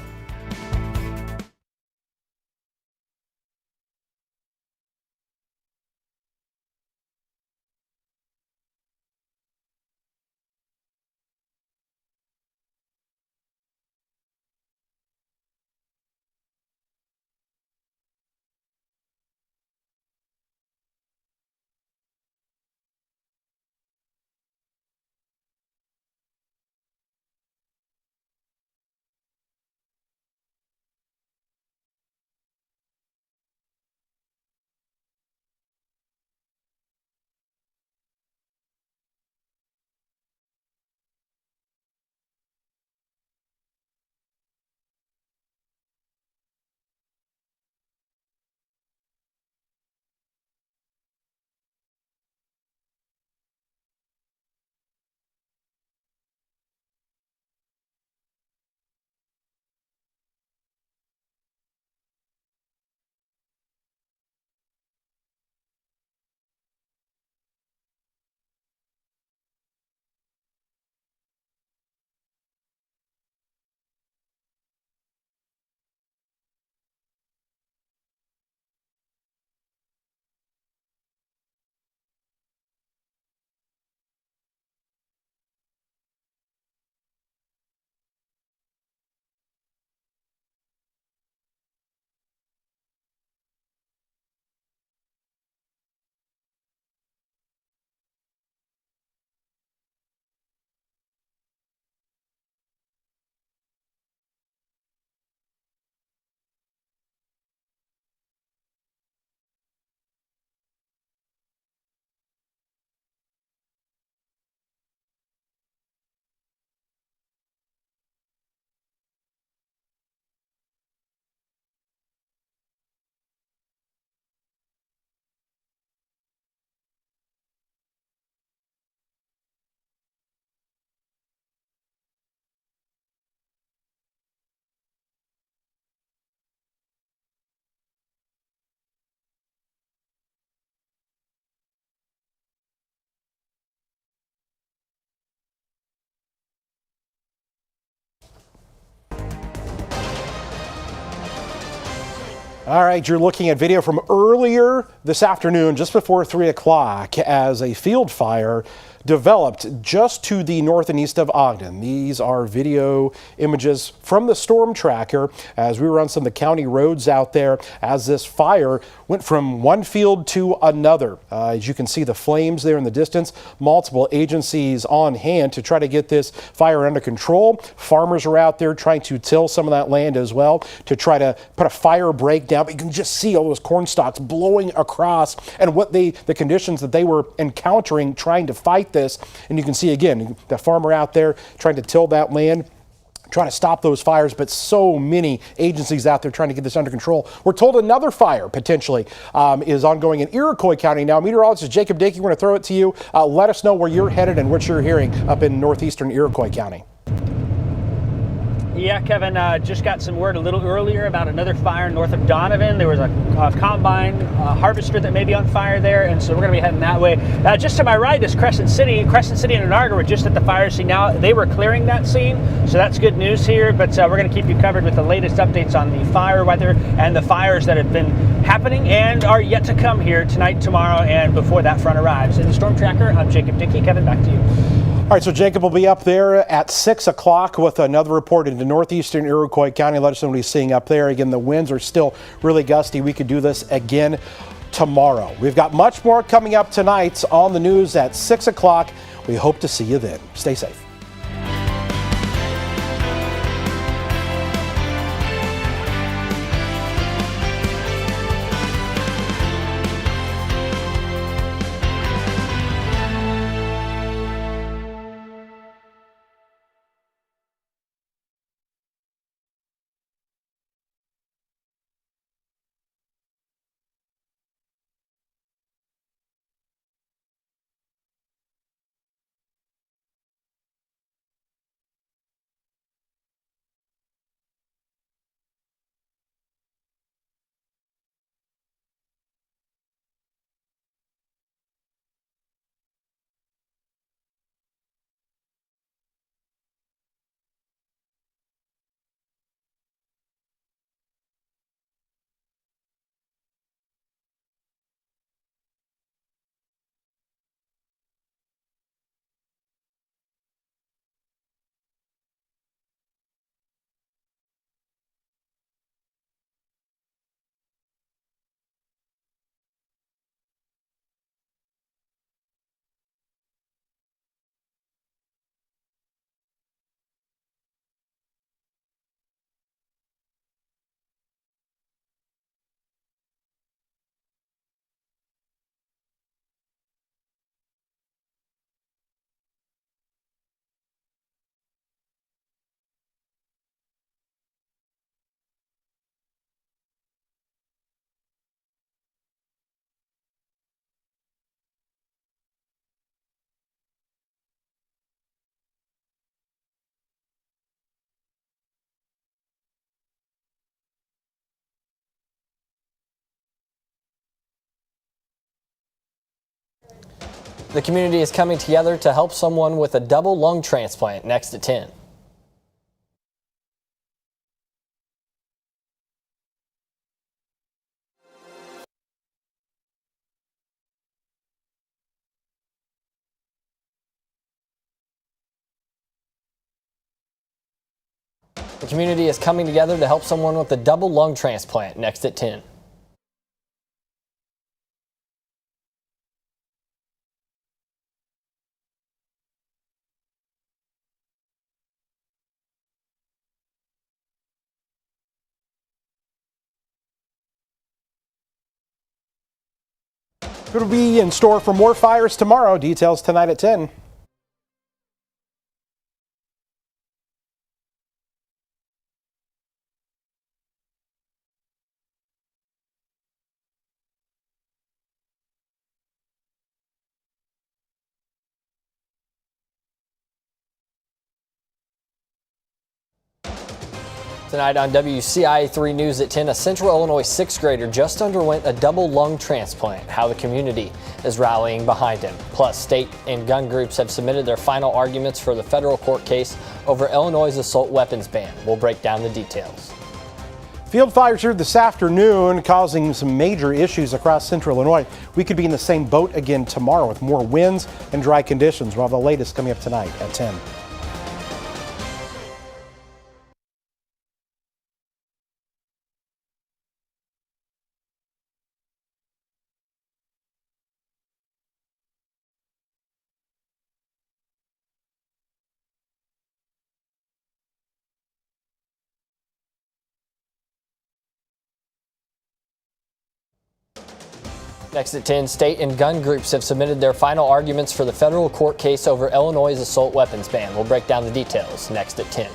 All right, you're looking at video from earlier this afternoon, just before 3 o'clock, as a field fire developed just to the north and east of Ogden. These are video images from the storm tracker as we were on some of the county roads out there as this fire went from one field to another. As you can see the flames there in the distance, multiple agencies on hand to try to get this fire under control. Farmers are out there trying to till some of that land as well to try to put a fire break down, but you can just see all those corn stalks blowing across and the conditions that they were encountering trying to fight this. And you can see again the farmer out there trying to till that land, trying to stop those fires, but so many agencies out there trying to get this under control. We're told another fire potentially is ongoing in Iroquois County. Now, meteorologist Jacob Dicky, we're going to throw it to you. Let us know where you're headed and what you're hearing up in northeastern Iroquois County. Yeah, Kevin, just got some word a little earlier about another fire north of Donovan. There was a combine harvester that may be on fire there, and so we're going to be heading that way. Just to my right is Crescent City. Crescent City and Anarga were just at the fire scene. Now, they were clearing that scene, so that's good news here, but we're going to keep you covered with the latest updates on the fire weather and the fires that have been happening and are yet to come here tonight, tomorrow, and before that front arrives. In the Storm Tracker, I'm Jacob Dicky. Kevin, back to you. All right, so Jacob will be up there at 6 o'clock with another report into northeastern Iroquois County. Let us know what he's seeing up there. Again, the winds are still really gusty. We could do this again tomorrow. We've got much more coming up tonight on the news at 6 o'clock. We hope to see you then. Stay safe. The community is coming together to help someone with a double lung transplant next at 10. The community is coming together to help someone with a double lung transplant next at 10. It'll be in store for more fires tomorrow. Details tonight at 10. Tonight on WCIA 3 News at 10, a Central Illinois 6th grader just underwent a double lung transplant. How the community is rallying behind him. Plus, state and gun groups have submitted their final arguments for the federal court case over Illinois' assault weapons ban. We'll break down the details. Field fires here this afternoon causing some major issues across central Illinois. We could be in the same boat again tomorrow with more winds and dry conditions. We'll have the latest coming up tonight at 10. Next at 10, state and gun groups have submitted their final arguments for the federal court case over Illinois' assault weapons ban. We'll break down the details next at 10.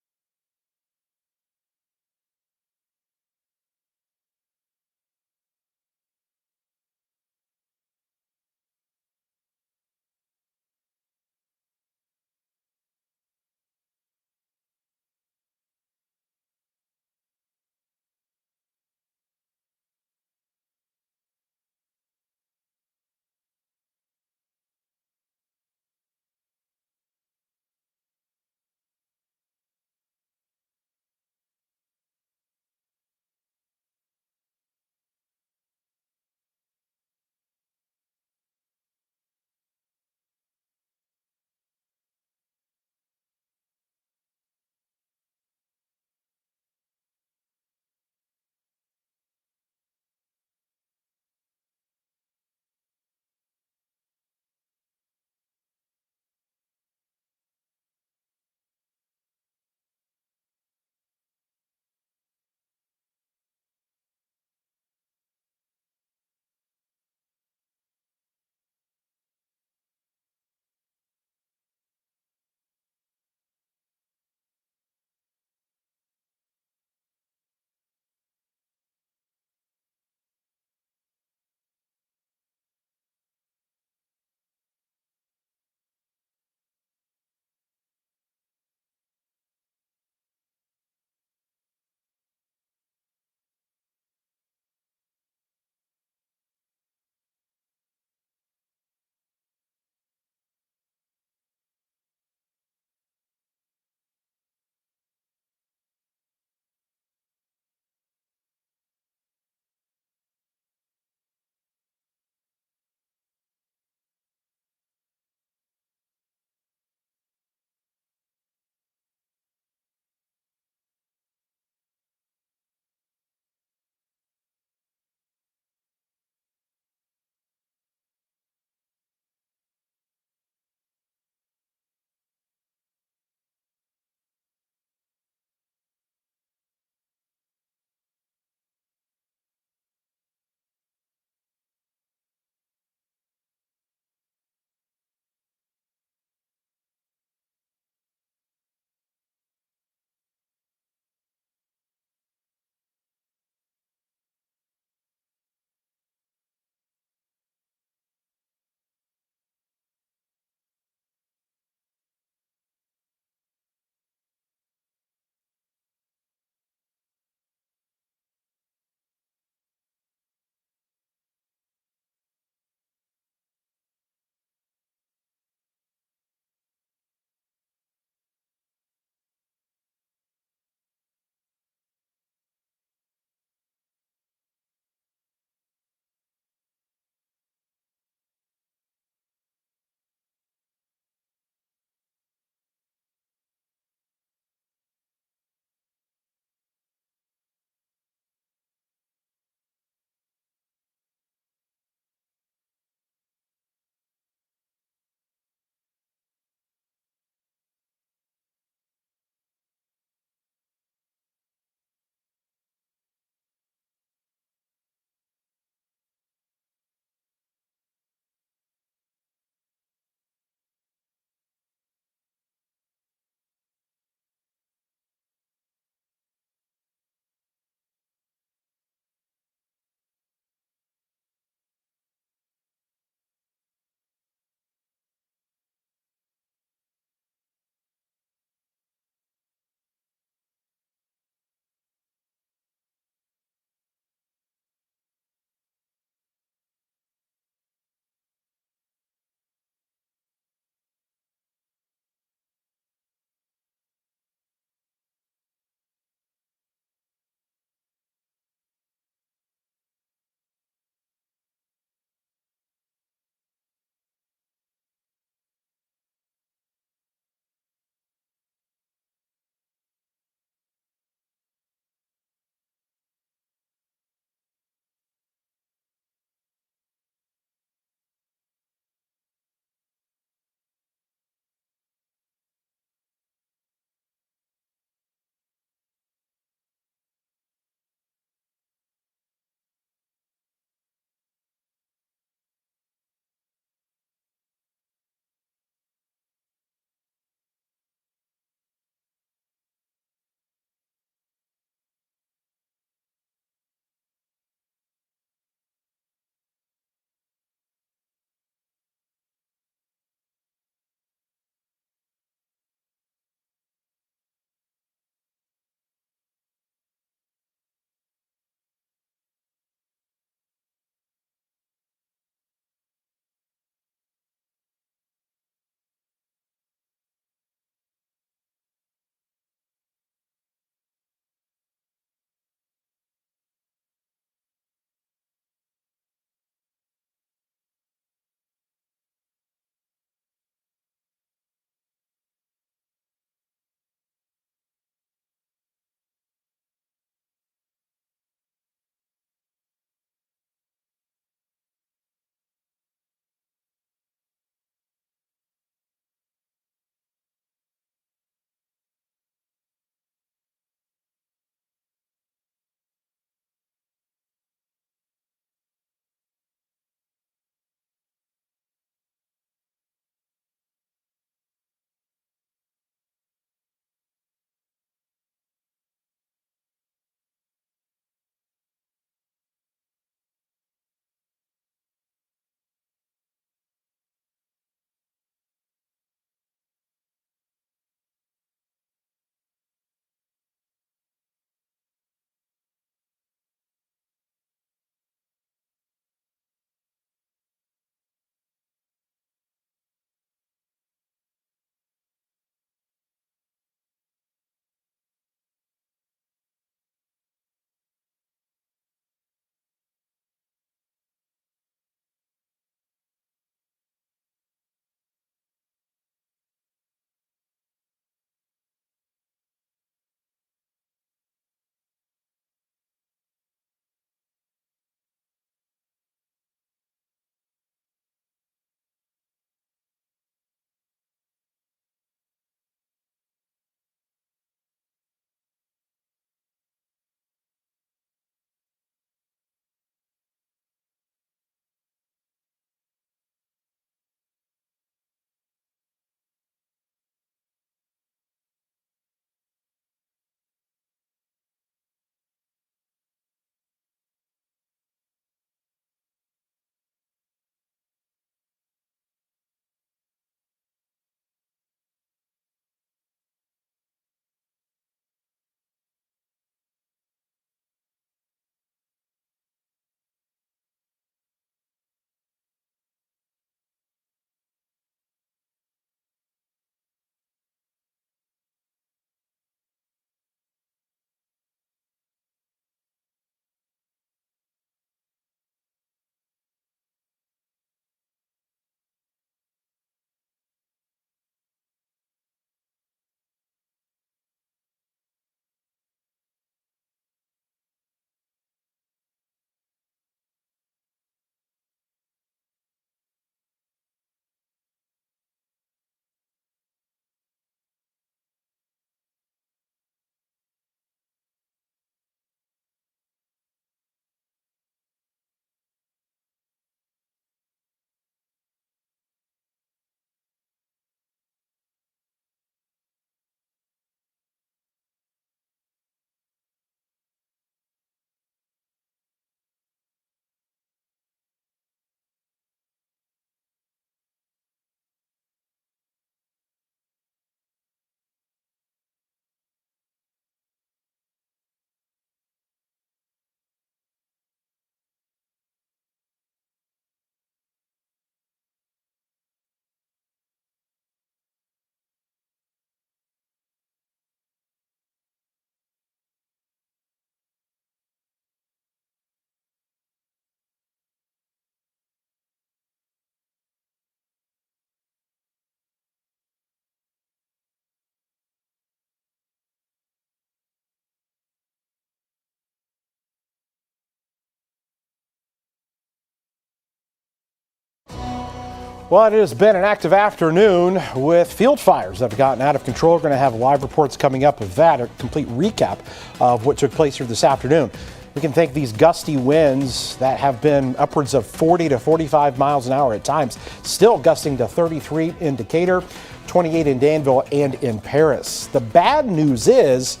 Well, it has been an active afternoon with field fires that have gotten out of control. We're going to have live reports coming up of that, a complete recap of what took place here this afternoon. We can thank these gusty winds that have been upwards of 40 to 45 miles an hour at times, still gusting to 33 in Decatur, 28 in Danville, and in Paris. The bad news is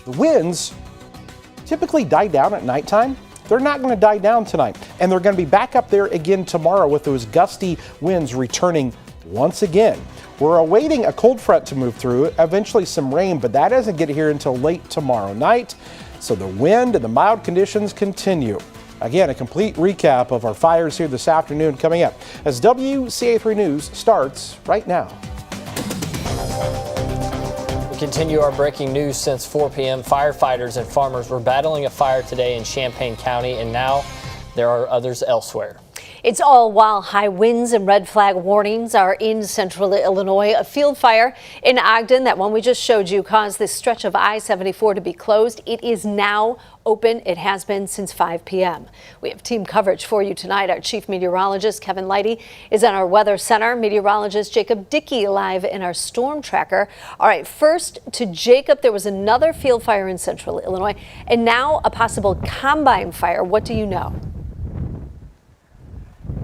the winds typically die down at nighttime. They're not going to die down tonight, and they're going to be back up there again tomorrow with those gusty winds returning once again. We're awaiting a cold front to move through, eventually some rain, but that doesn't get here until late tomorrow night. So the wind and the mild conditions continue. Again, a complete recap of our fires here this afternoon coming up as WCA3 News starts right now. Continue our breaking news since 4 p.m. Firefighters and farmers were battling a fire today in Champaign County, and now there are others elsewhere. It's all while high winds and red flag warnings are in central Illinois. A field fire in Ogden, that one we just showed you, caused this stretch of I-74 to be closed. It is now open. It has been since 5 p.m. We have team coverage for you tonight. Our chief meteorologist, Kevin Lighty, is in our weather center. Meteorologist Jacob Dicky live in our storm tracker. All right, first to Jacob, there was another field fire in central Illinois, and now a possible combine fire. What do you know?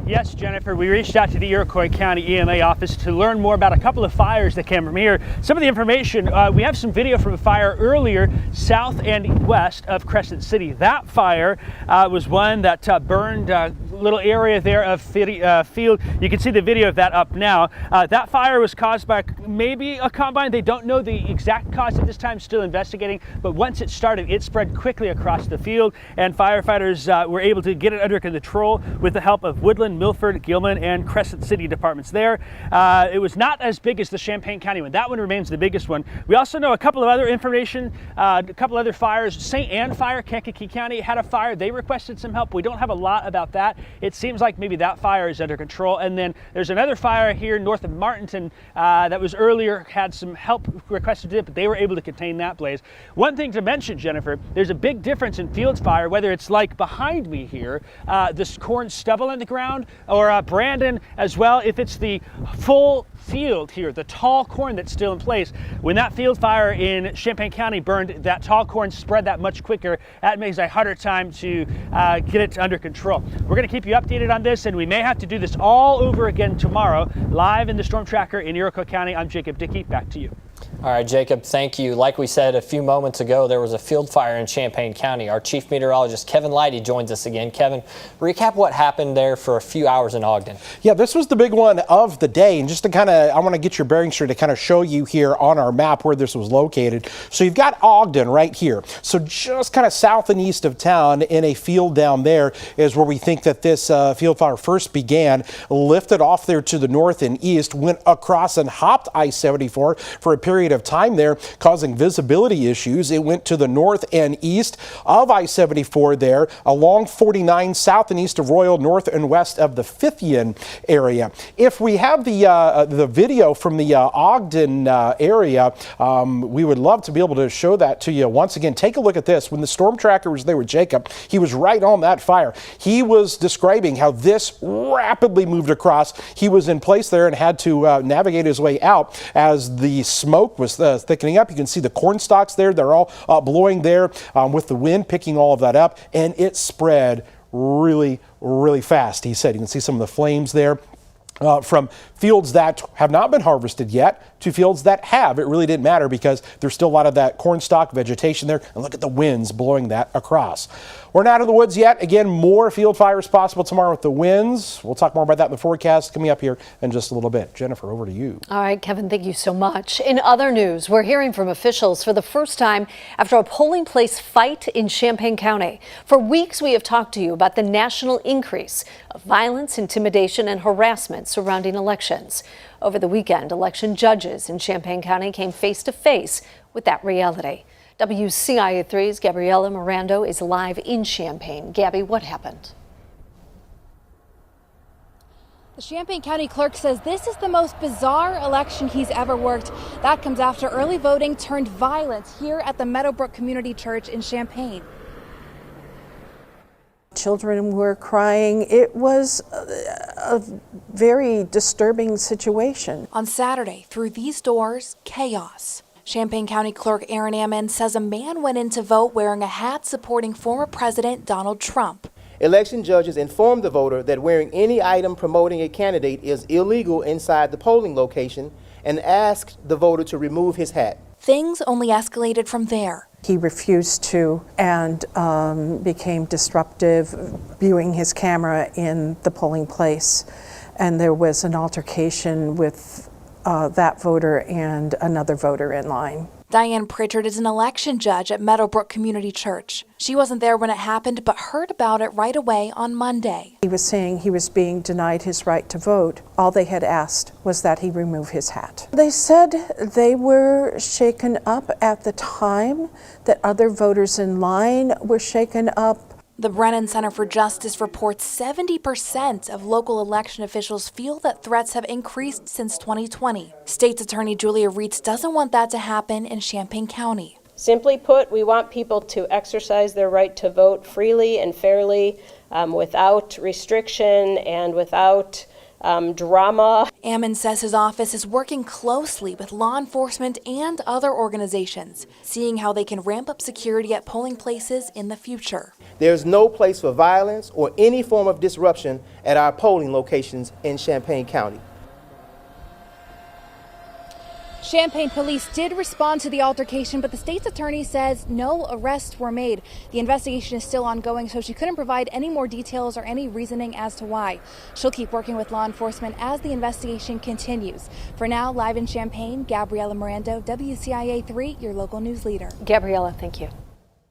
Yes, Jennifer, we reached out to the Iroquois County EMA office to learn more about a couple of fires that came from here. Some of the information, we have some video from a fire earlier south and west of Crescent City. That fire was one that burned a little area there of field. You can see the video of that up now. That fire was caused by maybe a combine. They don't know the exact cause at this time, still investigating, but once it started, it spread quickly across the field, and firefighters were able to get it under control with the help of Woodland, Milford, Gilman, and Crescent City departments there. It was not as big as the Champaign County one. That one remains the biggest one. We also know a couple of other information, a couple other fires. St. Anne Fire, Kankakee County, had a fire. They requested some help. We don't have a lot about that. It seems like maybe that fire is under control. And then there's another fire here north of Martinton that was earlier, had some help requested it, but they were able to contain that blaze. One thing to mention, Jennifer, there's a big difference in field fire, whether it's like behind me here, this corn stubble in the ground, or Brandon as well, if it's the full field here, the tall corn that's still in place. When that field fire in Champaign County burned, that tall corn spread that much quicker. That makes a harder time to get it under control. We're going to keep you updated on this, and we may have to do this all over again tomorrow, live in the Storm Tracker in Iroquois County. I'm Jacob Dicky. Back to you. All right, Jacob, thank you. Like we said a few moments ago, there was a field fire in Champaign County. Our chief meteorologist, Kevin Lighty, joins us again. Kevin, recap what happened there for a few hours in Ogden. Yeah, this was the big one of the day. And just to kind of, I want to get your bearings straight to kind of show you here on our map where this was located. So you've got Ogden right here. So just kind of south and east of town in a field down there is where we think that this field fire first began, lifted off there to the north and east, went across and hopped I-74 for a period of time there, causing visibility issues. It went to the north and east of I-74 there, along 49 south and east of Royal, north and west of the Fithian area. If we have the video from the Ogden area, we would love to be able to show that to you. Once again, take a look at this. When the storm tracker was there with Jacob, he was right on that fire. He was describing how this rapidly moved across. He was in place there and had to navigate his way out as the smoke was thickening up. You can see the corn stalks there. They're all blowing there with the wind picking all of that up, and it spread really, really fast. He said you can see some of the flames there. From fields that have not been harvested yet to fields that have. It really didn't matter because there's still a lot of that corn stalk vegetation there. And look at the winds blowing that across. We're not out of the woods yet. Again, more field fires possible tomorrow with the winds. We'll talk more about that in the forecast coming up here in just a little bit. Jennifer, over to you. All right, Kevin, thank you so much. In other news, we're hearing from officials for the first time after a polling place fight in Champaign County. For weeks, we have talked to you about the national increase of violence, intimidation, and harassment surrounding elections. Over the weekend, election judges in Champaign County came face to face with that reality. WCIA3's Gabriela Mirando is live in Champaign. Gabby, what happened? The Champaign County clerk says this is the most bizarre election he's ever worked. That comes after early voting turned violence here at the Meadowbrook Community Church in Champaign. Children were crying. It was a very disturbing situation. On Saturday, through these doors, chaos. Champaign County Clerk Aaron Ammon says a man went in to vote wearing a hat supporting former President Donald Trump. Election judges informed the voter that wearing any item promoting a candidate is illegal inside the polling location and asked the voter to remove his hat. Things only escalated from there. He refused to and became disruptive, viewing his camera in the polling place. And there was an altercation with that voter and another voter in line. Diane Pritchard is an election judge at Meadowbrook Community Church. She wasn't there when it happened, but heard about it right away on Monday. He was saying he was being denied his right to vote. All they had asked was that he remove his hat. They said they were shaken up at the time, that other voters in line were shaken up. The Brennan Center for Justice reports 70% of local election officials feel that threats have increased since 2020. State's Attorney Julia Reitz doesn't want that to happen in Champaign County. Simply put, we want people to exercise their right to vote freely and fairly, without restriction and without drama. Ammon says his office is working closely with law enforcement and other organizations, seeing how they can ramp up security at polling places in the future. There's no place for violence or any form of disruption at our polling locations in Champaign County. Champaign police did respond to the altercation, but the state's attorney says no arrests were made. The investigation is still ongoing, so she couldn't provide any more details or any reasoning as to why. She'll keep working with law enforcement as the investigation continues. For now, live in Champaign, Gabriela Mirando, WCIA 3, your local news leader. Gabriela, thank you.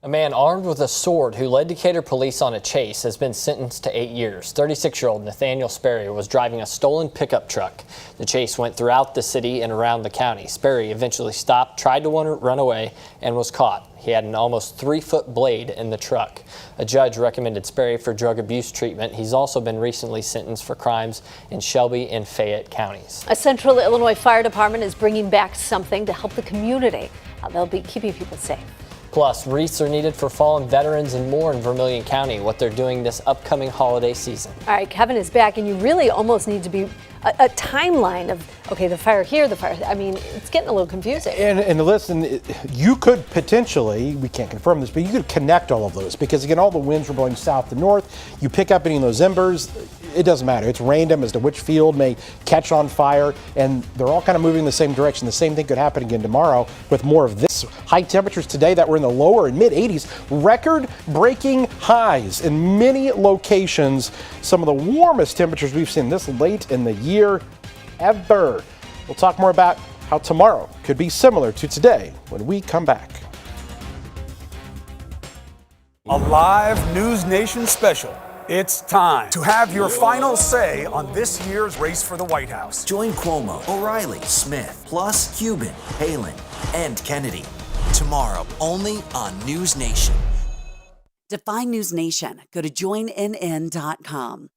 A man armed with a sword who led Decatur police on a chase has been sentenced to 8 years. 36-year-old Nathaniel Sperry was driving a stolen pickup truck. The chase went throughout the city and around the county. Sperry eventually stopped, tried to run away, and was caught. He had an almost 3-foot blade in the truck. A judge recommended Sperry for drug abuse treatment. He's also been recently sentenced for crimes in Shelby and Fayette counties. A Central Illinois Fire Department is bringing back something to help the community. They'll be keeping people safe. Plus, wreaths are needed for fallen veterans and more in Vermilion County, what they're doing this upcoming holiday season. All right, Kevin is back, and you really almost need to be a timeline of, okay, the fire here, the fire. I mean, it's getting a little confusing. And listen, you could potentially, we can't confirm this, but you could connect all of those because, again, all the winds were blowing south to north. You pick up any of those embers, it doesn't matter. It's random as to which field may catch on fire, and they're all kind of moving in the same direction. The same thing could happen again tomorrow with more of this. High temperatures today that were in the lower and mid 80s, record-breaking highs in many locations. Some of the warmest temperatures we've seen this late in the year ever. We'll talk more about how tomorrow could be similar to today when we come back. A live News Nation special. It's time to have your final say on this year's race for the White House. Join Cuomo, O'Reilly, Smith, plus Cuban, Palin, and Kennedy. Tomorrow, only on News Nation. Define News Nation. Go to joinnn.com.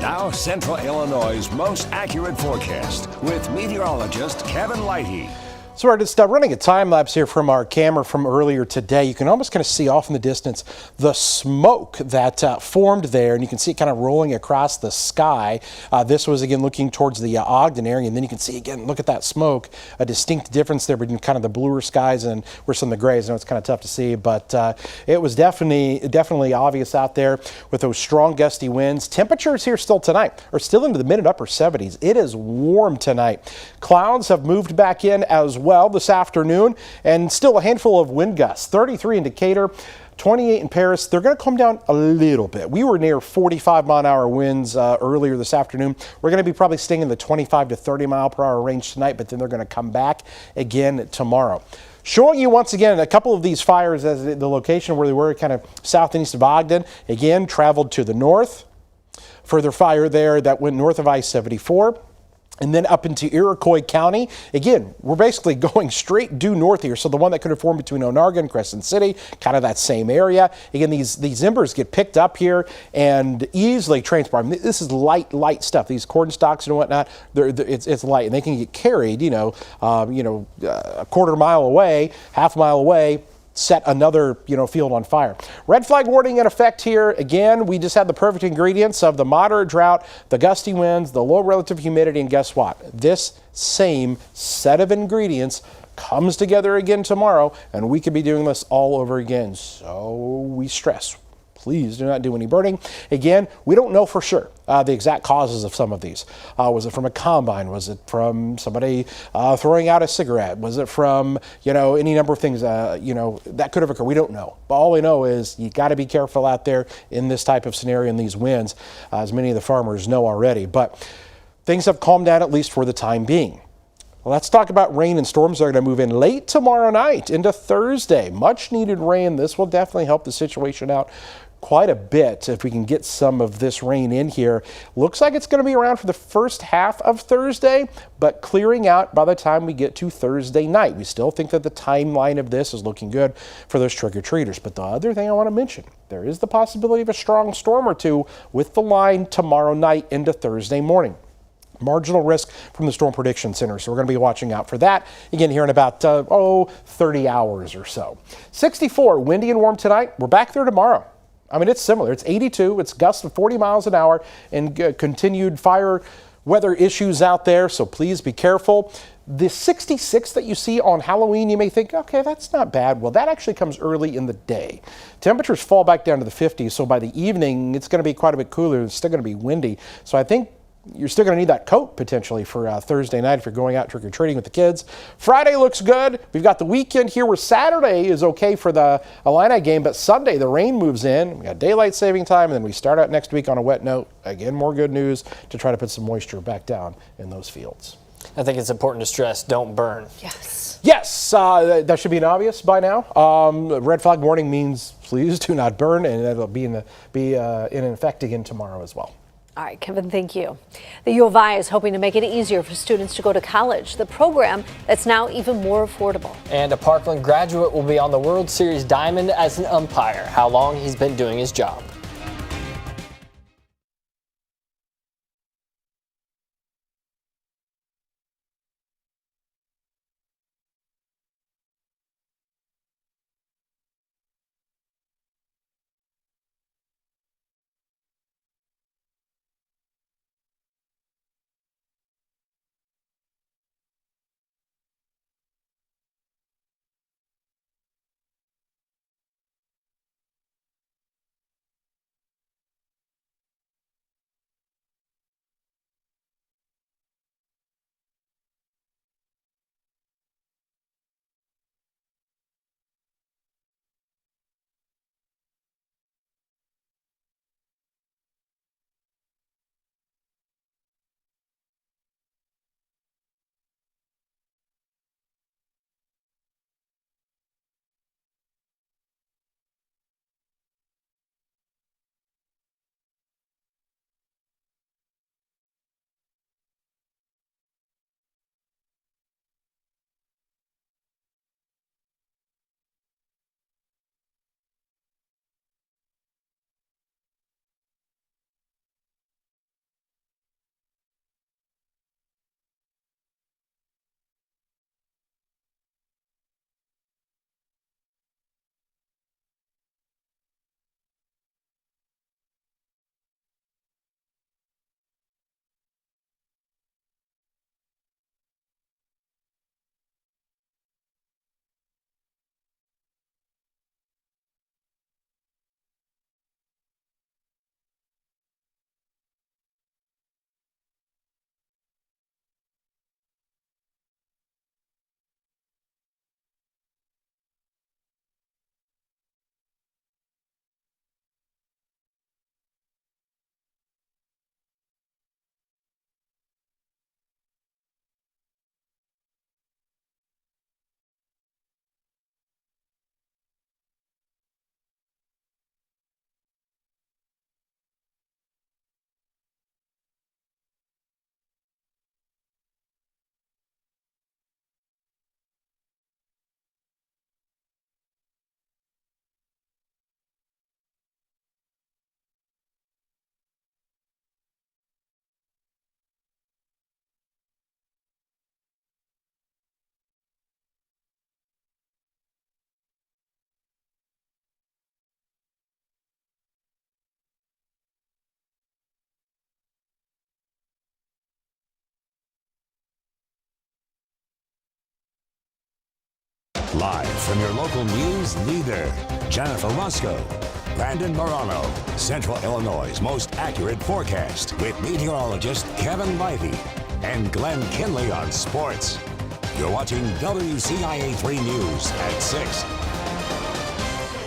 Now, Central Illinois' most accurate forecast with meteorologist Kevin Lighty. So we're just running a time lapse here from our camera from earlier today. You can almost kind of see off in the distance the smoke that formed there, and you can see it kind of rolling across the sky. This was again looking towards the Ogden area, and then you can see again, look at that smoke, a distinct difference there between kind of the bluer skies and where some of the grays. I know it's kind of tough to see, but it was definitely obvious out there with those strong gusty winds. Temperatures here still tonight are still into the mid and upper 70s. It is warm tonight. Clouds have moved back in as well this afternoon, and still a handful of wind gusts. 33 in Decatur, 28 in Paris. They're going to come down a little bit. We were near 45-mile-an-hour winds earlier this afternoon. We're going to be probably staying in the 25 to 30-mile-per-hour range tonight, but then they're going to come back again tomorrow. Showing you once again a couple of these fires as the location where they were, kind of south and east of Ogden. Again, traveled to the north. Further fire there that went north of I-74. And then up into Iroquois County. Again, we're basically going straight due north here. So the one that could have formed between Onarga and Crescent City, kind of that same area. Again, these embers get picked up here and easily transported. This is light stuff. These corn stalks and whatnot, it's light, and they can get carried, a quarter mile away, half mile away, set another field on fire. Red flag warning in effect here. Again, we just had the perfect ingredients of the moderate drought, the gusty winds, the low relative humidity, and guess what? This same set of ingredients comes together again tomorrow, and we could be doing this all over again. So we stress, please do not do any burning. Again, we don't know for sure the exact causes of some of these. Was it from a combine? Was it from somebody throwing out a cigarette? Was it from, any number of things, that could have occurred? We don't know. But all we know is you got to be careful out there in this type of scenario in these winds, as many of the farmers know already. But things have calmed down, at least for the time being. Well, let's talk about rain and storms that are going to move in late tomorrow night into Thursday. Much needed rain. This will definitely help the situation out quite a bit if we can get some of this rain in here. Looks like it's going to be around for the first half of Thursday, but clearing out by the time we get to Thursday night. We still think that the timeline of this is looking good for those trick-or-treaters. But the other thing I want to mention, there is the possibility of a strong storm or two with the line tomorrow night into Thursday morning. Marginal risk from the Storm Prediction Center, so we're going to be watching out for that again here in about 30 hours or so. 64, windy and warm tonight. We're back there tomorrow. I mean, it's similar. It's 82. It's gusts of 40 miles an hour and continued fire weather issues out there, so please be careful. The 66 that you see on Halloween, you may think, okay, that's not bad. Well, that actually comes early in the day. Temperatures fall back down to the 50s, so by the evening, it's going to be quite a bit cooler. It's still going to be windy. So I think you're still going to need that coat potentially for Thursday night if you're going out trick-or-treating with the kids. Friday looks good. We've got the weekend here where Saturday is okay for the Illini game, but Sunday the rain moves in. We got daylight saving time, and then we start out next week on a wet note. Again, more good news to try to put some moisture back down in those fields. I think it's important to stress, don't burn. Yes, that should be an obvious by now. Red flag warning means please do not burn, and it'll be in effect again tomorrow as well. All right, Kevin, thank you. The U of I is hoping to make it easier for students to go to college, the program that's now even more affordable. And a Parkland graduate will be on the World Series diamond as an umpire. How long he's been doing his job. Live from your local news leader, Jennifer Roscoe, Brandon Morano, Central Illinois' most accurate forecast with meteorologist Kevin Livey and Glenn Kinley on sports. You're watching WCIA3 News at 6.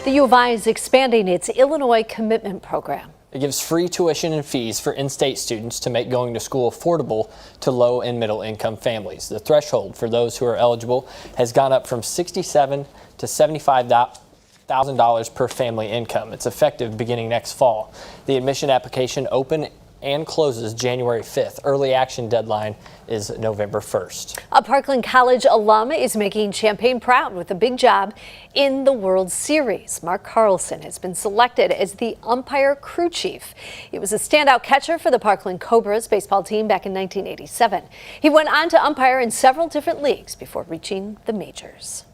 The U of I is expanding its Illinois Commitment Program. It gives free tuition and fees for in-state students to make going to school affordable to low and middle income families. The threshold for those who are eligible has gone up from $67,000 to $75,000 per family income. It's effective beginning next fall. The admission application open and closes January 5th. Early action deadline is November 1st. A Parkland College alum is making Champaign proud with a big job in the World Series. Mark Carlson has been selected as the umpire crew chief. He was a standout catcher for the Parkland Cobras baseball team back in 1987. He went on to umpire in several different leagues before reaching the majors.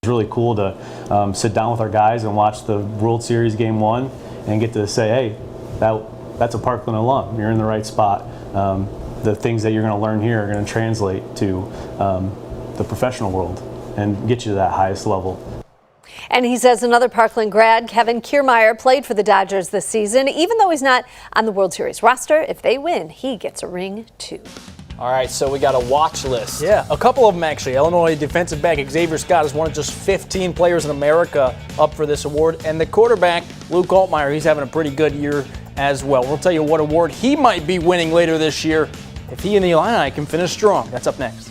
It's really cool to sit down with our guys and watch the World Series Game 1 and get to say, hey, that's a Parkland alum. You're in the right spot. The things that you're going to learn here are going to translate to the professional world and get you to that highest level. And he says another Parkland grad, Kevin Kiermaier, played for the Dodgers this season. Even though he's not on the World Series roster, if they win, he gets a ring too. All right, so we got a watch list. Yeah, a couple of them actually. Illinois defensive back Xavier Scott is one of just 15 players in America up for this award. And the quarterback, Luke Altmaier, he's having a pretty good year as well. We'll tell you what award he might be winning later this year if he and the Illini can finish strong. That's up next.